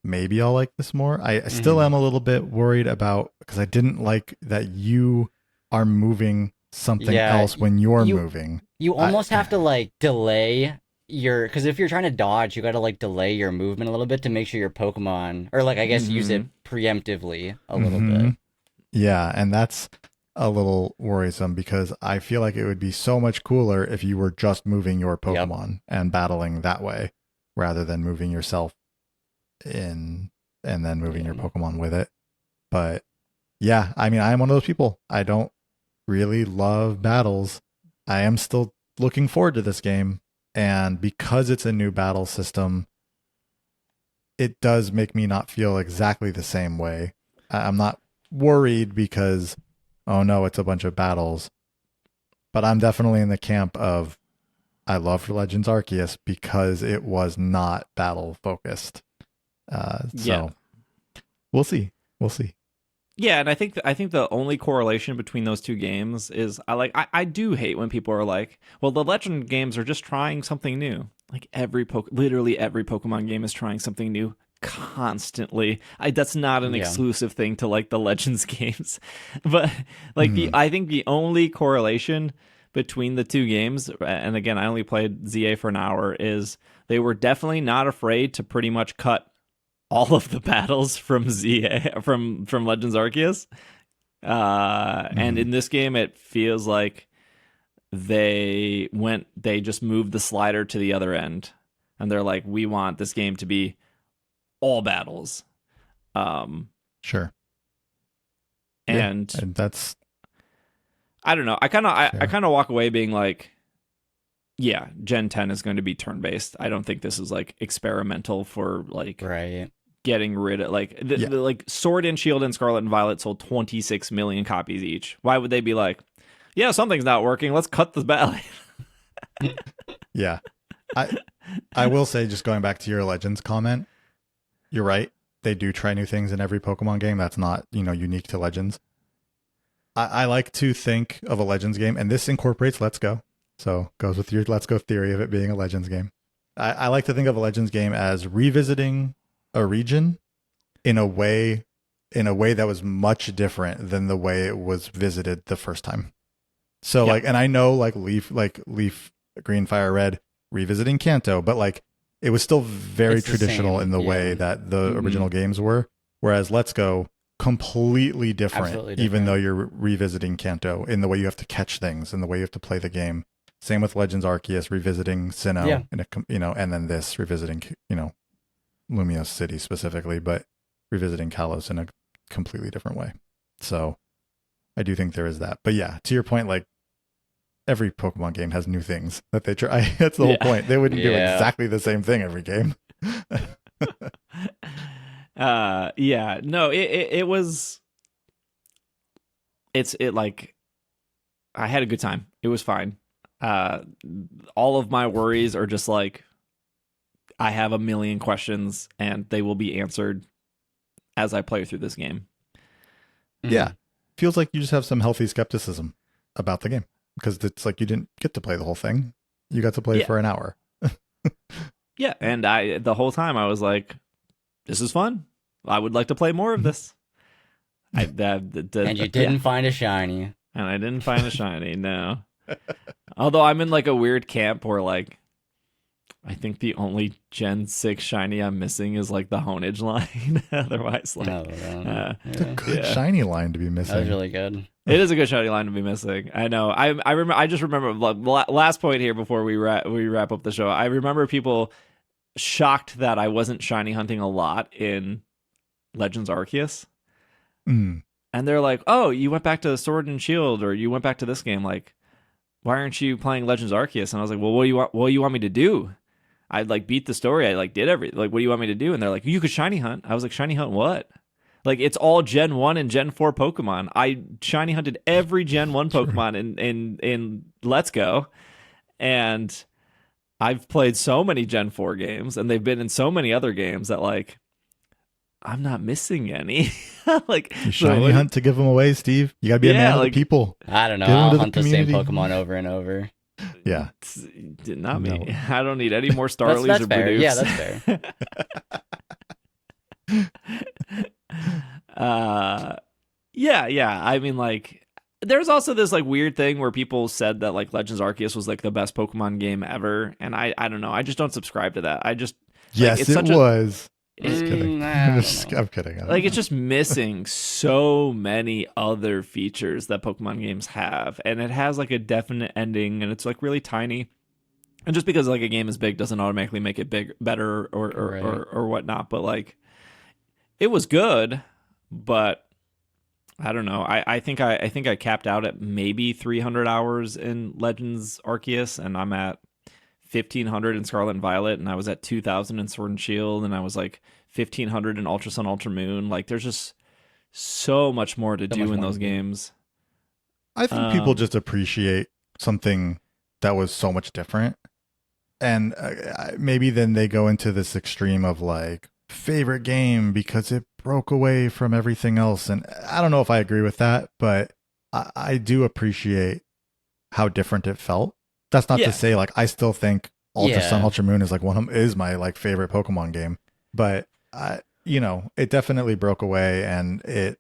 maybe I'll like this more. I still am a little bit worried about, because I didn't like that you are moving something else when you're moving. You almost have to like delay because if you're trying to dodge, you got to like delay your movement a little bit to make sure your Pokemon, or like I guess use it preemptively a little bit. Yeah, and that's a little worrisome, because I feel like it would be so much cooler if you were just moving your Pokemon and battling that way, rather than moving yourself in and then moving your Pokemon with it. But yeah, I mean, I am one of those people. I don't really love battles. I am still looking forward to this game, and because it's a new battle system, it does make me not feel exactly the same way. I'm not worried because, oh no, it's a bunch of battles. But I'm definitely in the camp of, I loved Legends Arceus because it was not battle focused. So we'll see. We'll see. Yeah, and I think the only correlation between those two games is I do hate when people are like, well, the Legend games are just trying something new. Like literally every Pokemon game is trying something new constantly. That's not an exclusive thing to like the Legends games. But like I think the only correlation between the two games, and again, I only played ZA for an hour, is they were definitely not afraid to pretty much cut all of the battles from ZA from Legends Arceus. And in this game, it feels like they just moved the slider to the other end, and they're like, we want this game to be all battles. Sure. And that's, I don't know. I kind of walk away being like, yeah, Gen 10 is going to be turn-based. I don't think this is like experimental for like getting rid of like like Sword and Shield and Scarlet and Violet sold 26 million copies each. Why would they be like, yeah, something's not working, let's cut the battle? Yeah. I will say, just going back to your Legends comment, you're right. They do try new things in every Pokemon game. That's not, unique to Legends. I like to think of a Legends game, and this incorporates Let's Go. So goes with your Let's Go theory of it being a Legends game. I like to think of a Legends game as revisiting a region in a way that was much different than the way it was visited the first time. So like, and I know like Leaf Green, Fire Red revisiting Kanto, but like it was still very traditional in the way that the original games were. Whereas Let's Go, completely different, even though you're revisiting Kanto in the way you have to catch things and the way you have to play the game. Same with Legends Arceus revisiting Sinnoh, and then this revisiting, Lumiose City specifically, but revisiting Kalos in a completely different way. So I do think there is that. But yeah, to your point, like every Pokemon game has new things that they try. That's the whole point. They wouldn't do exactly the same thing every game. No, it was, like, I had a good time. It was fine. All of my worries are just like, I have a million questions and they will be answered as I play through this game. Yeah. Feels like you just have some healthy skepticism about the game, because it's like you didn't get to play the whole thing. You got to play for an hour. Yeah. And the whole time I was like, this is fun. I would like to play more of this. And you didn't find a shiny. And I didn't find a shiny, no. Although I'm in like a weird camp where like, I think the only Gen 6 shiny I'm missing is like the Honage line. Otherwise, like, it's a good shiny line to be missing. That was really good. It is a good shiny line to be missing. I know. I just remember, last point here before we wrap up the show. I remember people shocked that I wasn't shiny hunting a lot in Legends Arceus. And they're like, oh, you went back to Sword and Shield, or you went back to this game. Like, why aren't you playing Legends Arceus? And I was like, well, what do you want me to do? I like beat the story. I like did everything. Like, what do you want me to do? And they're like, you could shiny hunt. I was like, shiny hunt what? Like, it's all Gen 1 and Gen 4 Pokemon. I shiny hunted every Gen 1 Pokemon in Let's Go. And I've played so many Gen 4 games, and they've been in so many other games that, like, I'm not missing any. Like, you shiny hunt to give them away, Steve. You gotta be a man of the people. I don't know. I'll hunt the same Pokemon over and over. Yeah. Not me. No. I don't need any more Starlies or Bidoops. Yeah, that's fair. Yeah. I mean, like, there's also this like weird thing where people said that like Legends Arceus was like the best Pokemon game ever, and I don't know. I just don't subscribe to that. I just yes, like, it was. Just kidding. I'm kidding. Like, it's just missing so many other features that Pokemon games have, and it has like a definite ending, and it's like really tiny. And just because like a game is big doesn't automatically make it better or whatnot. But like, it was good, but I don't know. I think I capped out at maybe 300 hours in Legends Arceus, and I'm at 1,500 in Scarlet and Violet, and I was at 2,000 in Sword and Shield, and I was like 1,500 in Ultra Sun, Ultra Moon. Like, there's just so much more to do in those games. I think people just appreciate something that was so much different. and maybe then they go into this extreme of like favorite game because it broke away from everything else. And I don't know if I agree with that, but I do appreciate how different it felt. That's not to say like I still think Ultra Sun, Ultra Moon is like is my like favorite Pokemon game, but you know, it definitely broke away and it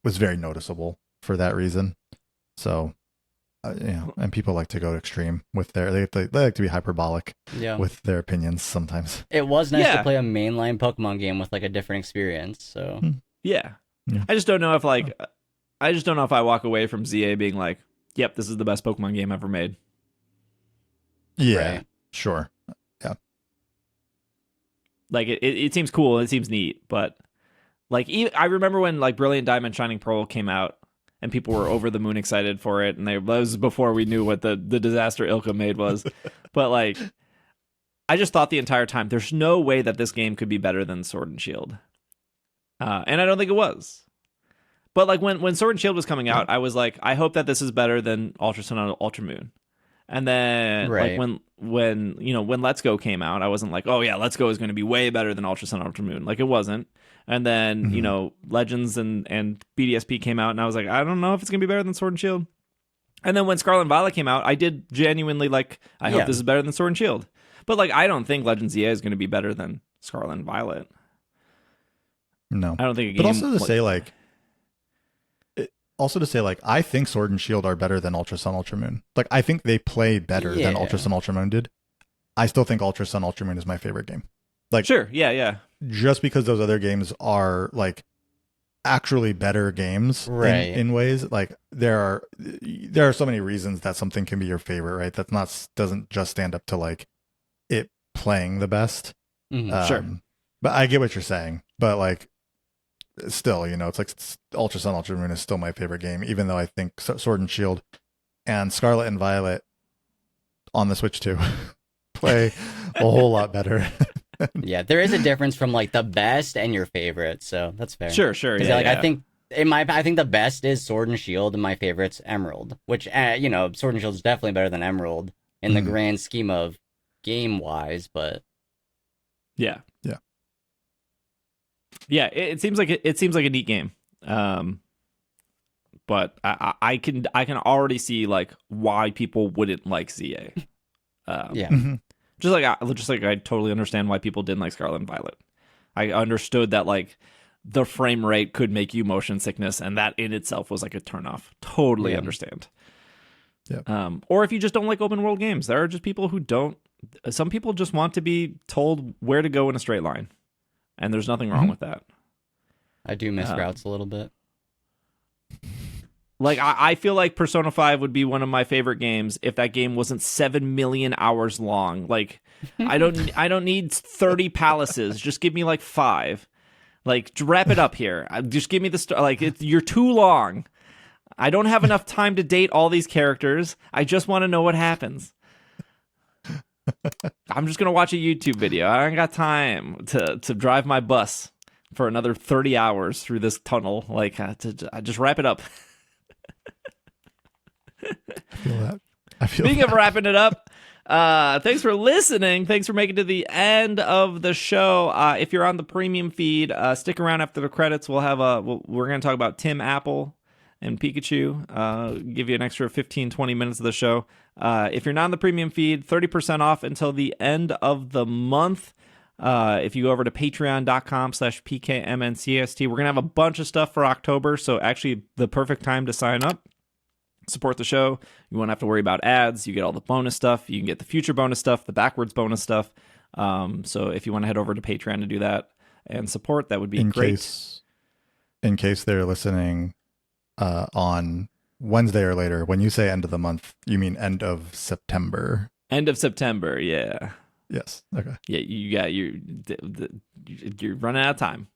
was very noticeable for that reason. So, you know, and people like to go extreme with they like to be hyperbolic with their opinions sometimes. It was nice to play a mainline Pokemon game with like a different experience. So yeah. I just don't know if I walk away from ZA being like, yep, this is the best Pokemon game ever made. Yeah, sure. Yeah. Like it seems cool, it seems neat, but like I remember when like Brilliant Diamond Shining Pearl came out and people were over the moon excited for it, and that was before we knew what the disaster Ilka made was. But like I just thought the entire time there's no way that this game could be better than Sword and Shield. And I don't think it was. But like when Sword and Shield was coming out, I was like, I hope that this is better than Ultra Sun and Ultra Moon. And then like when you know when Let's Go came out, I wasn't like, oh yeah, Let's Go is going to be way better than Ultra Sun, Ultra Moon. Like it wasn't. And then you know Legends and BDSP came out, and I was like, I don't know if it's going to be better than Sword and Shield. And then when Scarlet and Violet came out, I did genuinely like, I hope this is better than Sword and Shield. But like I don't think Legends Z-A is going to be better than Scarlet and Violet. No, I don't think. But also to say like I think Sword and Shield are better than Ultra Sun, Ultra Moon. Like I think they play better than Ultra Sun, Ultra Moon did. I still think Ultra Sun, Ultra Moon is my favorite game. Like sure, yeah. Just because those other games are like actually better games in ways. Like there are so many reasons that something can be your favorite, right? That's doesn't just stand up to like it playing the best. Sure. But I get what you're saying. But like still, you know, it's like Ultra Sun, Ultra Moon is still my favorite game, even though I think Sword and Shield and Scarlet and Violet on the Switch 2 play a whole lot better. Yeah, there is a difference from like the best and your favorite, so that's fair. Sure. Yeah, like I think I think the best is Sword and Shield, and my favorite's Emerald. Which you know, Sword and Shield is definitely better than Emerald in the grand scheme of game wise, but yeah. It seems like a neat game. But I can already see like why people wouldn't like ZA. Just like I totally understand why people didn't like Scarlet and Violet. I understood that like the frame rate could make you motion sickness, and that in itself was like a turnoff. Totally understand. Yeah. Or if you just don't like open world games, there are just people who don't. Some people just want to be told where to go in a straight line, and there's nothing wrong with that. I do miss routes a little bit. Like I feel like Persona 5 would be one of my favorite games if that game wasn't 7 million hours long. Like I don't need 30 palaces. Just give me like 5. Like wrap it up here. Just give me the you're too long. I don't have enough time to date all these characters. I just want to know what happens. I'm just gonna watch a YouTube video. I don't got time to drive my bus for another 30 hours through this tunnel. Like I just wrap it up. Speaking of wrapping it up, thanks for listening. Thanks for making it to the end of the show. If you're on the premium feed, stick around after the credits. We're going to talk about Tim Apple and Pikachu. Give you an extra 15-20 minutes of the show. If you're not on the premium feed, 30% off until the end of the month. If you go over to patreon.com/PKMNcast, we're going to have a bunch of stuff for October. So actually the perfect time to sign up. Support the show. You won't have to worry about ads. You get all the bonus stuff. You can get the future bonus stuff, the backwards bonus stuff. So if you want to head over to Patreon to do that and support, that would be great. In case they're listening on Wednesday or later, when you say end of the month, you mean end of September. End of September, yeah. Yes. Okay. Yeah, you're running out of time.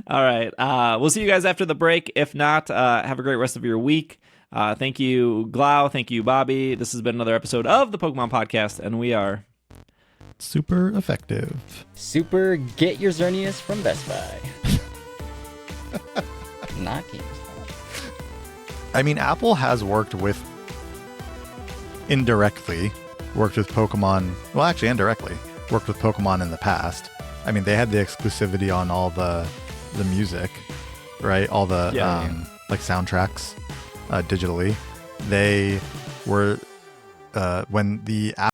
All right. We'll see you guys after the break. If not, have a great rest of your week. Thank you, Glau. Thank you, Bobby. This has been another episode of the Pokemon Podcast, and we are super effective. Super get your Xerneas from Best Buy. Not GameStop. I mean, Apple has worked with indirectly worked with Pokemon. Well, actually, indirectly worked with Pokemon in the past. I mean, they had the exclusivity on all the music, right? All the like soundtracks digitally. They were when the